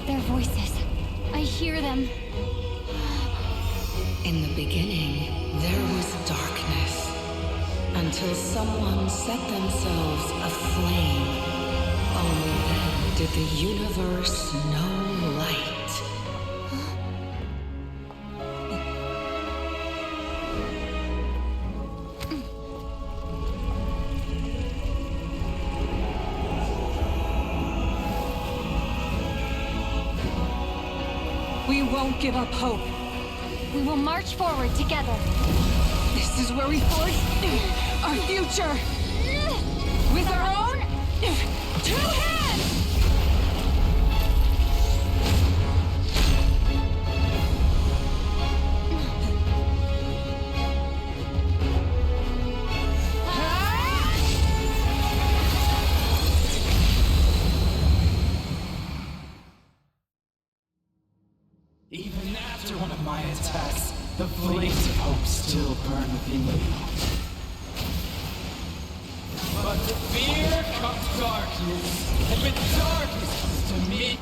Their voices. I hear them. In the beginning, there was darkness, until someone set themselves aflame. Only then did the universe know light. We won't give up hope. We will march forward together. This is where we forge our future. With our own 2 hands! Even after one of my attacks, the flames of hope still burn within me. But to fear comes darkness, and with darkness comes to me.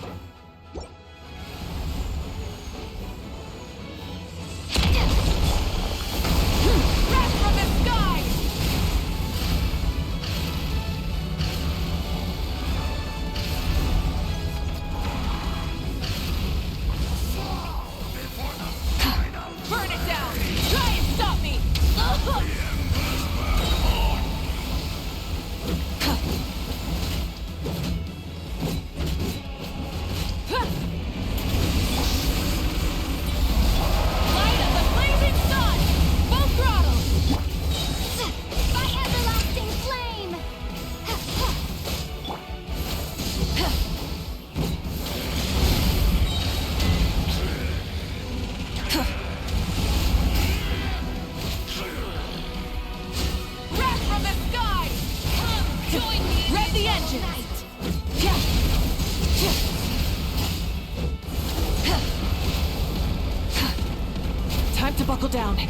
Wrath from the sky! Burn it down! Try and stop me! Light of the blazing sun! Full throttle! By everlasting flame! Wrath from the sky! Come, join me! Rev the engines! Time to buckle down. I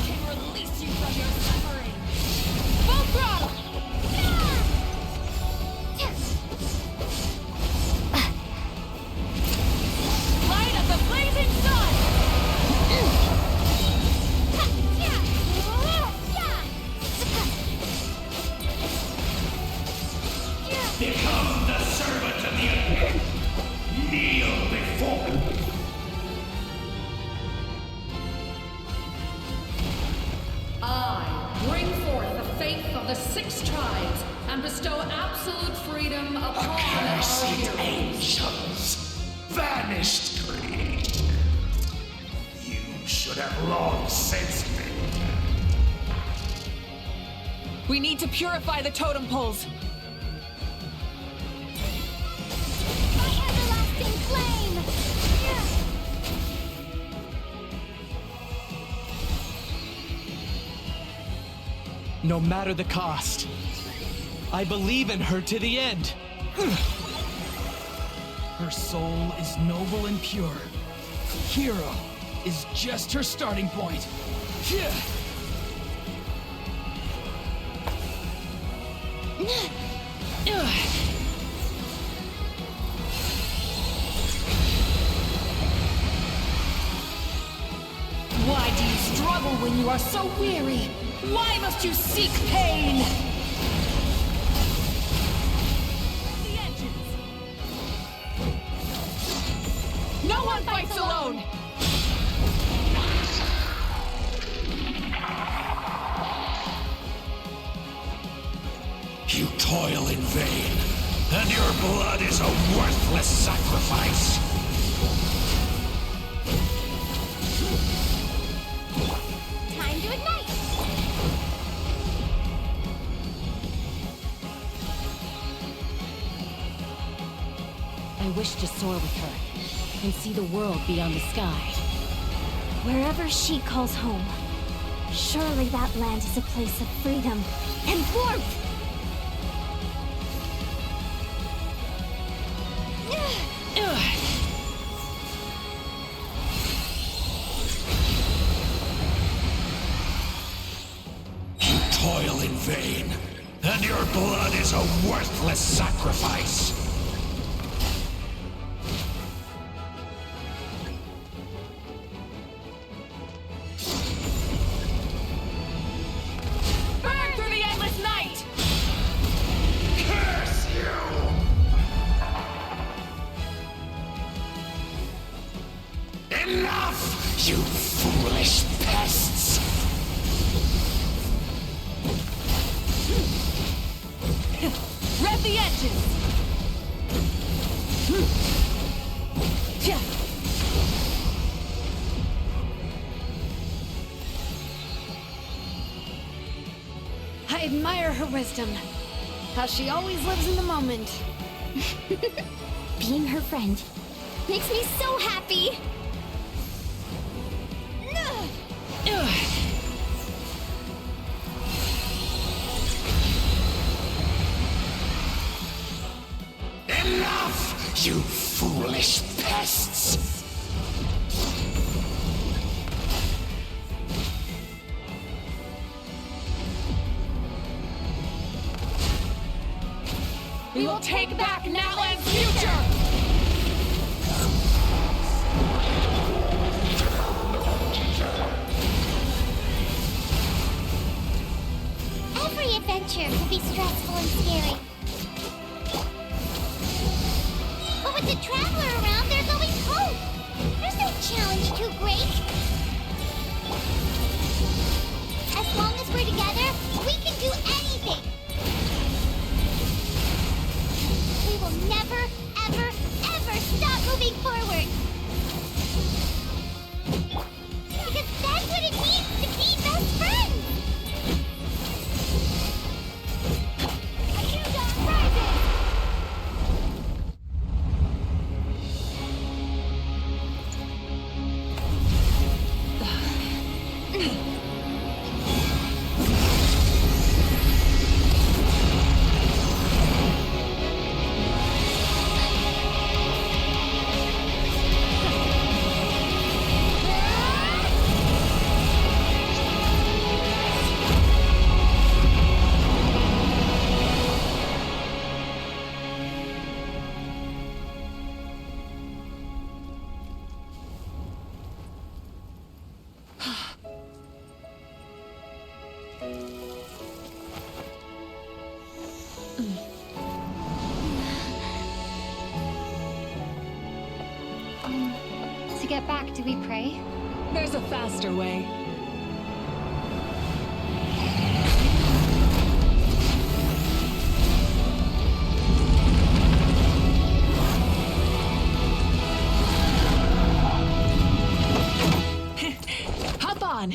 can release you from your suffering. Full throttle! Light of the blazing sun! Become the servant of the earth. Kneel before me. I bring forth the faith of the 6 tribes and bestow absolute freedom upon our Accursed heroes. angels, vanished greed. You should have long since been. We need to purify the totem poles. By everlasting flame! No matter the cost, I believe in her to the end. Her soul is noble and pure. Hero is just her starting point. Why do you struggle when you are so weary? Why must you seek pain? The engines. No one fights alone! You toil in vain, and your blood is a worthless sacrifice. Time to ignite! I wish to soar with her and see the world beyond the sky. Wherever she calls home, surely that land is a place of freedom and warmth! You toil in vain, and your blood is a worthless sacrifice. Burn through the endless night! Curse you! Enough, you foolish pests! Rev the engines! admire her wisdom. How she always lives in the moment. Being her friend makes me so happy! Enough, you foolish pests! We will take back Natlan's future! Every adventure will be stressful and scary. But with the Traveler around, there's always hope. There's no challenge too great. As long as we're together, we can do anything. We will never, ever, ever stop moving forward. Because that's what it means to be best friends. To get back, do we pray? There's a faster way. Hop on!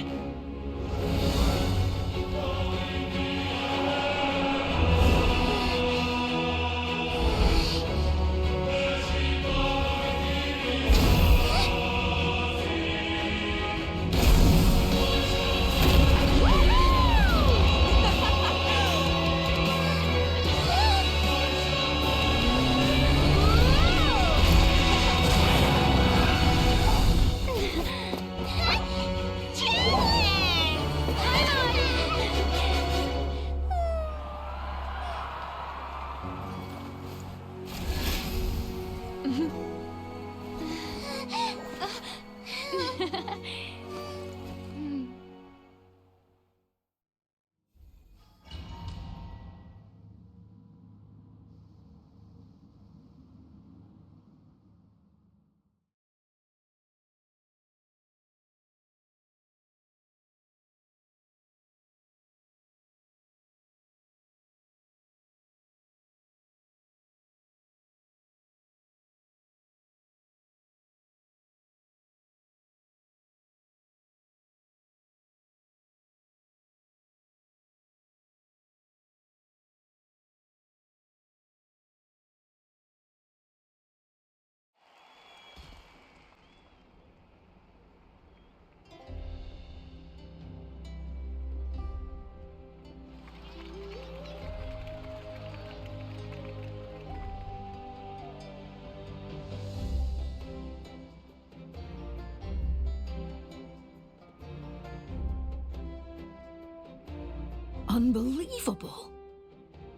Unbelievable.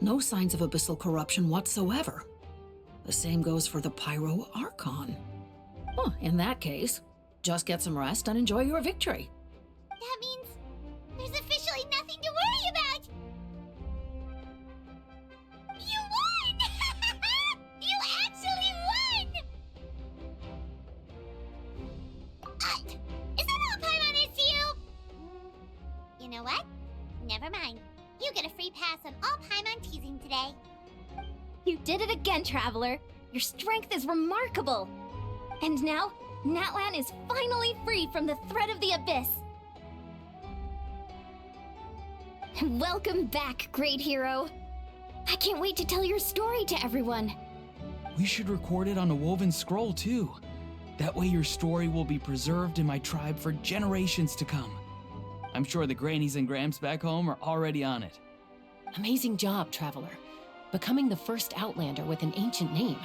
No signs of abyssal corruption whatsoever. The same goes for the Pyro Archon. Well, in that case, just get some rest and enjoy your victory. That means there's officially nothing to worry about. You won! You actually won! Is that all Paimon is to you? You know what? Never mind. You get a free pass on all Paimon teasing today. You did it again, Traveler. Your strength is remarkable. And now, Natlan is finally free from the threat of the Abyss. Welcome back, great hero. I can't wait to tell your story to everyone. We should record it on a woven scroll, too. That way your story will be preserved in my tribe for generations to come. I'm sure the grannies and gramps back home are already on it. Amazing job, Traveler. Becoming the first Outlander with an ancient name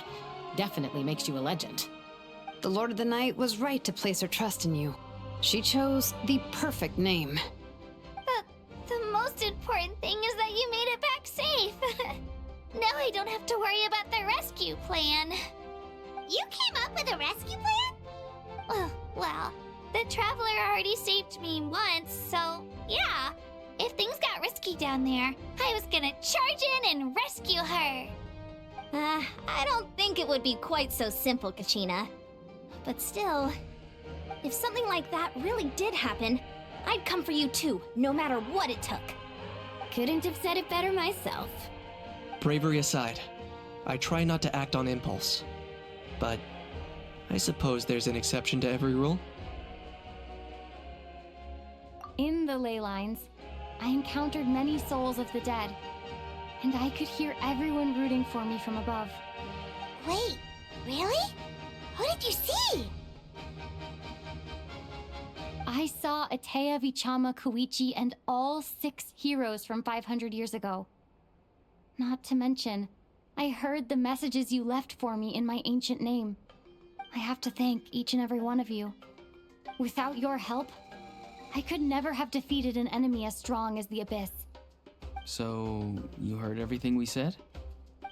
definitely makes you a legend. The Lord of the Night was right to place her trust in you. She chose the perfect name. The most important thing is that you made it back safe. Now I don't have to worry about the rescue plan. You came up with a rescue plan? Well, the Traveler already saved me once, so yeah. If things got risky down there, I was gonna charge in and rescue her. I don't think it would be quite so simple, Kachina. But still, if something like that really did happen, I'd come for you too, no matter what it took. Couldn't have said it better myself. Bravery aside, I try not to act on impulse. But I suppose there's an exception to every rule. In the ley lines, I encountered many souls of the dead, and I could hear everyone rooting for me from above. Wait, really? Who did you see? I saw Atea Vichama Koichi and all 6 heroes from 500 years ago. Not to mention, I heard the messages you left for me in my ancient name. I have to thank each and every one of you. Without your help, I could never have defeated an enemy as strong as the Abyss. So, you heard everything we said?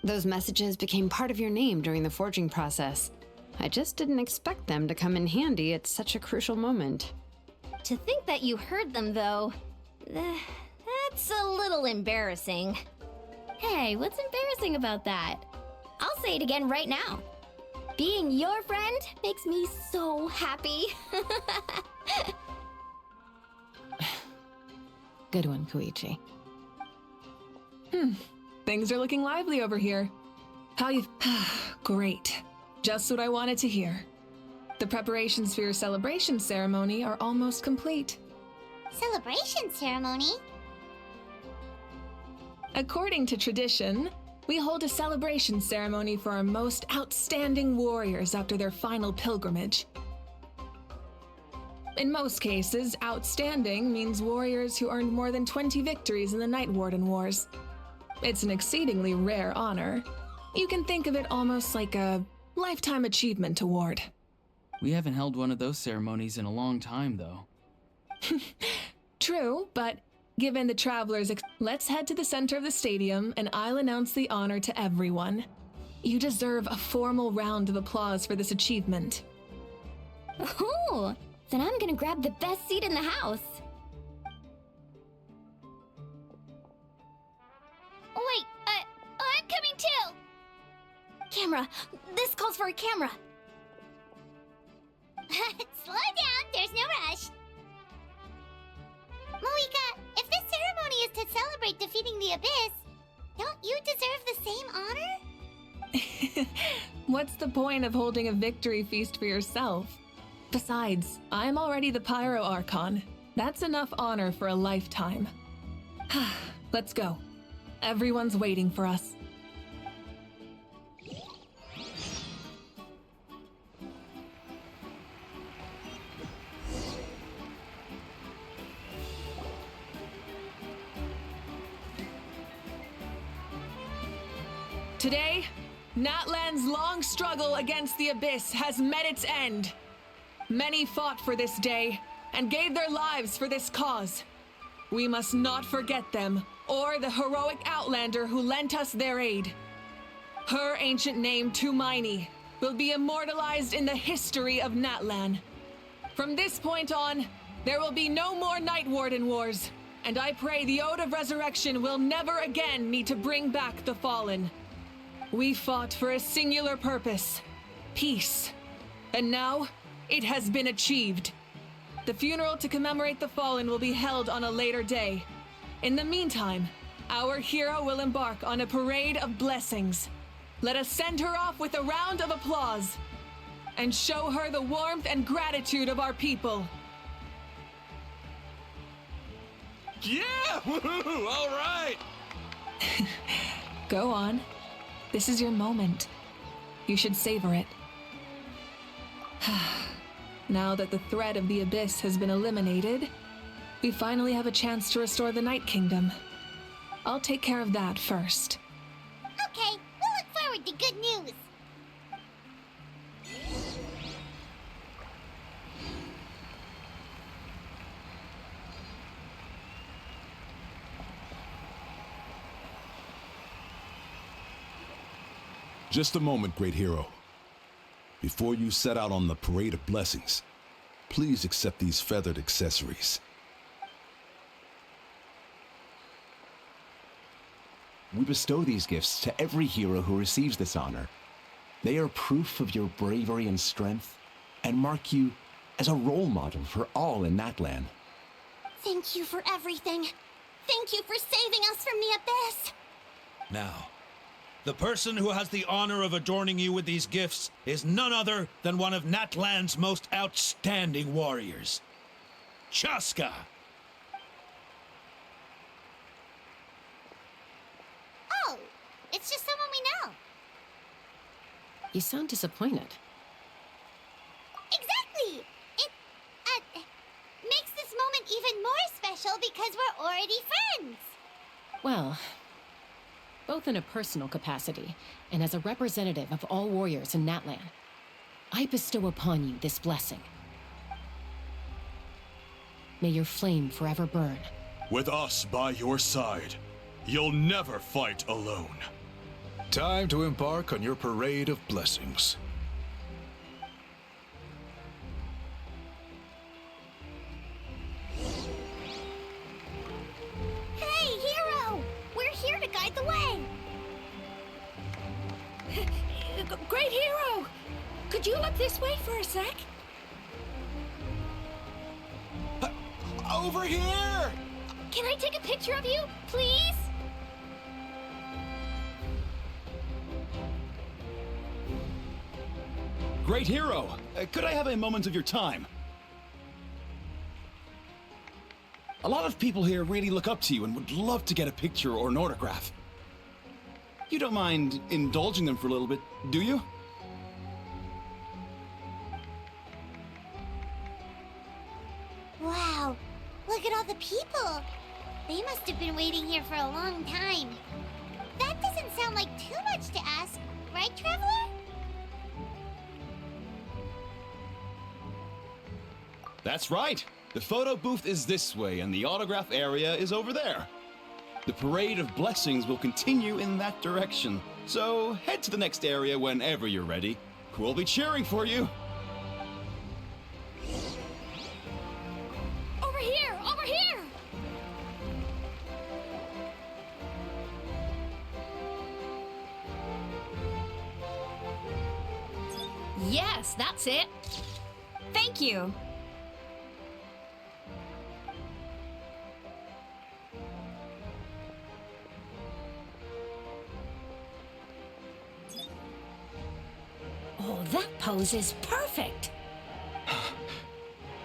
Those messages became part of your name during the forging process. I just didn't expect them to come in handy at such a crucial moment. To think that you heard them, though, that's a little embarrassing. Hey, what's embarrassing about that? I'll say it again right now. Being your friend makes me so happy. Good one, Koichi. Things are looking lively over here. How you... Great. Just what I wanted to hear. The preparations for your celebration ceremony are almost complete. Celebration ceremony? According to tradition, we hold a celebration ceremony for our most outstanding warriors after their final pilgrimage. In most cases, outstanding means warriors who earned more than 20 victories in the Night Warden Wars. It's an exceedingly rare honor. You can think of it almost like a lifetime achievement award. We haven't held one of those ceremonies in a long time, though. True, but given the travelers, let's head to the center of the stadium and I'll announce the honor to everyone. You deserve a formal round of applause for this achievement. Oh, then I'm gonna grab the best seat in the house. Wait, I'm coming too! Camera! This calls for a camera! Slow down, there's no rush. Moika, if this ceremony is to celebrate defeating the Abyss, don't you deserve the same honor? What's the point of holding a victory feast for yourself? Besides, I'm already the Pyro Archon. That's enough honor for a lifetime. Let's go. Everyone's waiting for us. Today, Natlan's long struggle against the Abyss has met its end. Many fought for this day and gave their lives for this cause. We must not forget them or the heroic Outlander who lent us their aid. Her ancient name, Tumaini, will be immortalized in the history of Natlan. From this point on, there will be no more Night Warden Wars, and I pray the Ode of Resurrection will never again need to bring back the Fallen. We fought for a singular purpose, peace, and now it has been achieved. The funeral to commemorate the Fallen will be held on a later day. In the meantime, our hero will embark on a parade of blessings. Let us send her off with a round of applause and show her the warmth and gratitude of our people. Yeah! Woohoo! All right! Go on. This is your moment. You should savor it. Now that the threat of the Abyss has been eliminated, we finally have a chance to restore the Night Kingdom. I'll take care of that first. Okay, we'll look forward to good news. Just a moment, great hero. Before you set out on the Parade of Blessings, please accept these feathered accessories. We bestow these gifts to every hero who receives this honor. They are proof of your bravery and strength, and mark you as a role model for all in Natlan. Thank you for everything. Thank you for saving us from the Abyss. Now, the person who has the honor of adorning you with these gifts is none other than one of Natlan's most outstanding warriors, Chaska. Oh, it's just someone we know. You sound disappointed. Exactly! It, makes this moment even more special because we're already friends. Well, both in a personal capacity and as a representative of all warriors in Natlan, I bestow upon you this blessing. May your flame forever burn. With us by your side, you'll never fight alone. Time to embark on your Parade of Blessings. Hey, hero! We're here to guide the way. Great hero! Could you look this way for a sec? Over here! Can I take a picture of you, please? Great hero! Could I have a moment of your time? A lot of people here really look up to you and would love to get a picture or an autograph. You don't mind indulging them for a little bit, do you? Wow, look at all the people. They must have been waiting here for a long time. That doesn't sound like too much to ask, right, Traveler? That's right. The photo booth is this way and the autograph area is over there. The Parade of Blessings will continue in that direction. So head to the next area whenever you're ready. We'll be cheering for you. Over here! Over here! Yes, that's it. Thank you. Oh, that pose is perfect.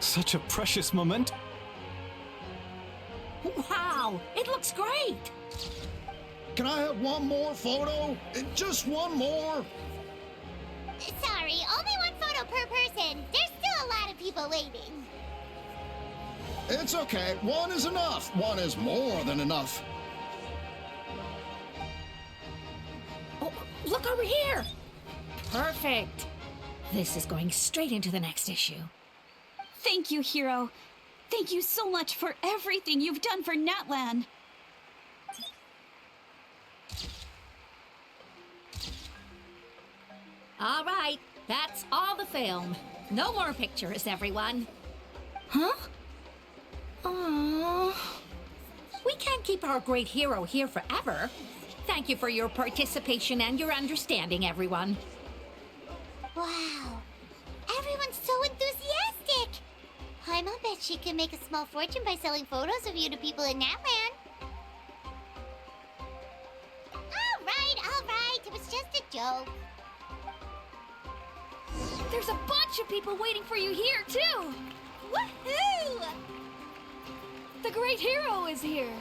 Such a precious moment. Wow, it looks great. Can I have one more photo? Just one more? Sorry, only one photo per person. There's still a lot of people waiting. It's okay. One is enough. One is more than enough. Oh, look over here. Perfect. This is going straight into the next issue. Thank you, hero. Thank you so much for everything you've done for Natlan. All right, that's all the film. No more pictures, everyone. Huh? Aww. We can't keep our great hero here forever. Thank you for your participation and your understanding, everyone. Wow, everyone's so enthusiastic. Paimon bet she can make a small fortune by selling photos of you to people in Natlan. All right, it was just a joke. There's a bunch of people waiting for you here, too! Woohoo! The great hero is here!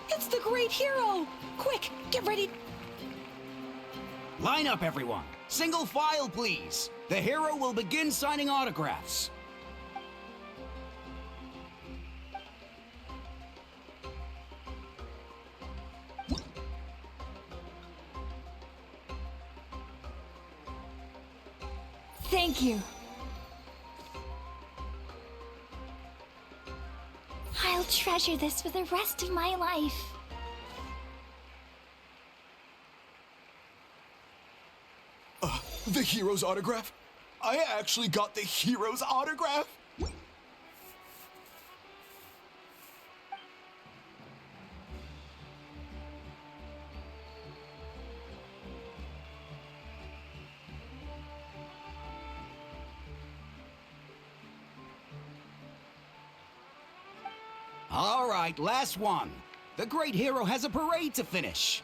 It's the great hero! Quick, get ready! Line up, everyone. Single file, please. The hero will begin signing autographs. Thank you. I'll treasure this for the rest of my life. The hero's autograph? I actually got the hero's autograph? All right, last one. The great hero has a parade to finish.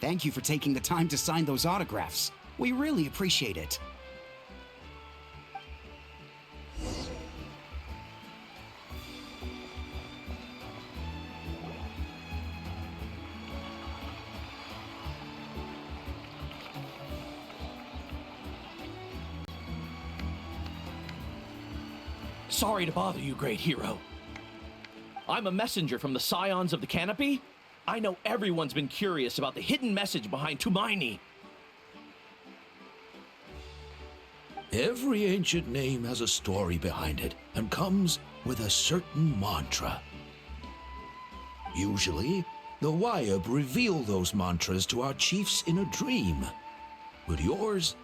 Thank you for taking the time to sign those autographs. We really appreciate it. Sorry to bother you, great hero. I'm a messenger from the Scions of the Canopy. I know everyone's been curious about the hidden message behind Tumaini. Every ancient name has a story behind it and comes with a certain mantra. Usually, the Wayab reveal those mantras to our chiefs in a dream, but yours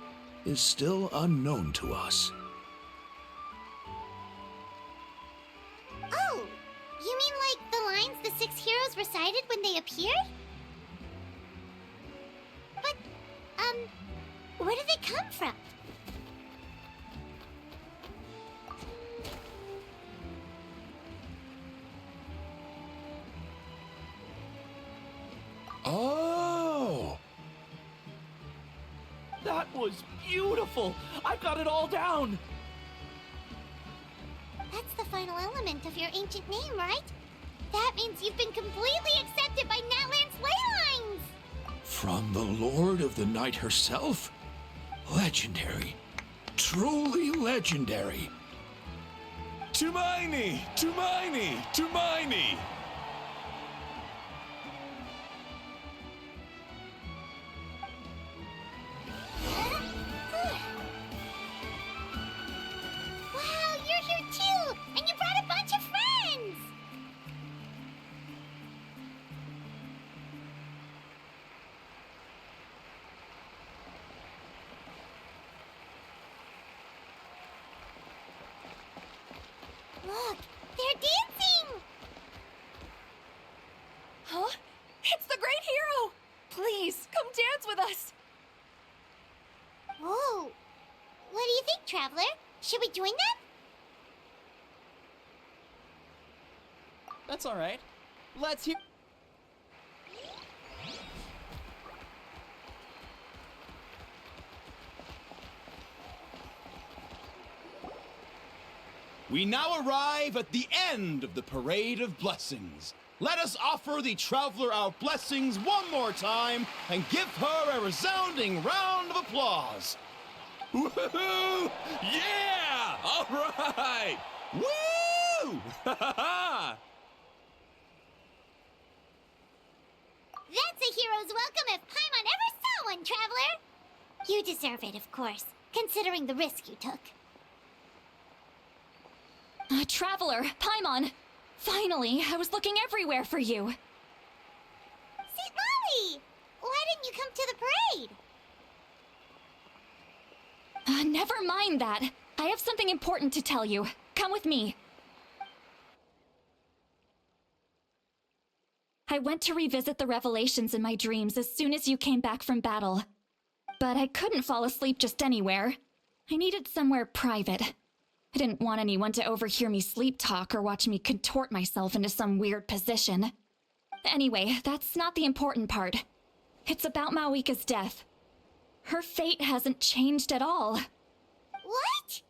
is still unknown to us. Oh, you mean like the lines the 6 heroes recited when they appeared? But, where did they come from? Oh! That was beautiful! I've got it all down! That's the final element of your ancient name, right? That means you've been completely accepted by Natlan's ley lines! From the Lord of the Night herself? Legendary. Truly legendary. Tumaini! Tumaini! Tumaini! Wow, you're here too! And you brought a bunch of friends! Look, they're dancing! Huh? It's the great hero! Please, come dance with us! Whoa! What do you think, Traveler? Should we join them? That's all right. Let's hear. We now arrive at the end of the Parade of Blessings. Let us offer the Traveler our blessings one more time and give her a resounding round of applause. Woohoo! Yeah! All right! Woo! That's a hero's welcome if Paimon ever saw one, Traveler! You deserve it, of course, considering the risk you took. Traveler, Paimon! Finally, I was looking everywhere for you. St. Molly! Why didn't you come to the parade? Never mind that. I have something important to tell you. Come with me. I went to revisit the revelations in my dreams as soon as you came back from battle. But I couldn't fall asleep just anywhere. I needed somewhere private. I didn't want anyone to overhear me sleep talk or watch me contort myself into some weird position. Anyway, that's not the important part. It's about Mawika's death. Her fate hasn't changed at all. What?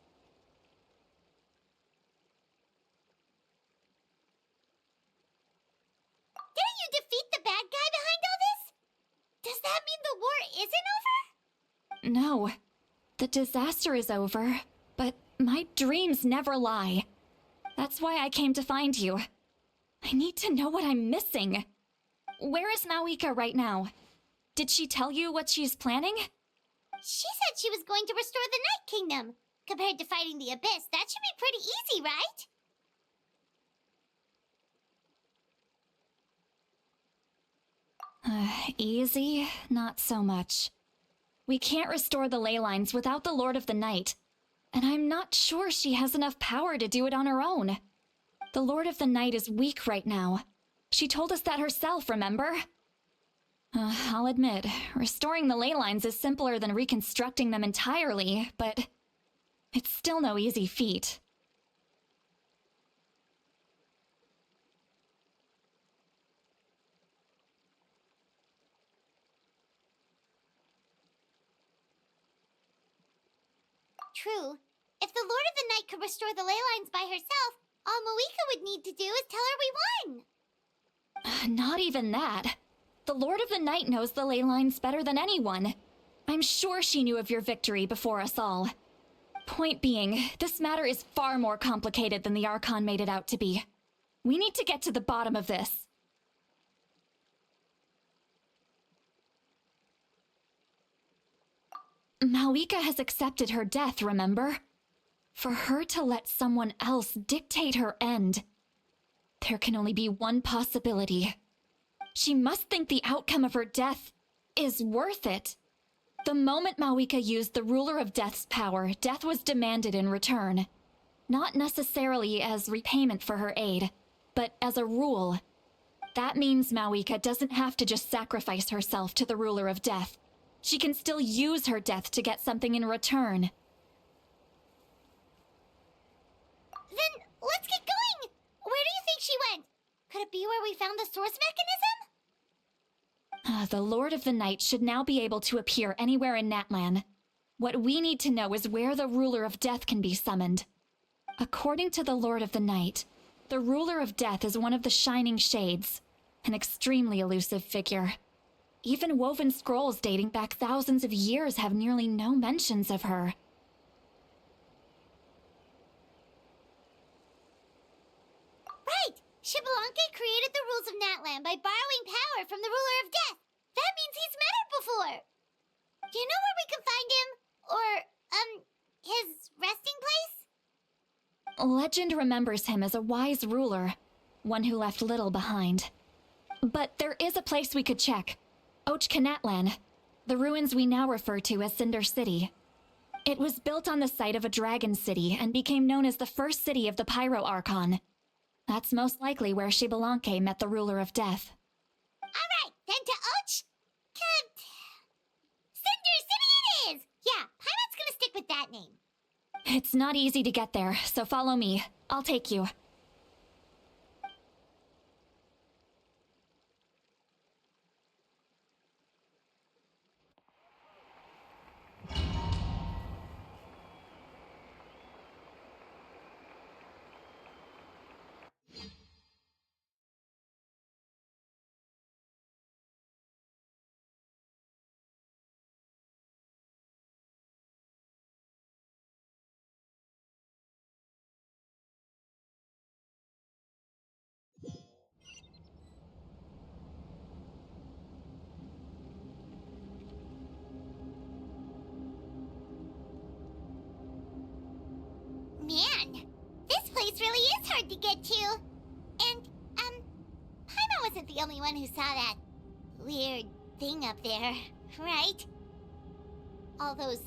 know. The disaster is over, but my dreams never lie. That's why I came to find you. I need to know what I'm missing. Where is Mawika right now? Did she tell you what she's planning? She said she was going to restore the Night Kingdom. Compared to fighting the Abyss, that should be pretty easy, right? Easy? Not so much. We can't restore the ley lines without the Lord of the Night, and I'm not sure she has enough power to do it on her own. The Lord of the Night is weak right now. She told us that herself, remember? I'll admit, restoring the ley lines is simpler than reconstructing them entirely, but it's still no easy feat. True. If the Lord of the Night could restore the ley lines by herself, all Mawika would need to do is tell her we won. Not even that. The Lord of the Night knows the ley lines better than anyone. I'm sure she knew of your victory before us all. Point being, this matter is far more complicated than the Archon made it out to be. We need to get to the bottom of this. Mawika has accepted her death, remember? For her to let someone else dictate her end, there can only be one possibility. She must think the outcome of her death is worth it. The moment Mawika used the Ruler of Death's power, death was demanded in return. Not necessarily as repayment for her aid, but as a rule. That means Mawika doesn't have to just sacrifice herself to the Ruler of Death. She can still use her death to get something in return. Then let's get going! Where do you think she went? Could it be where we found the source mechanism? The Lord of the Night should now be able to appear anywhere in Natlan. What we need to know is where the Ruler of Death can be summoned. According to the Lord of the Night, the Ruler of Death is one of the Shining Shades, an extremely elusive figure. Even woven scrolls dating back thousands of years have nearly no mentions of her. Right! Shibalanke created the rules of Natlan by borrowing power from the Ruler of Death. That means he's met her before. Do you know where we can find him? Or, his resting place? Legend remembers him as a wise ruler, one who left little behind. But there is a place we could check. Ochkanatlan, the ruins we now refer to as Cinder City. It was built on the site of a dragon city and became known as the first city of the Pyro Archon. That's most likely where Shibalanke met the Ruler of Death. Alright, then to Cinder City it is! Yeah, Paimon's gonna stick with that name. It's not easy to get there, so follow me. I'll take you. Man, this place really is hard to get to. And, Paimon wasn't the only one who saw that weird thing up there, right? All those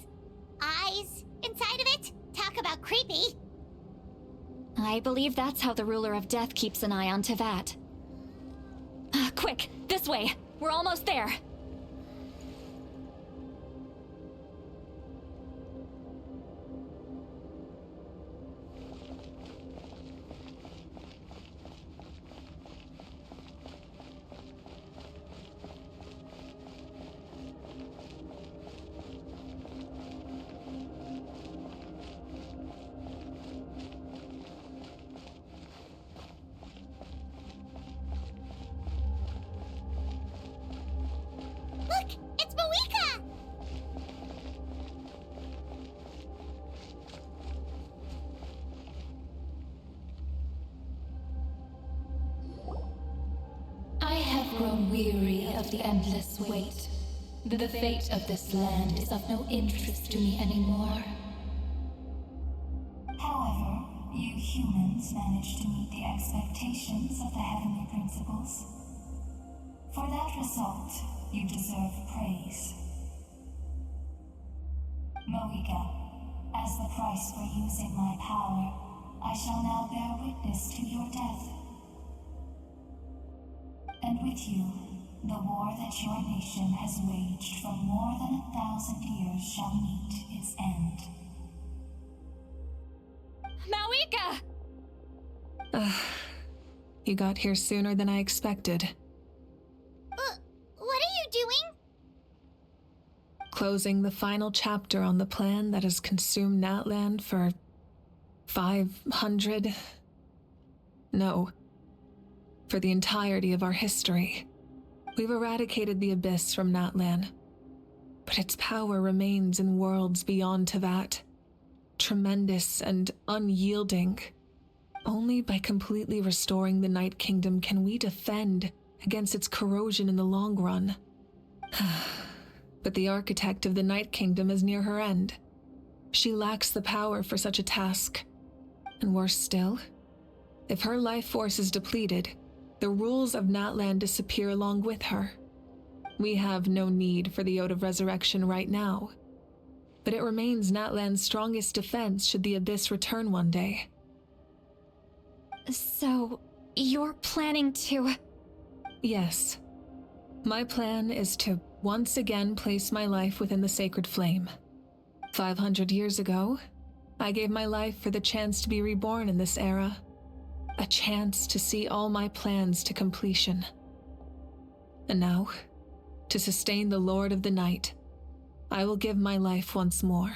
eyes inside of it? Talk about creepy. I believe that's how the Ruler of Death keeps an eye on Tevat. Quick, this way! We're almost there! grown weary of the endless wait. The fate of this land is of no interest to me anymore. However, you humans managed to meet the expectations of the heavenly principles. For that result, you deserve praise. Moika, as the price for using my power, I shall now bear witness to your death. And with you, the war that your nation has waged for more than 1,000 years shall meet its end. Mawika! You got here sooner than I expected. What are you doing? Closing the final chapter on the plan that has consumed Natland for 500... No. For the entirety of our history. We've eradicated the Abyss from Natlan, but its power remains in worlds beyond Tevat. Tremendous and unyielding. Only by completely restoring the Night Kingdom can we defend against its corrosion in the long run. But the architect of the Night Kingdom is near her end. She lacks the power for such a task. And worse still, if her life force is depleted, the rules of Natlan disappear along with her. We have no need for the Ode of Resurrection right now, but it remains Natlan's strongest defense should the Abyss return one day. So, you're planning to... Yes. My plan is to once again place my life within the sacred flame. 500 years ago, I gave my life for the chance to be reborn in this era. A chance to see all my plans to completion. And now, to sustain the Lord of the Night, I will give my life once more.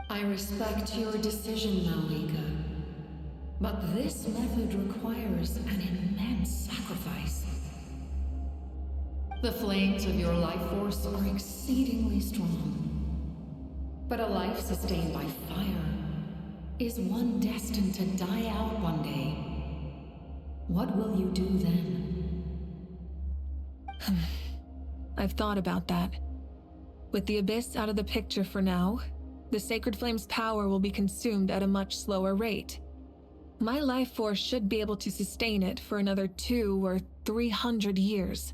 I respect your decision, Malika. But this method requires an immense sacrifice. The flames of your life force are exceedingly strong. But a life sustained by fire is one destined to die out one day. What will you do then? I've thought about that. With the Abyss out of the picture for now, the Sacred Flame's power will be consumed at a much slower rate. My life force should be able to sustain it for another 200 or 300 years.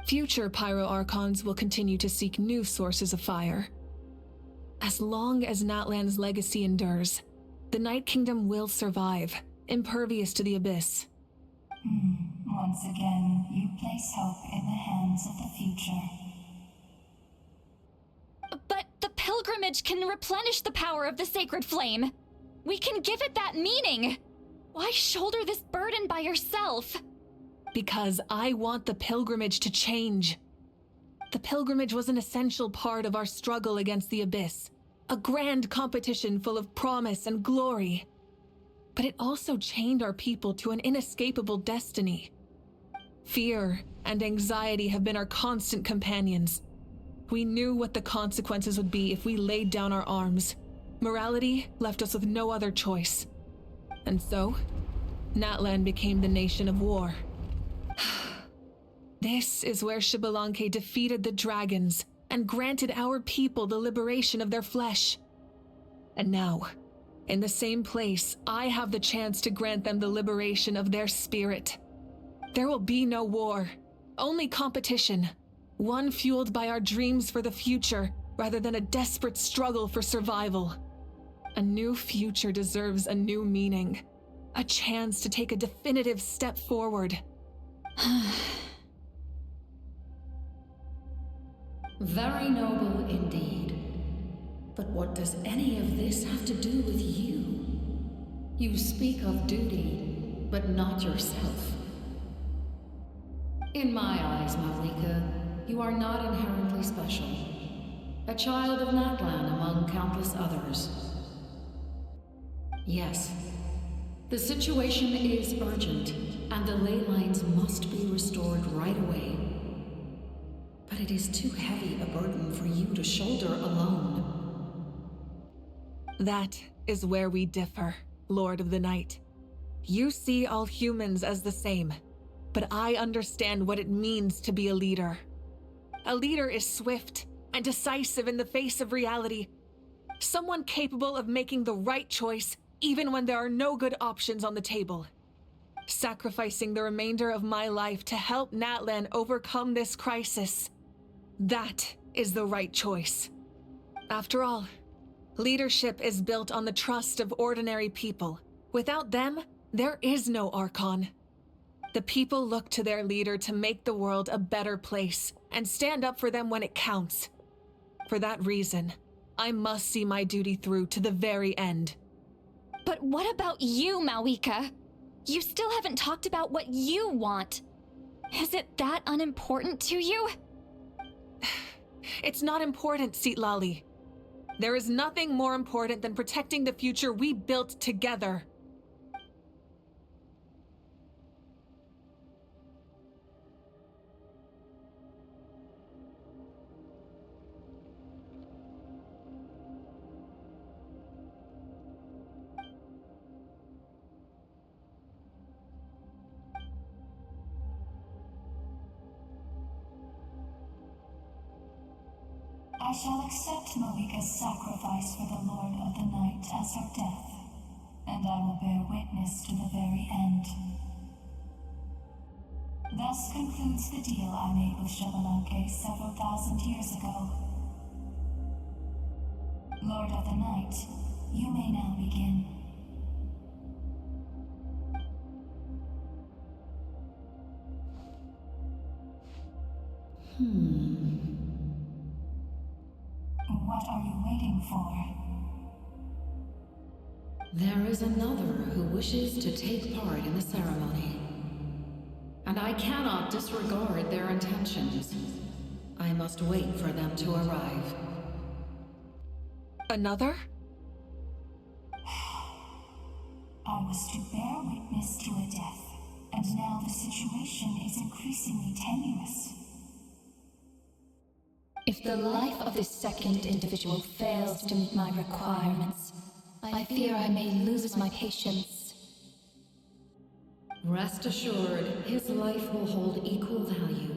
Future Pyro Archons will continue to seek new sources of fire. As long as Natlan's legacy endures, the Night Kingdom will survive, impervious to the Abyss. Once again, you place hope in the hands of the future. But the pilgrimage can replenish the power of the sacred flame. We can give it that meaning. Why shoulder this burden by yourself? Because I want the pilgrimage to change. The pilgrimage was an essential part of our struggle against the Abyss, a grand competition full of promise and glory. But it also chained our people to an inescapable destiny. Fear and anxiety have been our constant companions. We knew what the consequences would be if we laid down our arms. Morality left us with no other choice. And so, Natlan became the nation of war. This is where Xbalanque defeated the dragons and granted our people the liberation of their flesh. And now, in the same place, I have the chance to grant them the liberation of their spirit. There will be no war, only competition. One fueled by our dreams for the future, rather than a desperate struggle for survival. A new future deserves a new meaning. A chance to take a definitive step forward. Very noble indeed. But what does any of this have to do with you? You speak of duty, but not yourself. In my eyes, Malika, you are not inherently special. A child of Natlan among countless others. Yes, the situation is urgent, and the ley lines must be restored right away. But it is too heavy a burden for you to shoulder alone. That is where we differ, Lord of the Night. You see all humans as the same, but I understand what it means to be a leader. A leader is swift and decisive in the face of reality. Someone capable of making the right choice even when there are no good options on the table. Sacrificing the remainder of my life to help Natlan overcome this crisis. That is the right choice. After all, leadership is built on the trust of ordinary people. Without them, there is no Archon. The people look to their leader to make the world a better place and stand up for them when it counts. For that reason, I must see my duty through to the very end. But what about you, Malika? You still haven't talked about what you want. Is it that unimportant to you? It's not important, Citlali. There is nothing more important than protecting the future we built together. I shall accept Malika's sacrifice for the Lord of the Night as her death, and I will bear witness to the very end. Thus concludes the deal I made with Xbalanque several thousand years ago. Lord of the Night, you may now begin. What are you waiting for? There is another who wishes to take part in the ceremony. And I cannot disregard their intentions. I must wait for them to arrive. Another? I was to bear witness to a death, and now the situation is increasingly tenuous. If the life of this second individual fails to meet my requirements, I fear I may lose my patience. Rest assured, his life will hold equal value.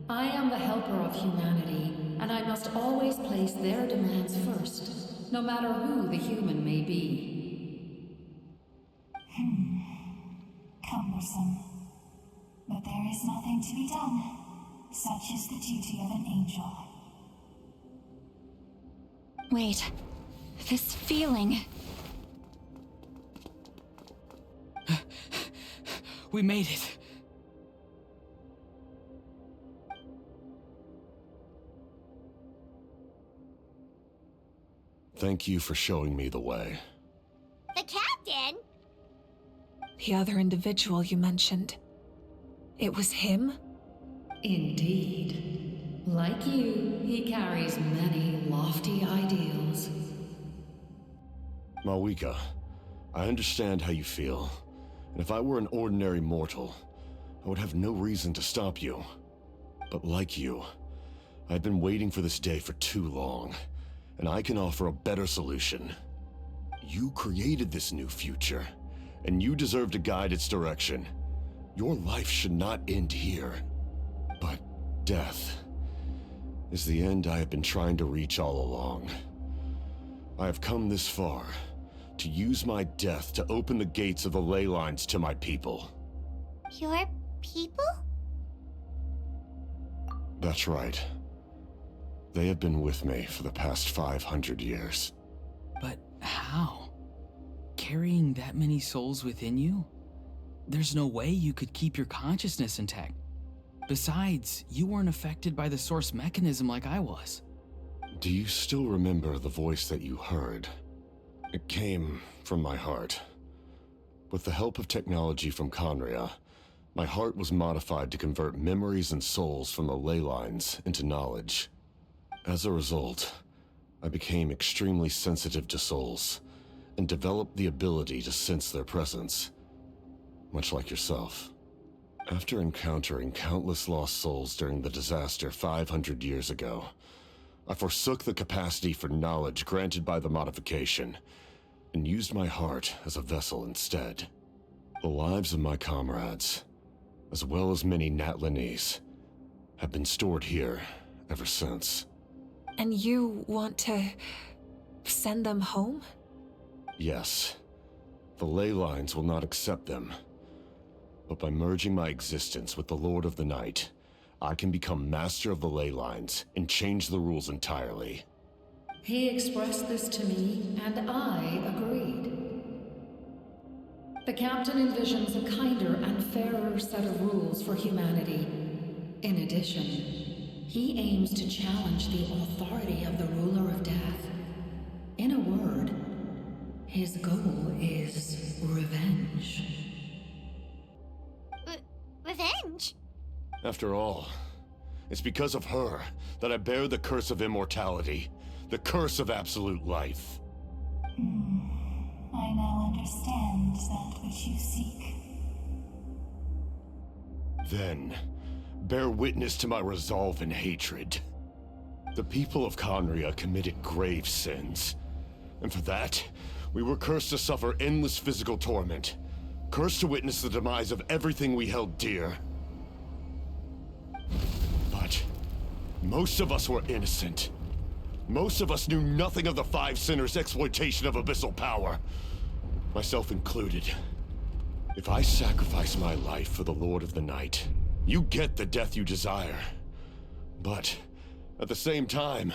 I am the helper of humanity, and I must always place their demands first, no matter who the human may be. Cumbersome. But there is nothing to be done. Such is the duty of an angel. Wait, this feeling. We made it. Thank you for showing me the way. The captain? The other individual you mentioned. It was him? Indeed. Like you, he carries many lofty ideals. Malika, I understand how you feel. And if I were an ordinary mortal, I would have no reason to stop you. But like you, I've been waiting for this day for too long, and I can offer a better solution. You created this new future, and you deserve to guide its direction. Your life should not end here. But death is the end I have been trying to reach all along. I have come this far to use my death to open the gates of the ley lines to my people. Your people? That's right. They have been with me for the past 500 years. But how? Carrying that many souls within you? There's no way you could keep your consciousness intact. Besides, you weren't affected by the source mechanism like I was. Do you still remember the voice that you heard? It came from my heart. With the help of technology from Conria, my heart was modified to convert memories and souls from the ley lines into knowledge. As a result, I became extremely sensitive to souls, and developed the ability to sense their presence, much like yourself. After encountering countless lost souls during the disaster 500 years ago, I forsook the capacity for knowledge granted by the modification, and used my heart as a vessel instead. The lives of my comrades, as well as many Natlanese, have been stored here ever since. And you want to send them home? Yes. The ley lines will not accept them. But by merging my existence with the Lord of the Night, I can become master of the ley lines and change the rules entirely. He expressed this to me, and I agreed. The captain envisions a kinder and fairer set of rules for humanity. In addition, he aims to challenge the authority of the ruler of death. In a word, his goal is revenge. Revenge? After all, it's because of her that I bear the curse of immortality, the curse of absolute life. I now understand that which you seek. Then, bear witness to my resolve and hatred. The people of Conria committed grave sins, and for that, we were cursed to suffer endless physical torment, cursed to witness the demise of everything we held dear. But most of us were innocent. Most of us knew nothing of the Five Sinners' exploitation of abyssal power, myself included. If I sacrifice my life for the Lord of the Night, you get the death you desire. But at the same time,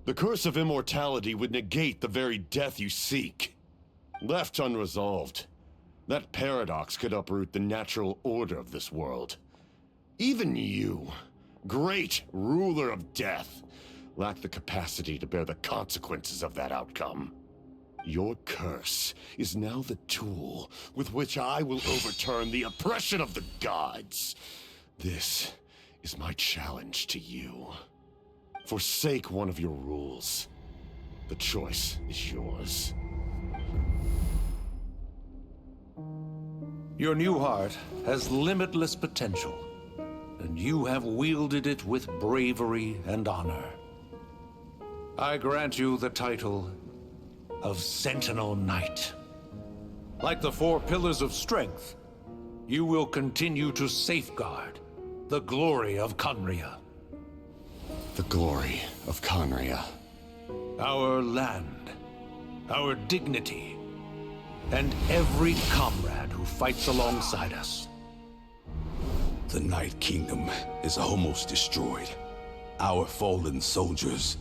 the curse of immortality would negate the very death you seek. Left unresolved, that paradox could uproot the natural order of this world. Even you, great ruler of death, lack the capacity to bear the consequences of that outcome. Your curse is now the tool with which I will overturn the oppression of the gods. This is my challenge to you. Forsake one of your rules. The choice is yours. Your new heart has limitless potential, and you have wielded it with bravery and honor. I grant you the title of Sentinel Knight. Like the four pillars of strength, you will continue to safeguard the glory of Conria. The glory of Conria. Our land, our dignity, and every comrade who fights alongside us. The Night Kingdom is almost destroyed. Our fallen soldiers,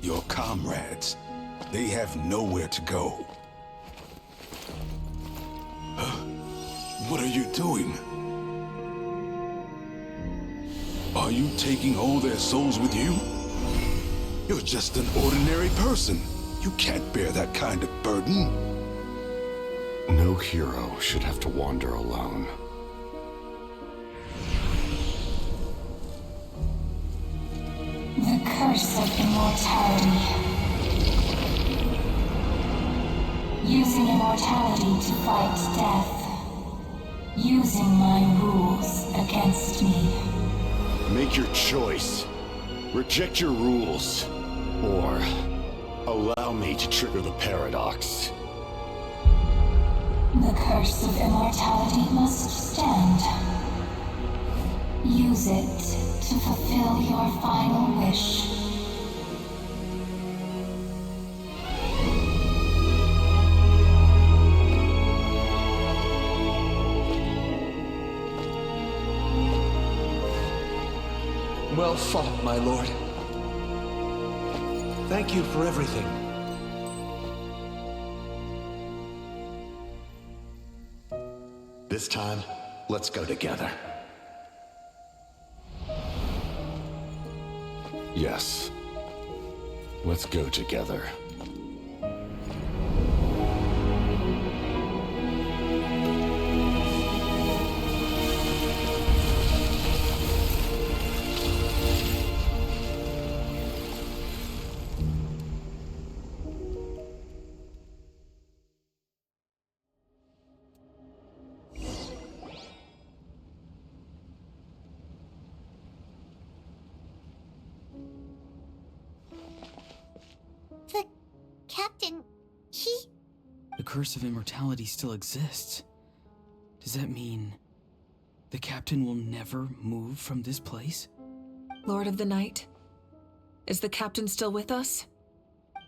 your comrades, they have nowhere to go. What are you doing? Are you taking all their souls with you? You're just an ordinary person. You can't bear that kind of burden. No hero should have to wander alone. The curse of immortality. Using immortality to fight death. Using my rules against me. Make your choice. Reject your rules. Or allow me to trigger the paradox. The curse of immortality must stand. Use it to fulfill your final wish. Well fought, my lord. Thank you for everything. This time, let's go together. Yes. Let's go together. The captain, The curse of immortality still exists. Does that mean The captain will never move from this place? Lord of the Night, is the captain still with us?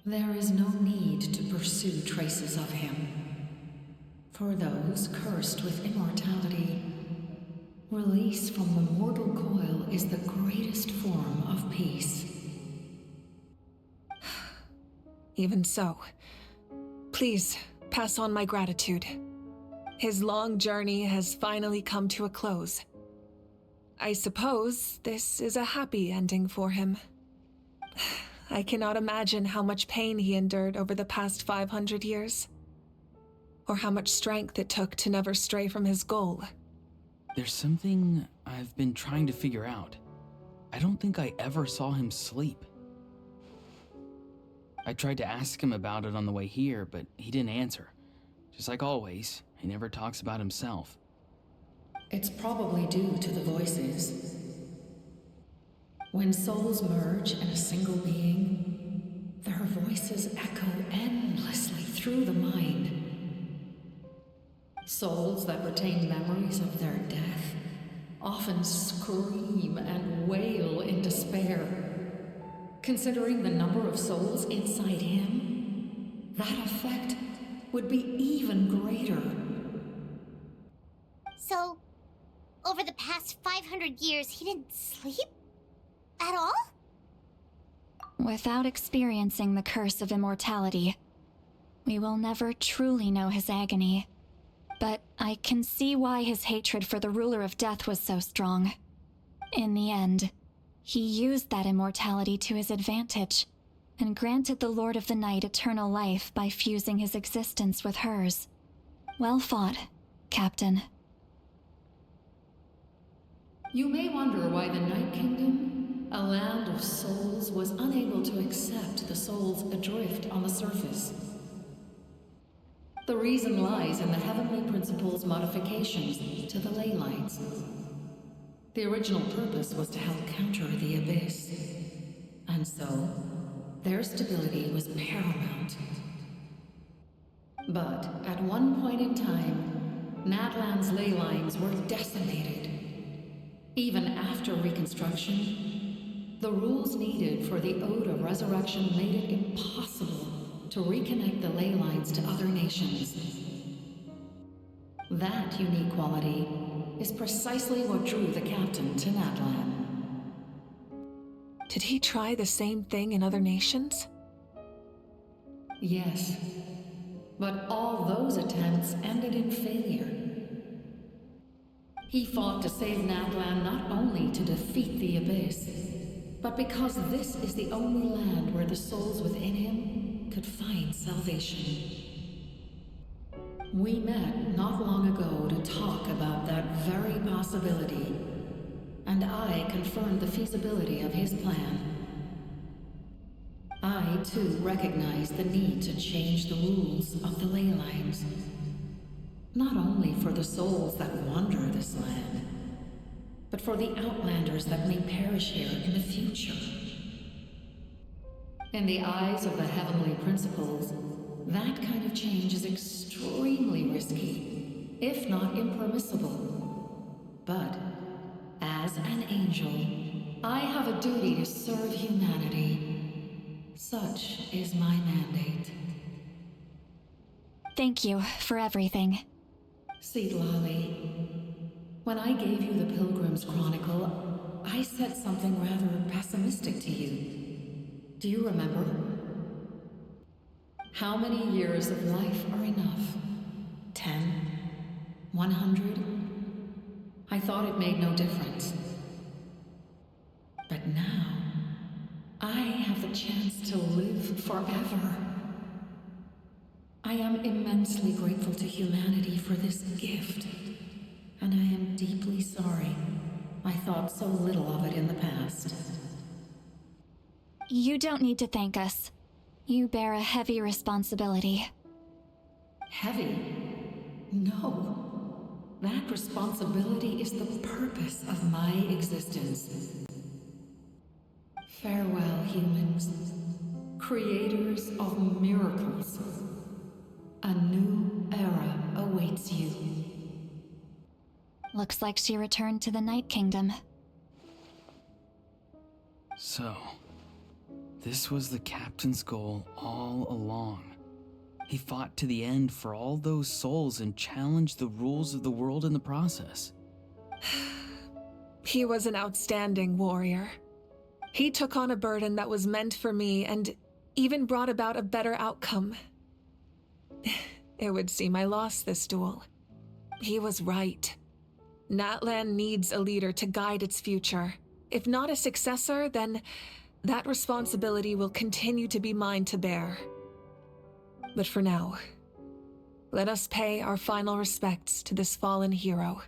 There is no need to pursue traces of him. For those cursed with immortality, release from the mortal coil is the greatest form of peace. Even so, please pass on my gratitude. His long journey has finally come to a close. I suppose this is a happy ending for him. I cannot imagine how much pain he endured over the past 500 years, or how much strength it took to never stray from his goal. There's something I've been trying to figure out. I don't think I ever saw him sleep. I tried to ask him about it on the way here, but he didn't answer. Just like always, he never talks about himself. It's probably due to the voices. When souls merge in a single being, their voices echo endlessly through the mind. Souls that retain memories of their death often scream and wail in despair. Considering the number of souls inside him, that effect would be even greater. So, over the past 500 years, he didn't sleep? At all? Without experiencing the curse of immortality, we will never truly know his agony. But I can see why his hatred for the ruler of death was so strong. In the end, he used that immortality to his advantage, and granted the Lord of the Night eternal life by fusing his existence with hers. Well fought, Captain. You may wonder why the Night Kingdom, a land of souls, was unable to accept the souls adrift on the surface. The reason lies in the Heavenly Principle's modifications to the ley lines. The original purpose was to help counter the Abyss, and so their stability was paramount. But at one point in time, Natlan's ley lines were decimated. Even after reconstruction, the rules needed for the Ode of Resurrection made it impossible to reconnect the ley lines to other nations. That unique quality is precisely what drew the captain to Natlan. Did he try the same thing in other nations? Yes, but all those attempts ended in failure. He fought to save Natlan not only to defeat the Abyss, but because this is the only land where the souls within him could find salvation. We met not long ago to talk about that very possibility, and I confirmed the feasibility of his plan. I, too, recognize the need to change the rules of the ley lines. Not only for the souls that wander this land, but for the outlanders that may perish here in the future. In the eyes of the Heavenly Principles, that kind of change is extremely risky, if not impermissible. But, as an angel, I have a duty to serve humanity. Such is my mandate. Thank you for everything. Seedlali, when I gave you the Pilgrim's Chronicle, I said something rather pessimistic to you. Do you remember? How many years of life are enough? 10? 100? I thought it made no difference. But now, I have the chance to live forever. I am immensely grateful to humanity for this gift, and I am deeply sorry I thought so little of it in the past. You don't need to thank us. You bear a heavy responsibility. Heavy? No. That responsibility is the purpose of my existence. Farewell, humans. Creators of miracles. A new era awaits you. Looks like she returned to the Night Kingdom. So, this was the captain's goal all along. He fought to the end for all those souls and challenged the rules of the world in the process. He was an outstanding warrior. He took on a burden that was meant for me and even brought about a better outcome. It would seem I lost this duel. He was right. Natlan needs a leader to guide its future. If not a successor, then that responsibility will continue to be mine to bear. But for now, let us pay our final respects to this fallen hero.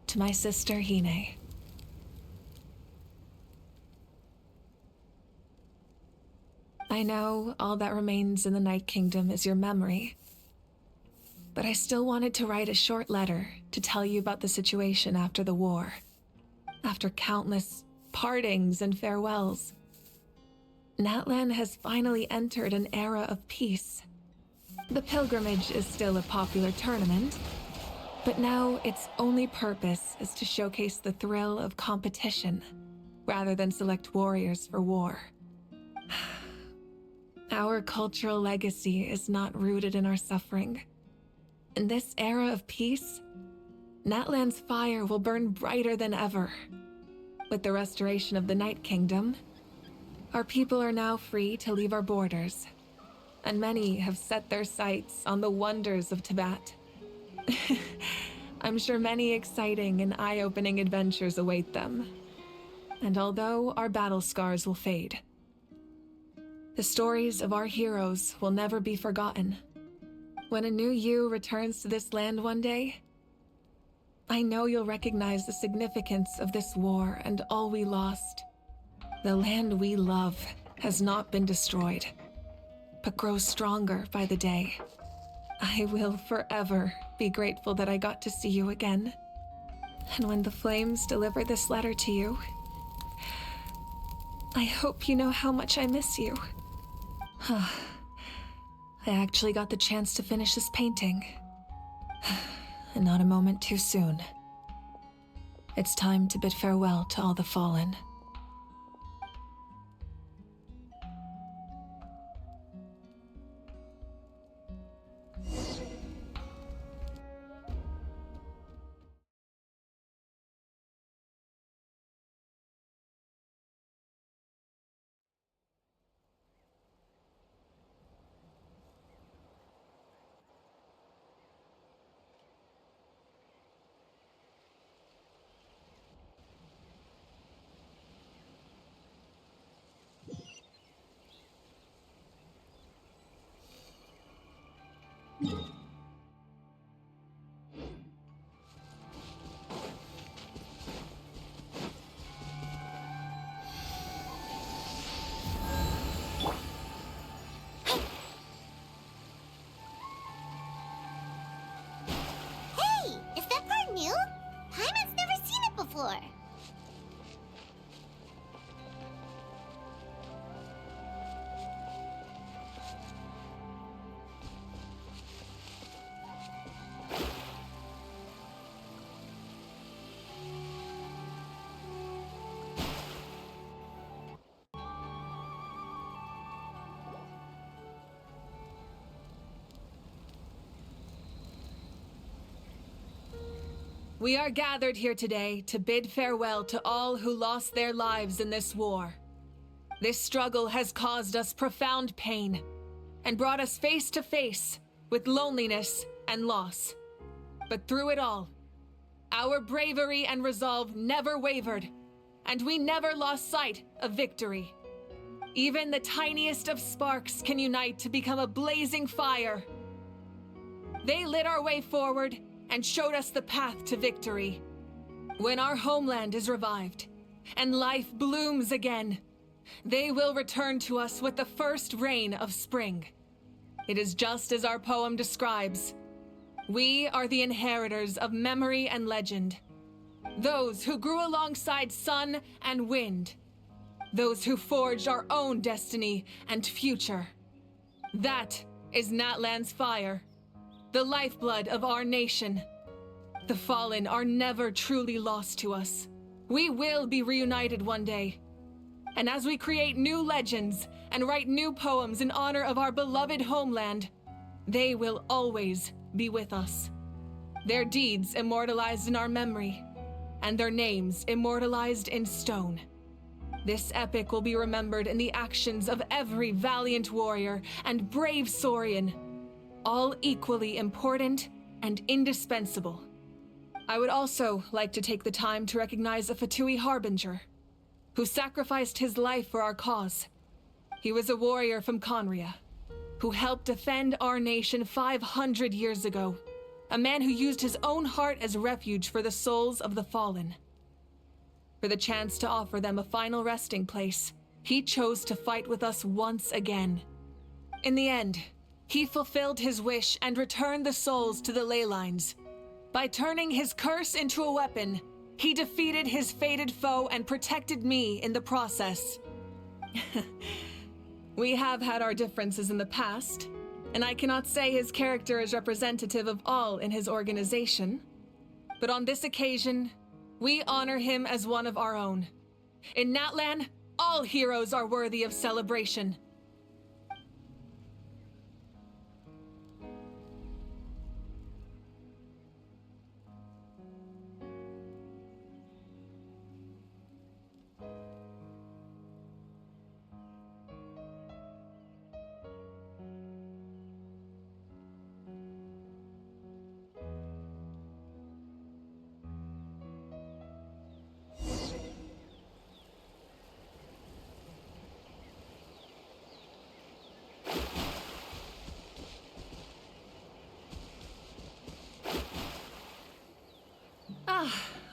To my sister, Hine. I know all that remains in the Night Kingdom is your memory, but I still wanted to write a short letter to tell you about the situation after the war. After countless partings and farewells, Natlan has finally entered an era of peace. The pilgrimage is still a popular tournament, but now its only purpose is to showcase the thrill of competition, rather than select warriors for war. Our cultural legacy is not rooted in our suffering. In this era of peace, Natlan's fire will burn brighter than ever. With the restoration of the Night Kingdom, our people are now free to leave our borders, and many have set their sights on the wonders of Tibet. I'm sure many exciting and eye-opening adventures await them. And although our battle scars will fade, the stories of our heroes will never be forgotten. When a new you returns to this land one day, I know you'll recognize the significance of this war and all we lost. The land we love has not been destroyed, but grows stronger by the day. I will forever be grateful that I got to see you again. And when the flames deliver this letter to you, I hope you know how much I miss you. I actually got the chance to finish this painting. And not a moment too soon. It's time to bid farewell to all the fallen. New? Paimon's never seen it before. We are gathered here today to bid farewell to all who lost their lives in this war. This struggle has caused us profound pain and brought us face to face with loneliness and loss. But through it all, our bravery and resolve never wavered, and we never lost sight of victory. Even the tiniest of sparks can unite to become a blazing fire. They lit our way forward and showed us the path to victory. When our homeland is revived, and life blooms again, they will return to us with the first rain of spring. It is just as our poem describes. We are the inheritors of memory and legend. Those who grew alongside sun and wind. Those who forged our own destiny and future. That is Natlan's fire, the lifeblood of our nation. The fallen are never truly lost to us. We will be reunited one day. And as we create new legends and write new poems in honor of our beloved homeland, they will always be with us. Their deeds immortalized in our memory, and their names immortalized in stone. This epic will be remembered in the actions of every valiant warrior and brave Saurian, all equally important and indispensable. I would also like to take the time to recognize a Fatui Harbinger, who sacrificed his life for our cause. He was a warrior from Conria, who helped defend our nation 500 years ago. A man who used his own heart as refuge for the souls of the fallen. For the chance to offer them a final resting place, he chose to fight with us once again. In the end, he fulfilled his wish and returned the souls to the ley lines. By turning his curse into a weapon, he defeated his fated foe and protected me in the process. We have had our differences in the past, and I cannot say his character is representative of all in his organization. But on this occasion, we honor him as one of our own. In Natlan, all heroes are worthy of celebration.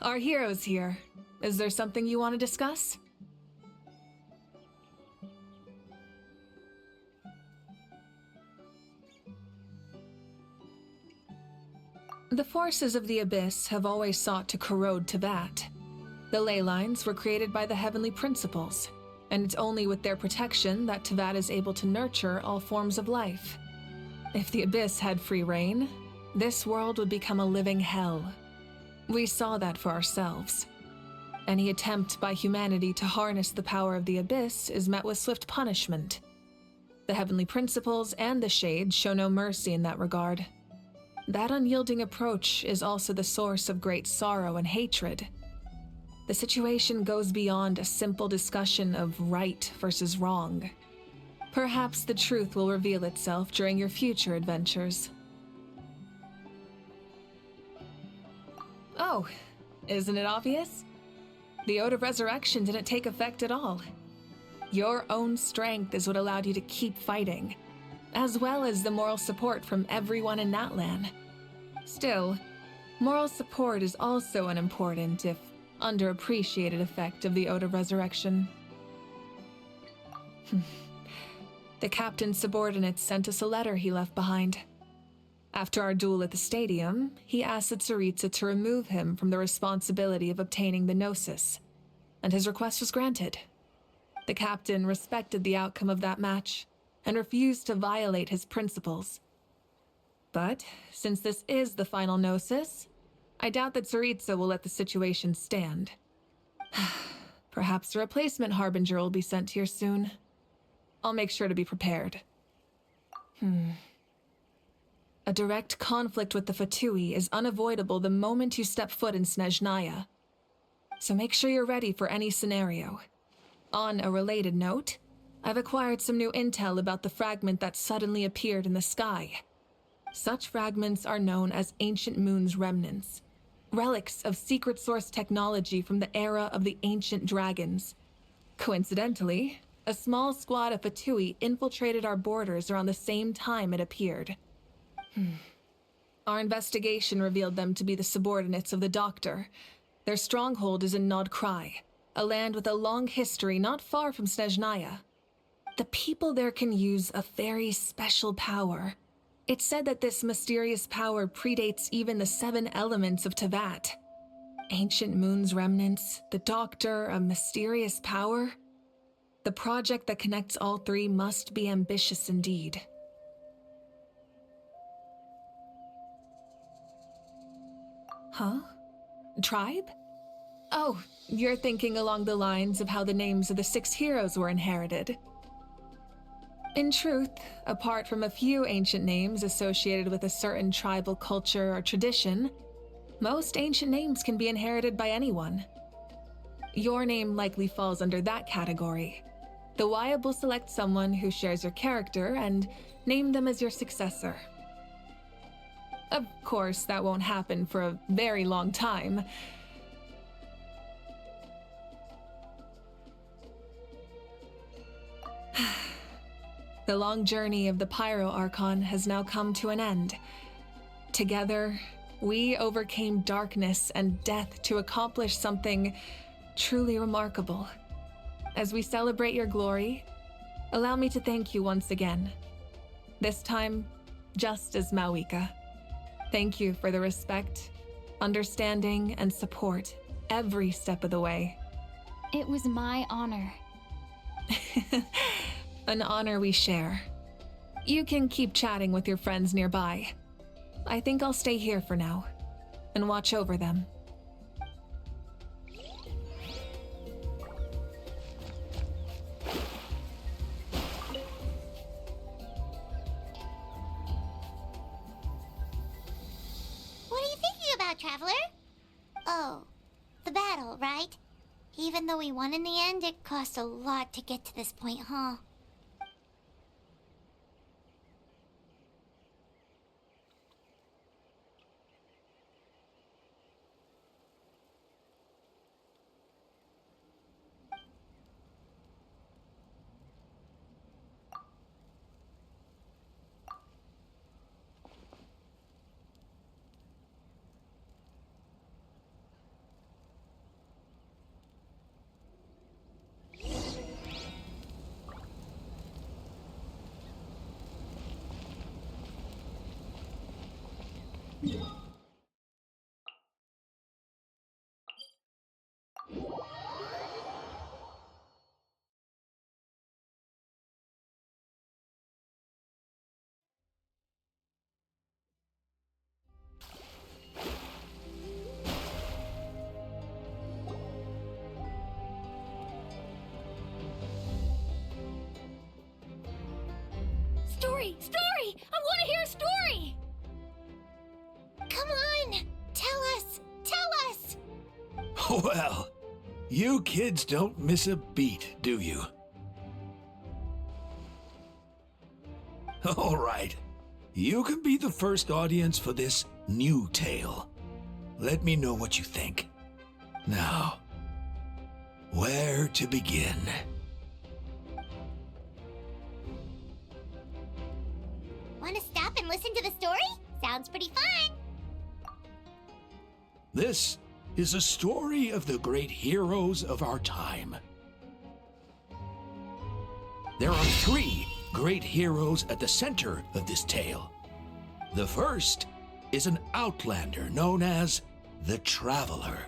Our hero's here. Is there something you want to discuss? The forces of the Abyss have always sought to corrode Teyvat. The ley lines were created by the Heavenly Principles, and it's only with their protection that Teyvat is able to nurture all forms of life. If the Abyss had free reign, this world would become a living hell. We saw that for ourselves. Any attempt by humanity to harness the power of the Abyss is met with swift punishment. The Heavenly Principles and the Shades show no mercy in that regard. That unyielding approach is also the source of great sorrow and hatred. The situation goes beyond a simple discussion of right versus wrong. Perhaps the truth will reveal itself during your future adventures. Oh, isn't it obvious? The Ode of Resurrection didn't take effect at all. Your own strength is what allowed you to keep fighting, as well as the moral support from everyone in Natlan. Still, moral support is also an important, if underappreciated, effect of the Ode of Resurrection. The captain's subordinates sent us a letter he left behind. After our duel at the stadium, he asked the Tsaritsa to remove him from the responsibility of obtaining the Gnosis, and his request was granted. The captain respected the outcome of that match, and refused to violate his principles. But, since this is the final Gnosis, I doubt that Tsaritsa will let the situation stand. Perhaps a replacement Harbinger will be sent here soon. I'll make sure to be prepared. A direct conflict with the Fatui is unavoidable the moment you step foot in Snezhnaya. So make sure you're ready for any scenario. On a related note, I've acquired some new intel about the fragment that suddenly appeared in the sky. Such fragments are known as Ancient Moon's remnants, relics of secret source technology from the era of the ancient dragons. Coincidentally, a small squad of Fatui infiltrated our borders around the same time it appeared. Our investigation revealed them to be the subordinates of the Doctor, Their stronghold is in Nodkrai, a land with a long history not far from Snezhnaya. The people there can use a very special power. It's said that this mysterious power predates even the 7 elements of Tevat. Ancient Moon's remnants, the Doctor, a mysterious power. The project that connects all 3 must be ambitious indeed. Huh? Tribe? Oh, you're thinking along the lines of how the names of the 6 heroes were inherited. In truth, apart from a few ancient names associated with a certain tribal culture or tradition, most ancient names can be inherited by anyone. Your name likely falls under that category. The Wyab will select someone who shares your character and name them as your successor. Of course, that won't happen for a very long time. The long journey of the Pyro Archon has now come to an end. Together, we overcame darkness and death to accomplish something truly remarkable. As we celebrate your glory, allow me to thank you once again. This time, just as Mawika. Thank you for the respect, understanding, and support every step of the way. It was my honor. An honor we share. You can keep chatting with your friends nearby. I think I'll stay here for now and watch over them. What are you thinking about, Traveler? Oh, the battle, right? Even though we won in the end, it cost a lot to get to this point, huh? Story! Story! I want to hear a story! Come on! Tell us! Tell us! Well, you kids don't miss a beat, do you? All right. You can be the first audience for this new tale. Let me know what you think. Now, where to begin? Want to stop and listen to the story? Sounds pretty fun! This is a story of the great heroes of our time. There are 3 great heroes at the center of this tale. The first is an outlander known as the Traveler,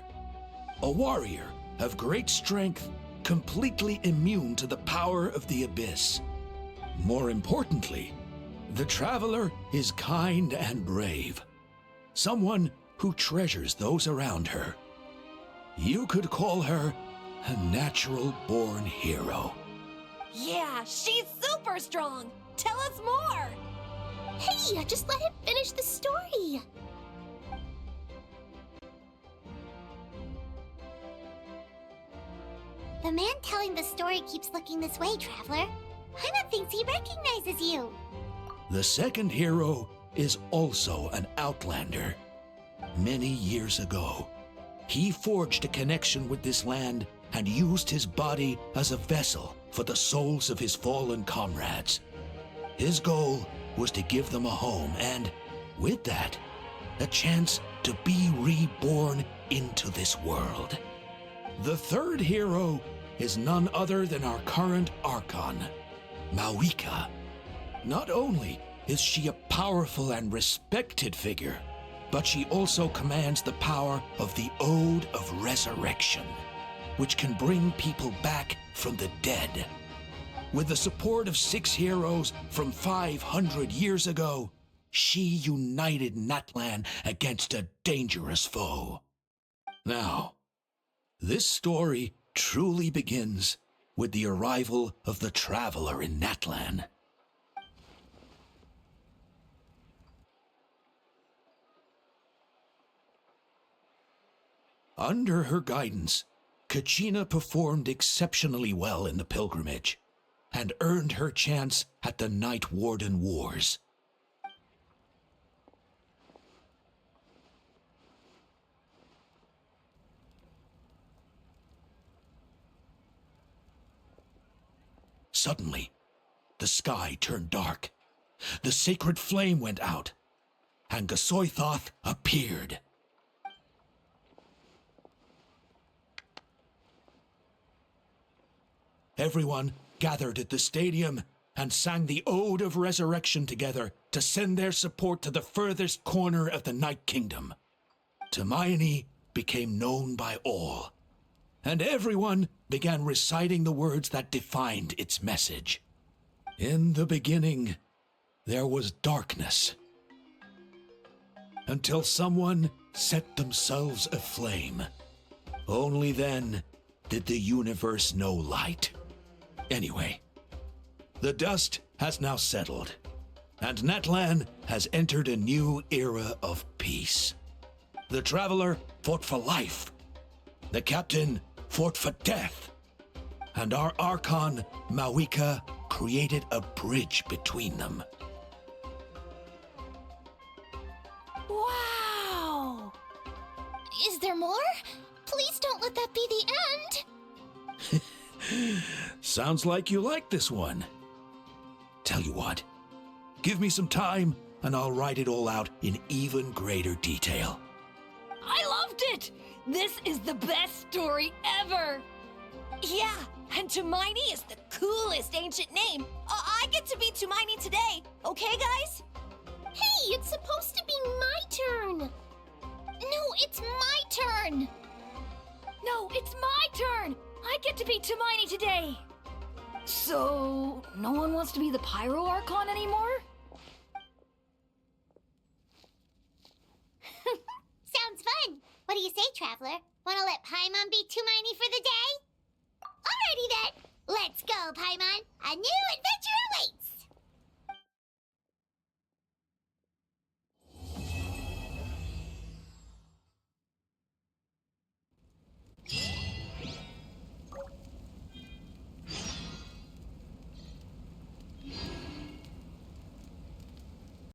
a warrior of great strength, completely immune to the power of the Abyss. More importantly, the Traveler is kind and brave, someone who treasures those around her. You could call her a natural-born hero. Yeah, she's super strong! Tell us more! Hey, just let him finish the story! The man telling the story keeps looking this way, Traveler. Paimon thinks he recognizes you. The second hero is also an outlander. Many years ago, he forged a connection with this land and used his body as a vessel for the souls of his fallen comrades. His goal was to give them a home and, with that, a chance to be reborn into this world. The third hero is none other than our current Archon, Mawika. Not only is she a powerful and respected figure, but she also commands the power of the Ode of Resurrection, which can bring people back from the dead. With the support of 6 heroes from 500 years ago, she united Natlan against a dangerous foe. Now, this story truly begins with the arrival of the Traveler in Natlan. Under her guidance, Kachina performed exceptionally well in the pilgrimage and earned her chance at the Night Warden Wars. Suddenly, the sky turned dark, the sacred flame went out, and Gasoithoth appeared. Everyone gathered at the stadium and sang the Ode of Resurrection together to send their support to the furthest corner of the Night Kingdom. Hermione became known by all, and everyone began reciting the words that defined its message. In the beginning, there was darkness, until someone set themselves aflame. Only then did the universe know light. Anyway, the dust has now settled, and Natlan has entered a new era of peace. The Traveler fought for life, the Captain fought for death, and our Archon, Mawika, created a bridge between them. Wow! Is there more? Please don't let that be the end! Sounds like you like this one. Tell you what, give me some time and I'll write it all out in even greater detail. I loved it! This is the best story ever! Yeah, and Tumaini is the coolest ancient name. I get to be Tumaini today, okay, guys? Hey, it's supposed to be my turn! No, it's my turn! No, it's my turn! I get to be Tumaini today! So, no one wants to be the Pyro Archon anymore? Sounds fun! What do you say, Traveler? Wanna let Paimon be Tumaini for the day? Alrighty then! Let's go, Paimon! A new adventure awaits!